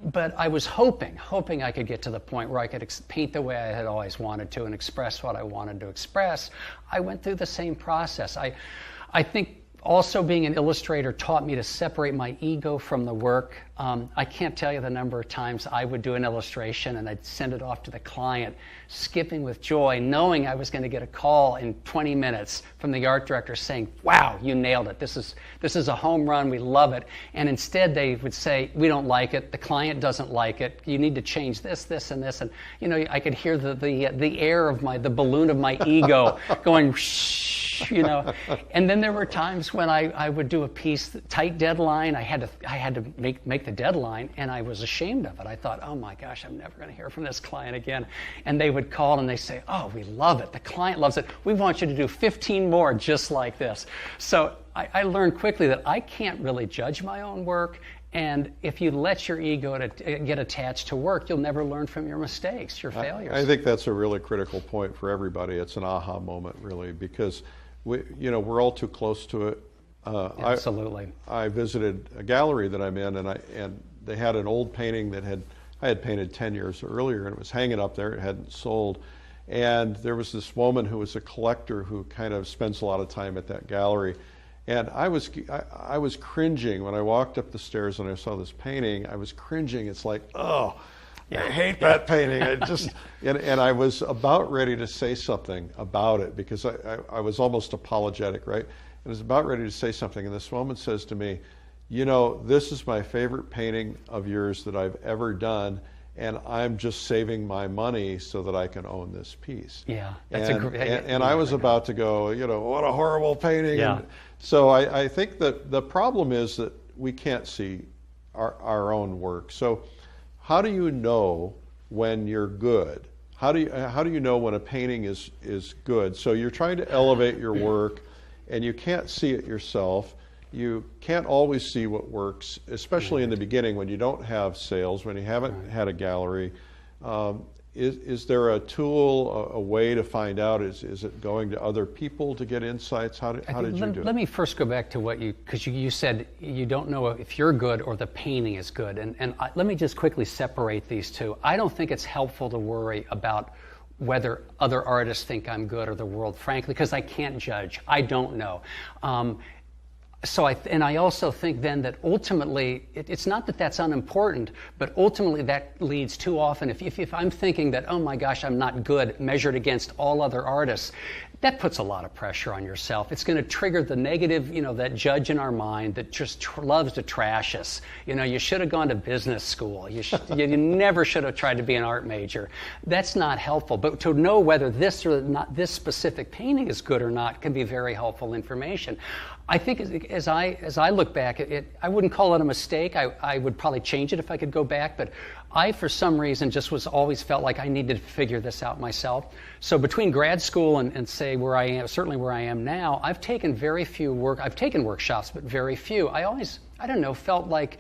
but I was hoping I could get to the point where I could paint the way I had always wanted to and express what I wanted to express. I went through the same process. I think also being an illustrator taught me to separate my ego from the work. I can't tell you the number of times I would do an illustration and I'd send it off to the client, skipping with joy, knowing I was going to get a call in 20 minutes from the art director saying, wow, you nailed it. This is a home run. We love it. And instead they would say, we don't like it. The client doesn't like it. You need to change this, this, and this. And I could hear the air of the balloon of my ego going shh, And then there were times when I would do a piece, tight deadline. I had to make the deadline, and I was ashamed of it. I thought, oh my gosh, I'm never going to hear from this client again. And they would call and they say, oh, we love it. The client loves it. We want you to do 15 more just like this. So I learned quickly that I can't really judge my own work. And if you let your ego get attached to work, you'll never learn from your mistakes, your failures. I think that's a really critical point for everybody. It's an aha moment, really, because we're all too close to it. Absolutely. I visited a gallery that I'm in, and they had an old painting that I had painted 10 years earlier, and it was hanging up there. It hadn't sold. And there was this woman who was a collector who kind of spends a lot of time at that gallery. And I was cringing when I walked up the stairs and I saw this painting. I was cringing. It's like, oh, I hate that painting. And I was about ready to say something about it because I was almost apologetic, right? I was about ready to say something, and this woman says to me, this is my favorite painting of yours that I've ever done, and I'm just saving my money so that I can own this piece. Yeah. And I was about to go, what a horrible painting. Yeah. And so I think that the problem is that we can't see our own work. So how do you know when you're good? How do you know when a painting is good? So you're trying to elevate your work, and you can't see it yourself. You can't always see what works, especially in the beginning when you don't have sales, when you haven't had a gallery. Is there a tool, a way to find out? Is it going to other people to get insights? How did you do it? Let me first go back to because you said you don't know if you're good or the painting is good. And let me just quickly separate these two. I don't think it's helpful to worry about whether other artists think I'm good or the world, frankly, because I can't judge. I don't know. I also think then that ultimately, it's not that that's unimportant, but ultimately that leads too often. If I'm thinking that, oh my gosh, I'm not good measured against all other artists, that puts a lot of pressure on yourself. It's going to trigger the negative, that judge in our mind that just loves to trash us. You should have gone to business school. You never should have tried to be an art major. That's not helpful. But to know whether this or not, this specific painting is good or not can be very helpful information. I think as I look back, I wouldn't call it a mistake. I would probably change it if I could go back, but I, for some reason, just always felt like I needed to figure this out myself. So between grad school and say where I am, certainly where I am now, I've taken very few I've taken workshops, but very few. I always, felt like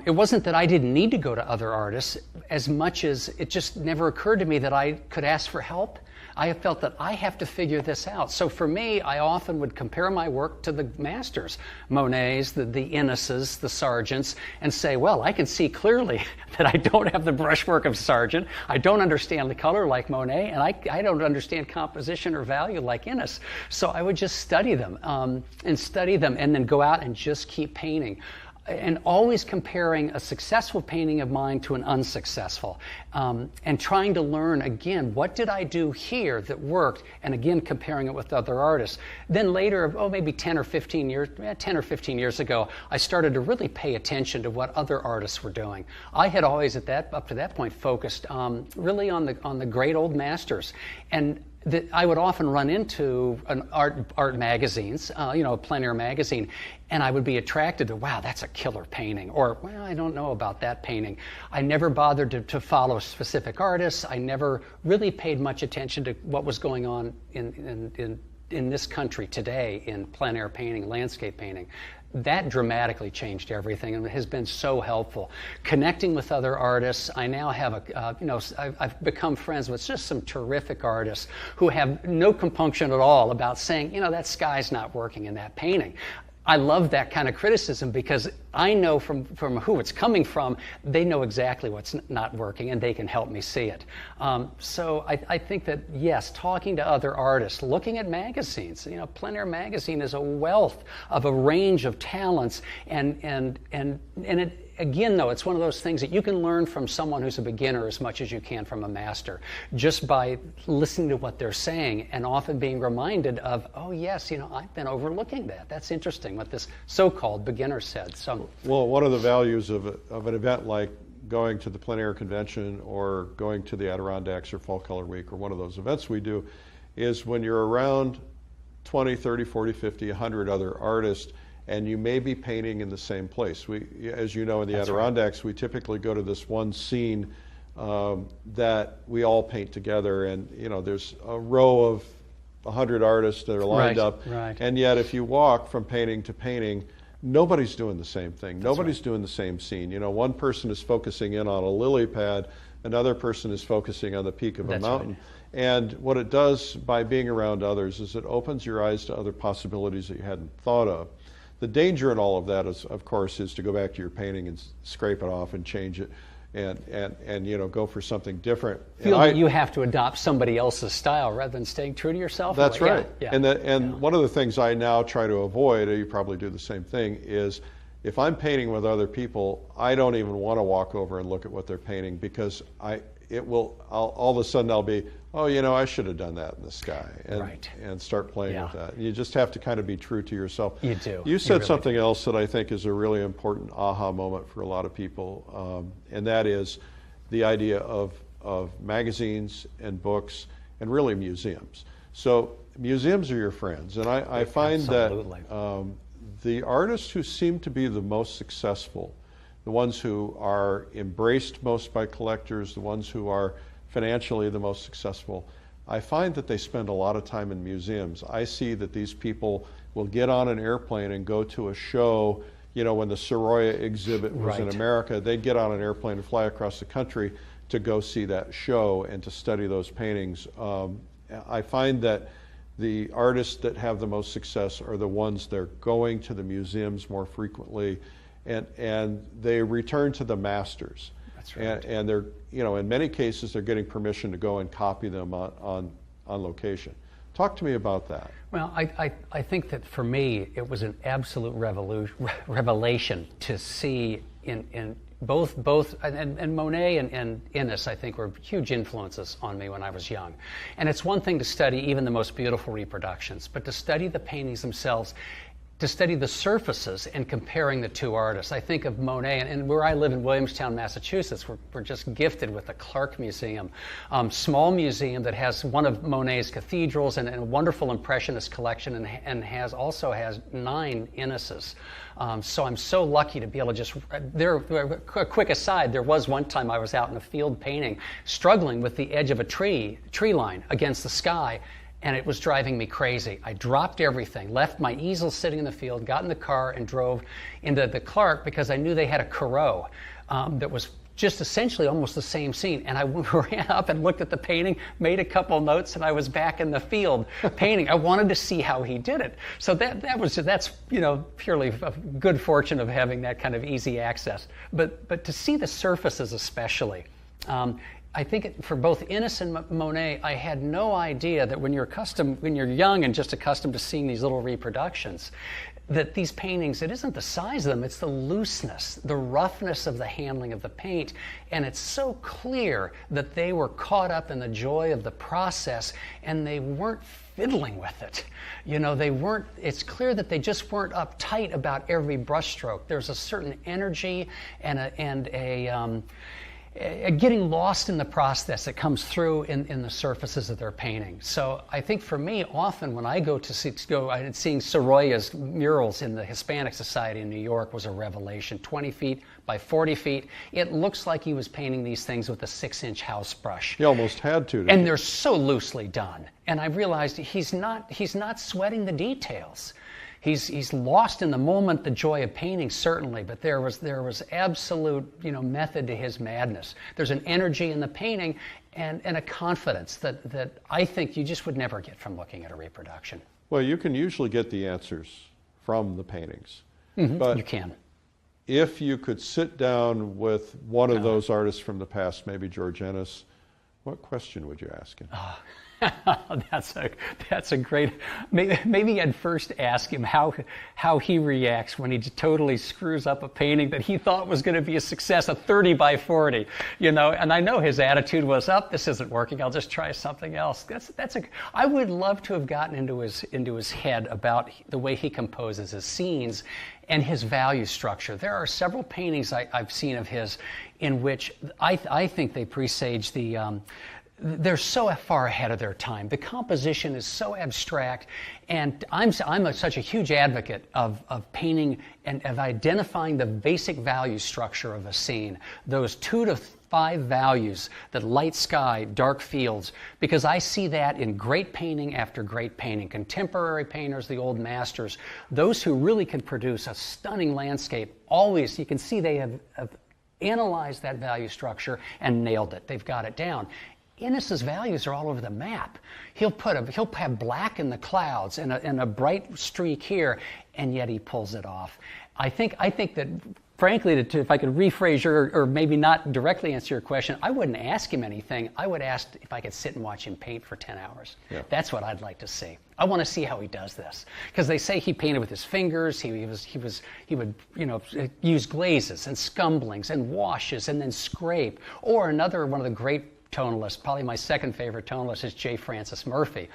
it wasn't that I didn't need to go to other artists as much as it just never occurred to me that I could ask for help. I have felt that I have to figure this out. So for me, I often would compare my work to the masters, Monet's, the Inneses, the Sargents, and say, well, I can see clearly that I don't have the brushwork of Sargent, I don't understand the color like Monet, and I don't understand composition or value like Innes. So I would just study them, and then go out and just keep painting. And always comparing a successful painting of mine to an unsuccessful, and trying to learn, again, what did I do here that worked, and again, comparing it with other artists. Then later, maybe 10 or 15 years ago, I started to really pay attention to what other artists were doing. I had always, up to that point, focused really on the great old masters. And I would often run into art magazines, a plein air magazine, and I would be attracted to, wow, that's a killer painting, or, well, I don't know about that painting. I never bothered to follow specific artists. I never really paid much attention to what was going on in this country today in plein air painting, landscape painting. That dramatically changed everything, and it has been so helpful. Connecting with other artists, I now have I've become friends with just some terrific artists who have no compunction at all about saying, that sky's not working in that painting. I love that kind of criticism because I know from who it's coming from, they know exactly what's not working and they can help me see it. So I think that, yes, talking to other artists, looking at magazines, Plein Air Magazine is a wealth of a range of talents, and it, again, though, it's one of those things that you can learn from someone who's a beginner as much as you can from a master, just by listening to what they're saying and often being reminded of, oh, yes, I've been overlooking that. That's interesting, what this so-called beginner said. So, well, one of the values of an event like going to the Plein Air Convention or going to the Adirondacks or Fall Color Week or one of those events we do is when you're around 20, 30, 40, 50, 100 other artists, and you may be painting in the same place. As you know, in the That's Adirondacks, right, we typically go to this one scene that we all paint together, and there's a row of 100 artists that are lined up, right. And yet if you walk from painting to painting, nobody's doing the same thing. That's nobody's right. doing the same scene. One person is focusing in on a lily pad, another person is focusing on the peak of a That's mountain. Right. And what it does by being around others is it opens your eyes to other possibilities that you hadn't thought of. The danger in all of that is, of course, is to go back to your painting and scrape it off and change it and go for something different. Feel that you have to adopt somebody else's style rather than staying true to yourself. That's right. Yeah. And one of the things I now try to avoid, you probably do the same thing, is if I'm painting with other people, I don't even want to walk over and look at what they're painting, because all of a sudden I'll be, I should have done that in the sky, and start playing with that. You just have to kind of be true to yourself. You do. You said something else that I think is a really important aha moment for a lot of people, and that is the idea of magazines and books and really museums. So museums are your friends, and I find that the artists who seem to be the most successful, the ones who are embraced most by collectors, the ones who are financially the most successful, I find that they spend a lot of time in museums. I see that these people will get on an airplane and go to a show. When the Sorolla exhibit was in America, they'd get on an airplane and fly across the country to go see that show and to study those paintings. I find that the artists that have the most success are the ones that are going to the museums more frequently, and they return to the masters. That's right. And they're, in many cases, they're getting permission to go and copy them on location. Talk to me about that. Well, I think that for me, it was an absolute revelation to see in And Monet and Innes, I think, were huge influences on me when I was young. And it's one thing to study even the most beautiful reproductions, but to study the paintings themselves, to study the surfaces and comparing the two artists. I think of Monet, and where I live in Williamstown, Massachusetts, we're just gifted with the Clark Museum, small museum that has one of Monet's cathedrals and a wonderful Impressionist collection, and also has 9 Inneses. So I'm so lucky to be able to a quick aside, there was one time I was out in a field painting, struggling with the edge of a tree line against the sky, and it was driving me crazy. I dropped everything, left my easel sitting in the field, got in the car and drove into the Clark because I knew they had a Corot that was just essentially almost the same scene. And I ran up and looked at the painting, made a couple notes, and I was back in the field painting. I wanted to see how he did it. So that's purely a good fortune of having that kind of easy access. But to see the surfaces especially, I think for both Innes and Monet, I had no idea that when you're young and just accustomed to seeing these little reproductions, that these paintings, it isn't the size of them, it's the looseness, the roughness of the handling of the paint. And it's so clear that they were caught up in the joy of the process and they weren't fiddling with it. It's clear that they just weren't uptight about every brushstroke. There's a certain energy and a getting lost in the process that comes through in the surfaces of their painting. So I think for me, often when I seeing Sorolla's murals in the Hispanic Society in New York was a revelation. 20 feet by 40 feet. It looks like he was painting these things with a 6-inch house brush. He almost had to. And they're so loosely done. And I realized he's not sweating the details. He's lost in the moment, the joy of painting, certainly, but there was absolute method to his madness. There's an energy in the painting and a confidence that I think you just would never get from looking at a reproduction. Well, you can usually get the answers from the paintings. Mm-hmm. But you can. If you could sit down with one of those artists from the past, maybe George Ennis, what question would you ask him? That's a great. Maybe I'd first ask him how he reacts when he totally screws up a painting that he thought was going to be a success, a 30 by 40, And I know his attitude was, this isn't working. I'll just try something else. I would love to have gotten into his head about the way he composes his scenes and his value structure. There are several paintings I've seen of his in which I think they presage they're so far ahead of their time. The composition is so abstract, and I'm such a huge advocate of painting and of identifying the basic value structure of a scene, those 2 to 5 values, the light sky, dark fields, because I see that in great painting after great painting. Contemporary painters, the old masters, those who really can produce a stunning landscape, always, you can see they have analyzed that value structure and nailed it. They've got it down. Innes's values are all over the map. He'll have black in the clouds and a bright streak here, and yet he pulls it off. I think that, frankly, if I could rephrase or maybe not directly answer your question, I wouldn't ask him anything. I would ask if I could sit and watch him paint for 10 hours. Yeah. That's what I'd like to see. I want to see how he does this, because they say he painted with his fingers. He would use glazes and scumblings and washes and then scrape. Or one of the great tonalist, probably my second favorite tonalist, is J. Francis Murphy,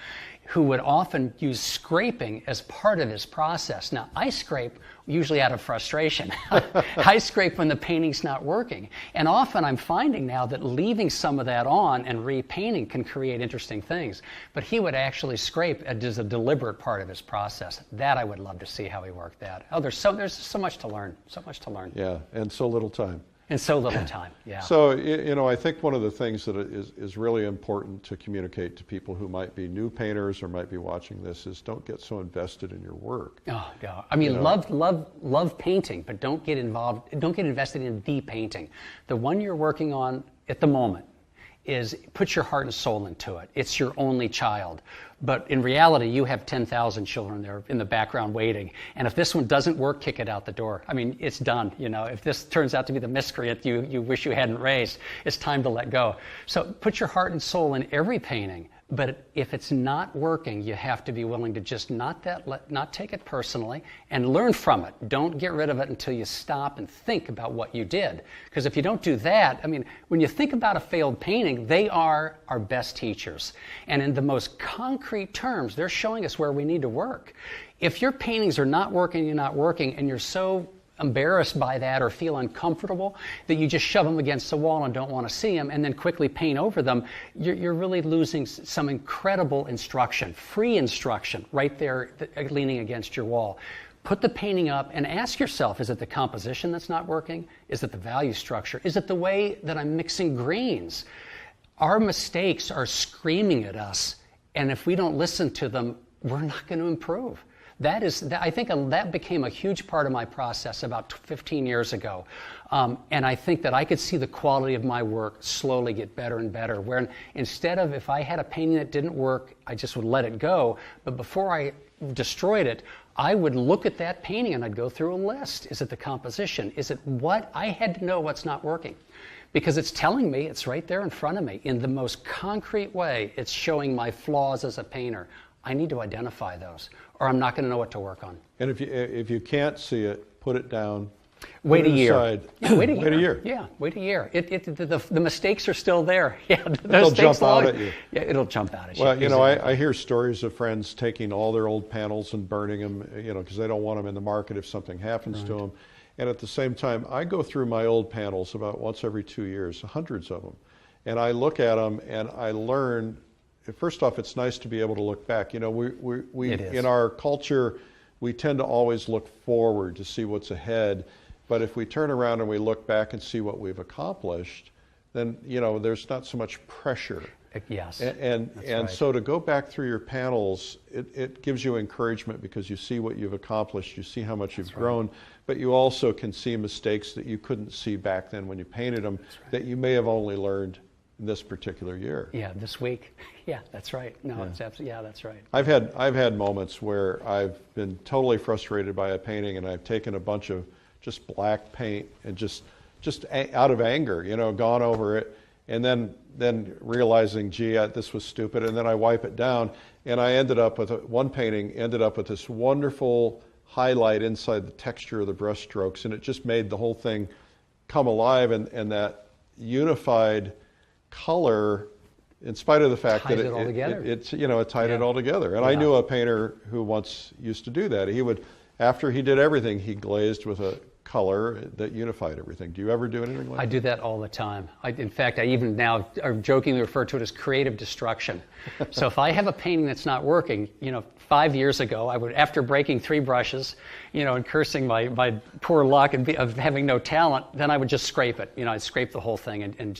who would often use scraping as part of his process. Now, I scrape usually out of frustration. I scrape when the painting's not working. And often I'm finding now that leaving some of that on and repainting can create interesting things. But he would actually scrape as a deliberate part of his process. That I would love to see how he worked that. There's so much to learn, Yeah, and so little time. And so little time, yeah. So, I think one of the things that is really important to communicate to people who might be new painters or might be watching this is don't get so invested in your work. Oh, no. I mean, love painting, but don't get invested in the painting. The one you're working on at the moment is put your heart and soul into it. It's your only child. But in reality, you have 10,000 children there in the background waiting. And if this one doesn't work, kick it out the door. I mean, it's done. If this turns out to be the miscreant you wish you hadn't raised, it's time to let go. So put your heart and soul in every painting, But if it's not working, you have to be willing to just not take it personally and learn from it. Don't get rid of it until you stop and think about what you did. Because if you don't do that, I mean, when you think about a failed painting, they are our best teachers. And in the most concrete terms, they're showing us where we need to work. If your paintings are not working, and you're so embarrassed by that or feel uncomfortable that you just shove them against the wall and don't want to see them and then quickly paint over them, you're really losing some incredible instruction, free instruction right there leaning against your wall. Put the painting up and ask yourself, is it the composition that's not working? Is it the value structure? Is it the way that I'm mixing greens? Our mistakes are screaming at us, and if we don't listen to them, we're not going to improve. I think that became a huge part of my process about 15 years ago. And I think that I could see the quality of my work slowly get better and better, where instead of, if I had a painting that didn't work, I just would let it go. But before I destroyed it, I would look at that painting and I'd go through a list. Is it the composition? Is it what? I had to know what's not working. Because it's telling me, it's right there in front of me. In the most concrete way, it's showing my flaws as a painter. I need to identify those, or I'm not going to know what to work on. And if you can't see it, put it down. Wait a year. Yeah, wait a year. Wait a year. Yeah, wait a year. The mistakes are still there. Yeah, they'll jump out at you. Yeah, it'll jump out at you. Well, you know, I hear stories of friends taking all their old panels and burning them, you know, because they don't want them in the market if something happens to them. And at the same time, I go through my old panels about once every 2 years, hundreds of them, and I look at them and I learn. First off, it's nice to be able to look back. You know, we in our culture, we tend to always look forward to see what's ahead. But if we turn around and we look back and see what we've accomplished, then, you know, there's not so much pressure. Yes. And right. So to go back through your panels, it gives you encouragement because you see what you've accomplished, you see how much you've grown, but you also can see mistakes that you couldn't see back then when you painted them that you may have only learned in this particular year. Yeah, this week. Yeah, that's right. No, it's absolutely, yeah, that's right. I've had moments where I've been totally frustrated by a painting and I've taken a bunch of just black paint and just out of anger, you know, gone over it, and then realizing, gee, this was stupid, and then I wipe it down, and I ended up with one painting ended up with this wonderful highlight inside the texture of the brush strokes, and it just made the whole thing come alive, and that unified color, in spite of the fact that it tied it all together. And I knew a painter who once used to do that. He would, after he did everything, he glazed with a color that unified everything. Do you ever do anything like that? I do that all the time. In fact, I even now jokingly refer to it as creative destruction. So if I have a painting that's not working, you know, 5 years ago, I would, after breaking 3 brushes, you know, and cursing my poor luck of having no talent, then I would just scrape it. You know, I'd scrape the whole thing and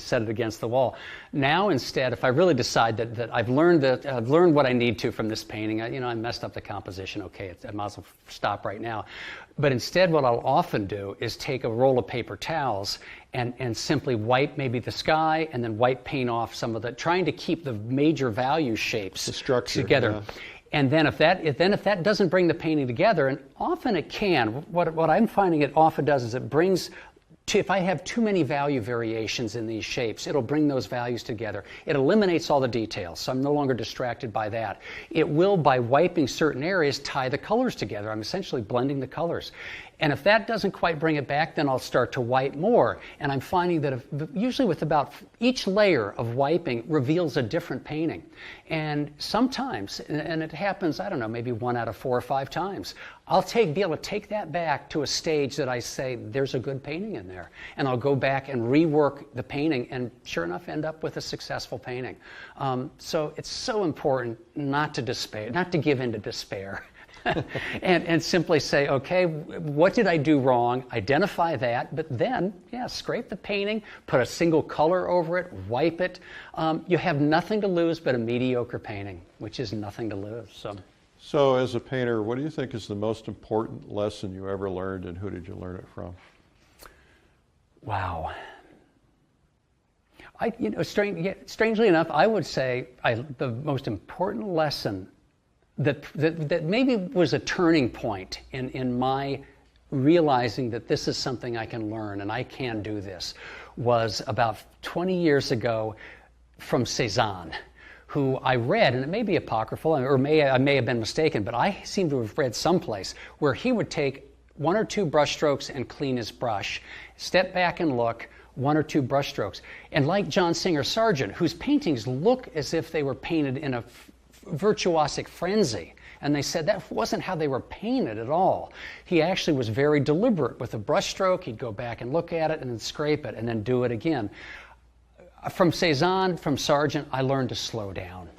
set it against the wall. Now, instead, if I really decide that I've learned what I need to from this painting, you know, I messed up the composition. Okay, I might as well stop right now. But instead, what I'll often do is take a roll of paper towels and simply wipe maybe the sky and then wipe paint off some of the, trying to keep the major value shapes together. Yeah. And then if that doesn't bring the painting together, and often it can, what I'm finding it often does is it brings, if I have too many value variations in these shapes, it'll bring those values together. It eliminates all the details, so I'm no longer distracted by that. It will, by wiping certain areas, tie the colors together. I'm essentially blending the colors. And if that doesn't quite bring it back, then I'll start to wipe more. And I'm finding that usually with about each layer of wiping reveals a different painting. And sometimes, and it happens, I don't know, maybe 1 out of 4 or 5 times, I'll be able to take that back to a stage that I say, there's a good painting in there. And I'll go back and rework the painting and sure enough end up with a successful painting. So it's so important not to despair, not to give in to despair. and simply say, okay, what did I do wrong? Identify that, but then, scrape the painting, put a single color over it, wipe it. You have nothing to lose but a mediocre painting, which is nothing to lose. So as a painter, what do you think is the most important lesson you ever learned, and who did you learn it from? Wow. Strangely enough, I would say the most important lesson that maybe was a turning point in my realizing that this is something I can learn and I can do this was about 20 years ago from Cézanne, who I read, and it may be apocryphal, or I may have been mistaken, but I seem to have read someplace where he would take 1 or 2 brush strokes and clean his brush, step back and look, 1 or 2 brush strokes. And like John Singer Sargent, whose paintings look as if they were painted in a virtuosic frenzy, and they said that wasn't how they were painted at all. He actually was very deliberate with a brush stroke. He'd go back and look at it and then scrape it and then do it again. From Cezanne, from Sargent, I learned to slow down.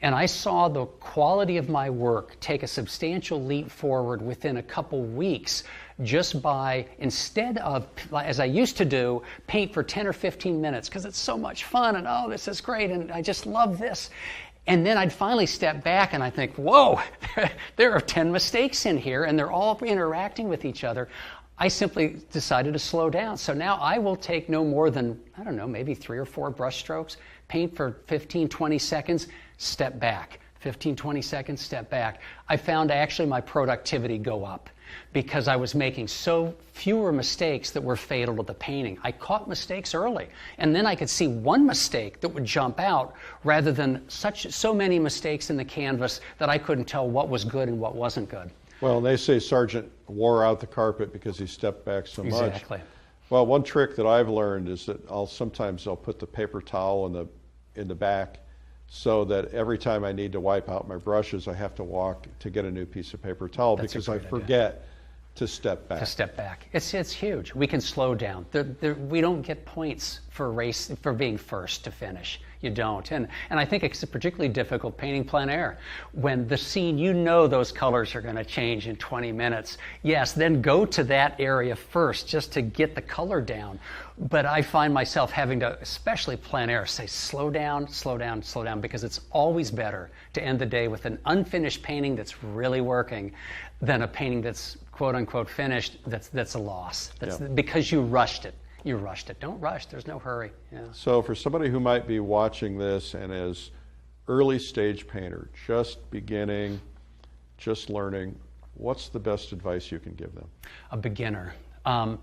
And I saw the quality of my work take a substantial leap forward within a couple weeks just by, instead of, as I used to do, paint for 10 or 15 minutes because it's so much fun and oh, this is great and I just love this. And then I'd finally step back and I think, whoa, there are 10 mistakes in here and they're all interacting with each other. I simply decided to slow down. So now I will take no more than, I don't know, maybe 3 or 4 brush strokes, paint for 15, 20 seconds, step back. 15, 20 seconds, step back. I found actually my productivity go up because I was making so fewer mistakes that were fatal to the painting. I caught mistakes early, and then I could see one mistake that would jump out rather than so many mistakes in the canvas that I couldn't tell what was good and what wasn't good. Well, and they say Sargent wore out the carpet because he stepped back so much. Exactly. Well, one trick that I've learned is that sometimes I'll put the paper towel in the back so that every time I need to wipe out my brushes, I have to walk to get a new piece of paper towel because I forget to step back. To step back. It's huge. We can slow down. We don't get points for being first to finish. You don't. And I think it's particularly difficult painting plein air. When the scene, you know those colors are going to change in 20 minutes. Yes, then go to that area first just to get the color down. But I find myself having to, especially plein air, say slow down, slow down, slow down, because it's always better to end the day with an unfinished painting that's really working than a painting that's quote unquote finished that's a loss. That's because you rushed it. You rushed it. Don't rush. There's no hurry. Yeah. So for somebody who might be watching this and is early stage painter, just beginning, just learning, what's the best advice you can give them? A beginner.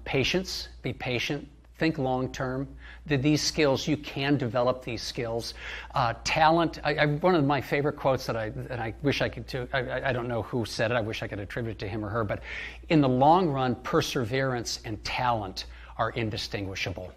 Patience. Be patient. Think long term. These skills, you can develop these skills. Talent. One of my favorite quotes that I wish I could I don't know who said it. I wish I could attribute it to him or her. But in the long run, perseverance and talent are indistinguishable.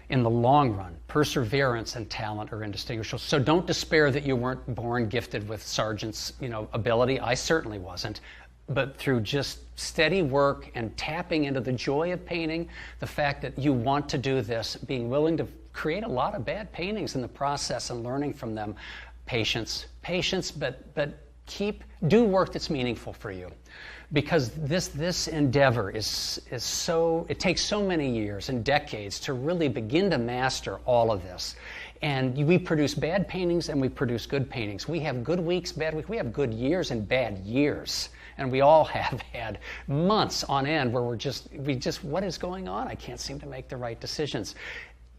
In the long run, perseverance and talent are indistinguishable. So don't despair that you weren't born gifted with Sargent's, ability. I certainly wasn't. But through just steady work and tapping into the joy of painting, the fact that you want to do this, being willing to create a lot of bad paintings in the process and learning from them, patience, but do work that's meaningful for you. Because this endeavor is so, it takes so many years and decades to really begin to master all of this. And we produce bad paintings and we produce good paintings. We have good weeks, bad weeks. We have good years and bad years. And we all have had months on end where we just, what is going on? I can't seem to make the right decisions.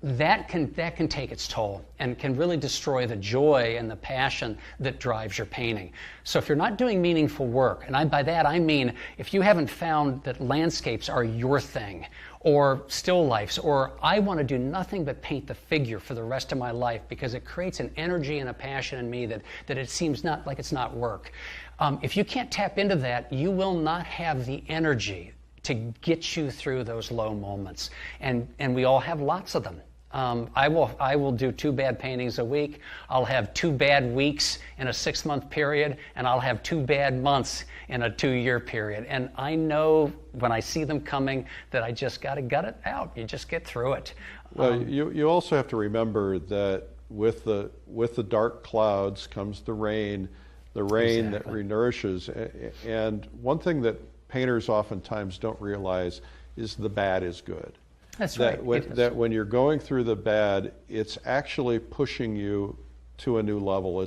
That can take its toll and can really destroy the joy and the passion that drives your painting. So if you're not doing meaningful work, and by that I mean if you haven't found that landscapes are your thing, or still lifes, or I want to do nothing but paint the figure for the rest of my life because it creates an energy and a passion in me that it seems not like it's not work. If you can't tap into that, you will not have the energy to get you through those low moments. And we all have lots of them. I will do 2 bad paintings a week. I'll have 2 bad weeks in a 6-month period, and I'll have 2 bad months in a 2-year period. And I know when I see them coming that I just got to gut it out. You just get through it. Well, you also have to remember that with the dark clouds comes the rain exactly. That renourishes. And one thing that painters oftentimes don't realize is the bad is good. That's right. That when you're going through the bad, it's actually pushing you to a new level.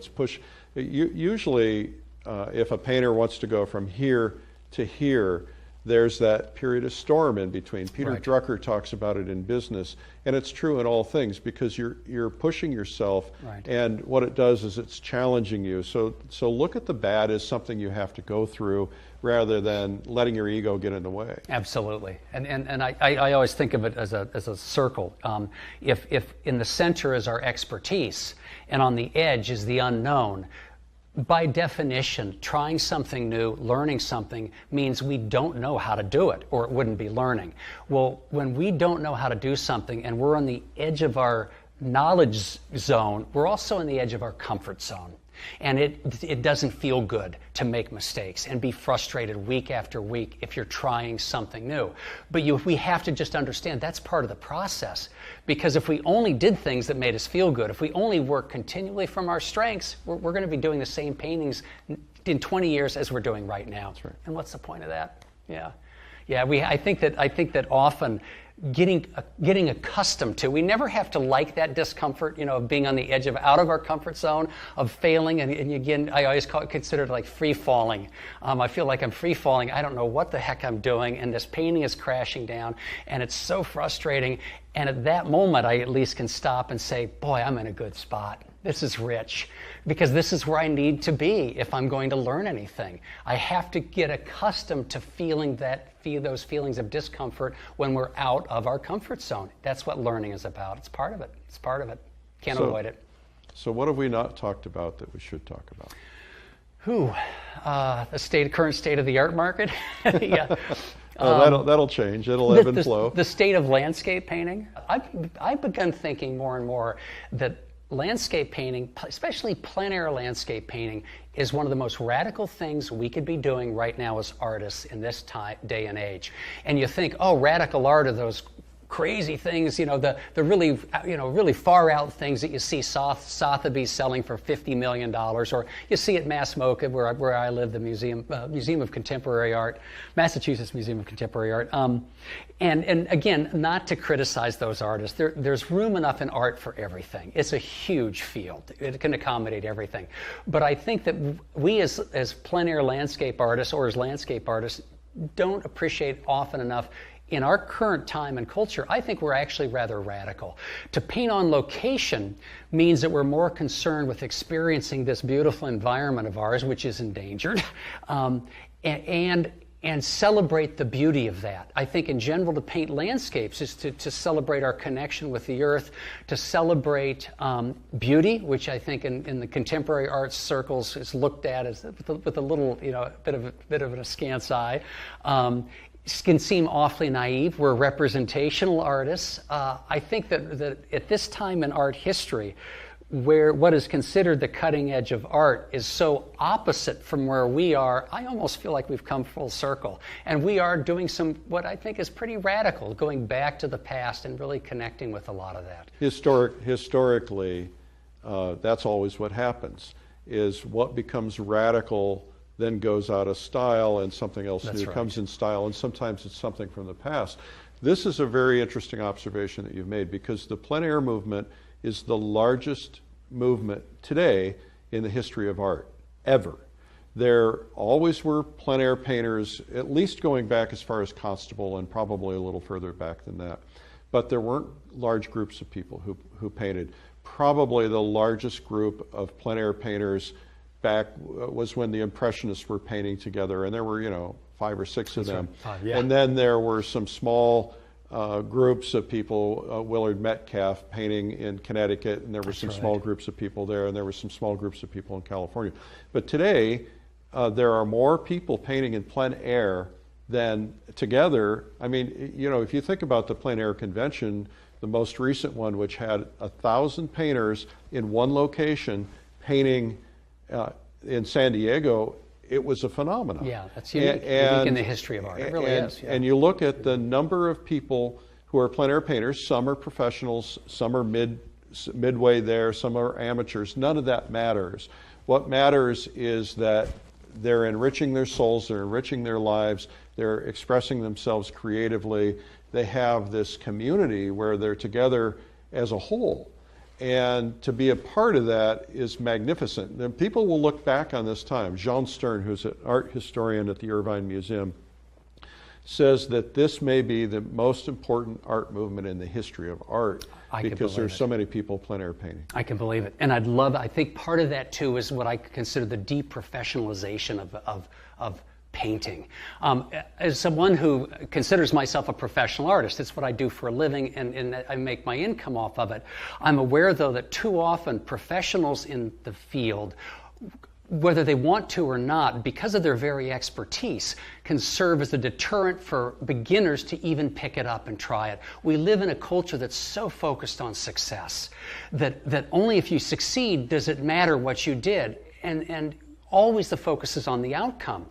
Usually, if a painter wants to go from here to here, there's that period of storm in between. Peter Right. Drucker talks about it in business, and it's true in all things because you're pushing yourself, Right. and what it does is it's challenging you. So look at the bad as something you have to go through rather than letting your ego get in the way. Absolutely, and I always think of it as a circle. If in the center is our expertise, and on the edge is the unknown, by definition, trying something new, learning something, means we don't know how to do it, or it wouldn't be learning. Well, when we don't know how to do something and we're on the edge of our knowledge zone, we're also on the edge of our comfort zone. And it doesn't feel good to make mistakes and be frustrated week after week if you're trying something new. But we have to just understand that's part of the process. Because if we only did things that made us feel good, if we only work continually from our strengths, we're going to be doing the same paintings in 20 years as we're doing right now. That's right. And what's the point of that? Yeah. I think that often getting accustomed to, we never have to like that discomfort, of being on the edge out of our comfort zone, of failing, and again, I always consider it like free falling. I feel like I'm free falling. I don't know what the heck I'm doing, and this painting is crashing down, and it's so frustrating. And at that moment, I at least can stop and say, boy, I'm in a good spot. This is rich, because this is where I need to be if I'm going to learn anything. I have to get accustomed to feeling those feelings of discomfort when we're out of our comfort zone. That's what learning is about. It's part of it. It's part of it. Can't avoid it. So what have we not talked about that we should talk about? The current state of the art market. Yeah. That'll change. It'll ebb and flow. The state of landscape painting. I've begun thinking more and more that landscape painting, especially plein air landscape painting, is one of the most radical things we could be doing right now as artists in this day and age. And you think, oh, radical art are those crazy things, the really, really far out things that you see Sotheby's selling for $50 million, or you see at Mass MoCA, where I live, the Museum of Contemporary Art, Massachusetts Museum of Contemporary Art. And again, not to criticize those artists, there's room enough in art for everything. It's a huge field. It can accommodate everything. But I think that we as plein air landscape artists, or as landscape artists, don't appreciate often enough. In our current time and culture, I think we're actually rather radical. To paint on location means that we're more concerned with experiencing this beautiful environment of ours, which is endangered, and celebrate the beauty of that. I think in general to paint landscapes is to celebrate our connection with the earth, to celebrate beauty, which I think in the contemporary arts circles is looked at as with a little, bit of an askance eye. Can seem awfully naive. We're representational artists. I think that at this time in art history, where what is considered the cutting edge of art is so opposite from where we are, I almost feel like we've come full circle. And we are doing what I think is pretty radical, going back to the past and really connecting with a lot of that. Historically, that's always what happens, is what becomes radical then goes out of style and something else new comes in style, and sometimes it's something from the past. This is a very interesting observation that you've made, because the plein air movement is the largest movement today in the history of art, ever. There always were plein air painters, at least going back as far as Constable and probably a little further back than that. But there weren't large groups of people who painted. Probably the largest group of plein air painters back was when the Impressionists were painting together, and there were 5 or 6 of them. Yeah. And then there were some small groups of people, Willard Metcalf painting in Connecticut, and there were some small groups of people there, and there were some small groups of people in California. But today, there are more people painting in plein air than together. I mean, if you think about the plein air convention, the most recent one, which had 1,000 painters in one location painting in San Diego, it was a phenomenon. Yeah, that's unique in the history of art. It really is. Yeah. And you look at the number of people who are plein air painters. Some are professionals, some are midway there, some are amateurs. None of that matters. What matters is that they're enriching their souls, they're enriching their lives, they're expressing themselves creatively. They have this community where they're together as a whole. And to be a part of that is magnificent. And people will look back on this time. Jean Stern, who's an art historian at the Irvine Museum, says that this may be the most important art movement in the history of art because there's so many people plein air painting. I can believe it. And I think part of that too is what I consider the deprofessionalization of painting. As someone who considers myself a professional artist, it's what I do for a living, and I make my income off of it. I'm aware, though, that too often professionals in the field, whether they want to or not, because of their very expertise, can serve as a deterrent for beginners to even pick it up and try it. We live in a culture that's so focused on success that only if you succeed does it matter what you did. And always the focus is on the outcome,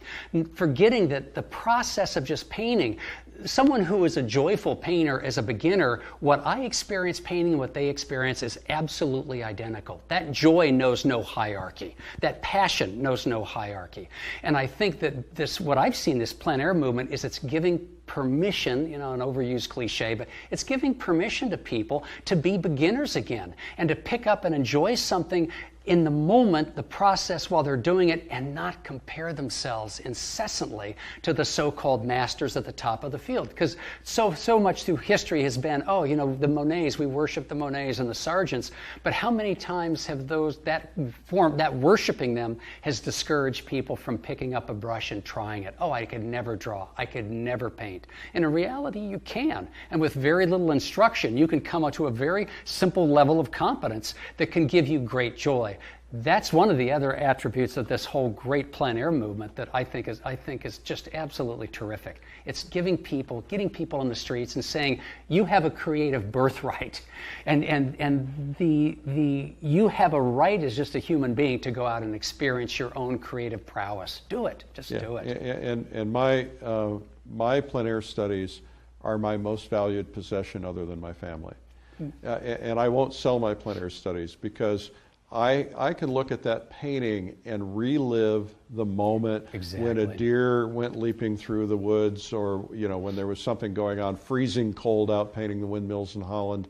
forgetting that the process of just painting, someone who is a joyful painter as a beginner, what I experience painting and what they experience is absolutely identical. That joy knows no hierarchy. That passion knows no hierarchy. And I think that what I've seen, this plein air movement, is it's giving permission, an overused cliche, but it's giving permission to people to be beginners again and to pick up and enjoy something in the moment, the process while they're doing it, and not compare themselves incessantly to the so-called masters at the top of the field. Because so much through history has been, the Monets, we worship the Monets and the Sargents, but how many times have that worshiping them has discouraged people from picking up a brush and trying it? I could never draw, I could never paint. And in reality, you can. And with very little instruction, you can come up to a very simple level of competence that can give you great joy. That's one of the other attributes of this whole great plein air movement that I think is just absolutely terrific. It's getting people on the streets and saying, you have a creative birthright, and you have a right as just a human being to go out and experience your own creative prowess. Do it, do it. And my plein air studies are my most valued possession other than my family. And I won't sell my plein air studies because I can look at that painting and relive the moment when a deer went leaping through the woods, or when there was something going on, freezing cold out painting the windmills in Holland.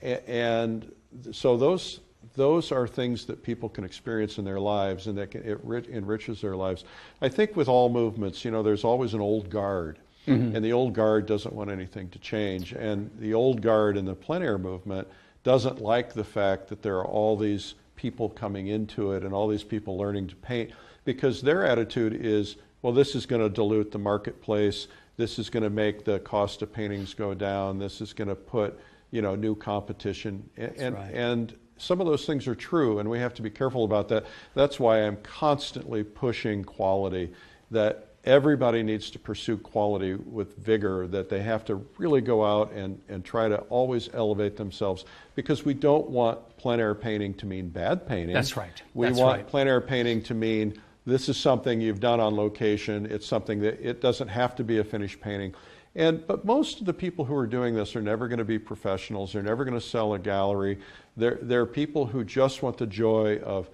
And so those are things that people can experience in their lives, and that it enriches their lives. I think with all movements, there's always an old guard. Mm-hmm. And the old guard doesn't want anything to change. And the old guard in the plein air movement doesn't like the fact that there are all these people coming into it and all these people learning to paint, because their attitude is, well, this is going to dilute the marketplace, this is going to make the cost of paintings go down, this is going to put new competition, and some of those things are true, and we have to be careful about that. That's why I'm constantly pushing quality, that everybody needs to pursue quality with vigor, that they have to really go out and try to always elevate themselves, because we don't want plein air painting to mean bad painting. That's right. We want plein air painting to mean this is something you've done on location. It's something that it doesn't have to be a finished painting. But most of the people who are doing this are never going to be professionals. They're never going to sell a gallery. They're people who just want the joy of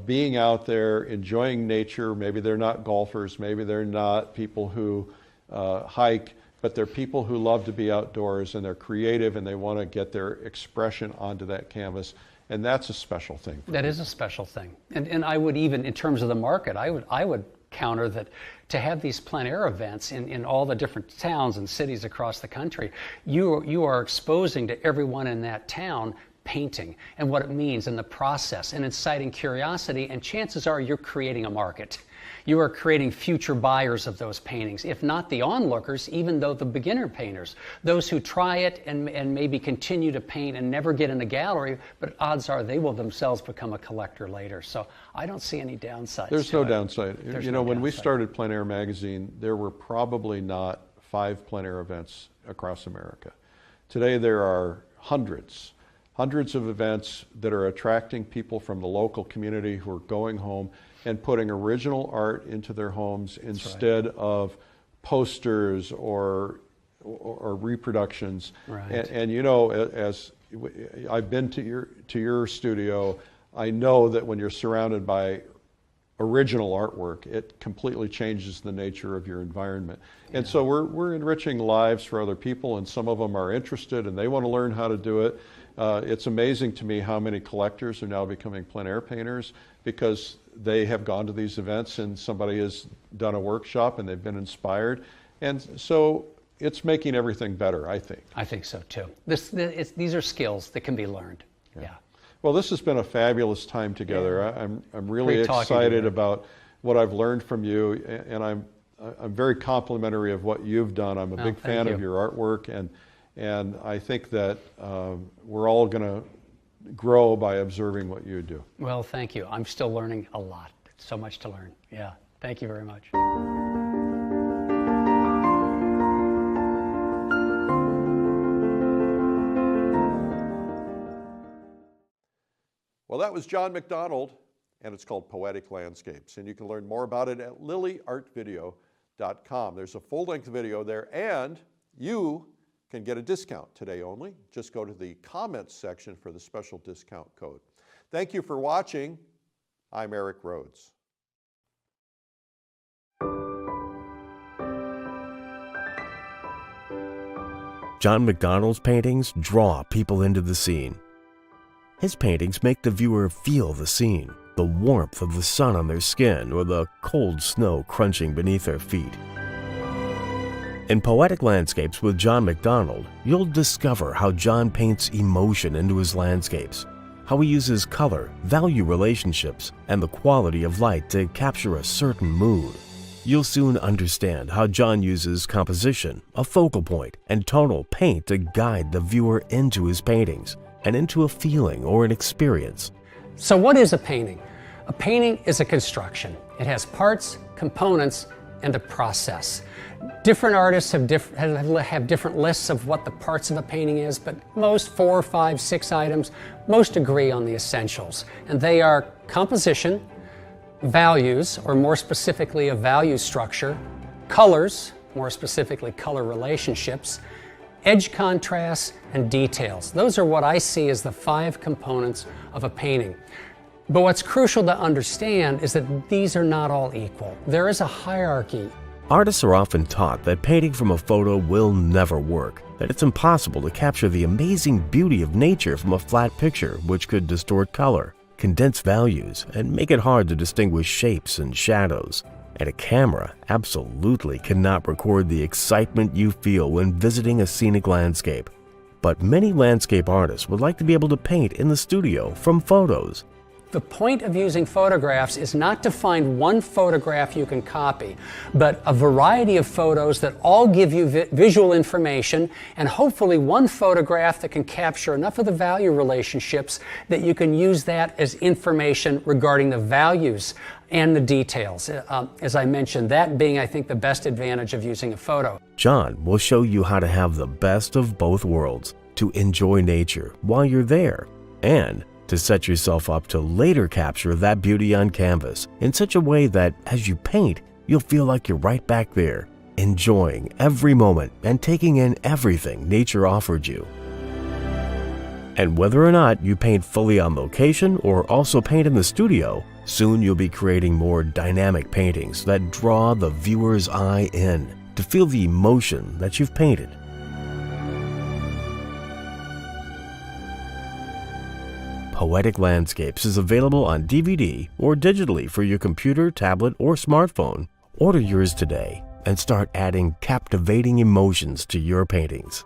being out there, enjoying nature. Maybe they're not golfers, maybe they're not people who hike, but they're people who love to be outdoors, and they're creative, and they want to get their expression onto that canvas. And that's a special thing. That is a special thing. And I would even, in terms of the market, I would counter that to have these plein air events in all the different towns and cities across the country, you are exposing to everyone in that town painting and what it means and the process, and inciting curiosity, and chances are you're creating a market. You are creating future buyers of those paintings, if not the onlookers, even though the beginner painters, those who try it and maybe continue to paint and never get in a gallery, but odds are they will themselves become a collector later. So I don't see any downsides. There's no downside. When we started Plein Air Magazine, there were probably not 5 plein air events across America. Today there are hundreds of events that are attracting people from the local community who are going home and putting original art into their homes instead of posters or reproductions. Right. And as I've been to your studio, I know that when you're surrounded by original artwork, it completely changes the nature of your environment. Yeah. And so we're enriching lives for other people, and some of them are interested and they want to learn how to do it. It's amazing to me how many collectors are now becoming plein air painters because they have gone to these events and somebody has done a workshop and they've been inspired. And so it's making everything better, I think. I think so too. These are skills that can be learned. Yeah. Well, this has been a fabulous time together. Yeah. I'm really excited about what I've learned from you, and I'm very complimentary of what you've done. I'm a big fan of your artwork, and I think that we're all going to grow by observing what you do. Well, thank you. I'm still learning a lot. So much to learn. Yeah. Thank you very much. Well, that was John MacDonald, and it's called Poetic Landscapes. And you can learn more about it at lilyartvideo.com. There's a full-length video there, and you can get a discount today only. Just go to the comments section for the special discount code. Thank you for watching. I'm Eric Rhodes. John MacDonald's paintings draw people into the scene. His paintings make the viewer feel the scene, the warmth of the sun on their skin or the cold snow crunching beneath their feet. In Poetic Landscapes with John MacDonald, you'll discover how John paints emotion into his landscapes, how he uses color, value relationships, and the quality of light to capture a certain mood. You'll soon understand how John uses composition, a focal point, and tonal paint to guide the viewer into his paintings and into a feeling or an experience. So what is a painting? A painting is a construction. It has parts, components, and a process. Different artists have different lists of what the parts of a painting is, but most 4, 5, 6 items, most agree on the essentials. And they are composition, values, or more specifically a value structure, colors, more specifically color relationships, edge contrasts, and details. Those are what I see as the 5 components of a painting. But what's crucial to understand is that these are not all equal. There is a hierarchy. Artists are often taught that painting from a photo will never work, that it's impossible to capture the amazing beauty of nature from a flat picture, which could distort color, condense values, and make it hard to distinguish shapes and shadows. And a camera absolutely cannot record the excitement you feel when visiting a scenic landscape. But many landscape artists would like to be able to paint in the studio from photos. The point of using photographs is not to find one photograph you can copy, but a variety of photos that all give you visual information, and hopefully one photograph that can capture enough of the value relationships that you can use that as information regarding the values and the details. As I mentioned, that being, I think, the best advantage of using a photo. John will show you how to have the best of both worlds, to enjoy nature while you're there, and to set yourself up to later capture that beauty on canvas in such a way that as you paint, you'll feel like you're right back there, enjoying every moment and taking in everything nature offered you. And whether or not you paint fully on location or also paint in the studio, soon you'll be creating more dynamic paintings that draw the viewer's eye in to feel the emotion that you've painted. Poetic Landscapes is available on DVD or digitally for your computer, tablet, or smartphone. Order yours today and start adding captivating emotions to your paintings.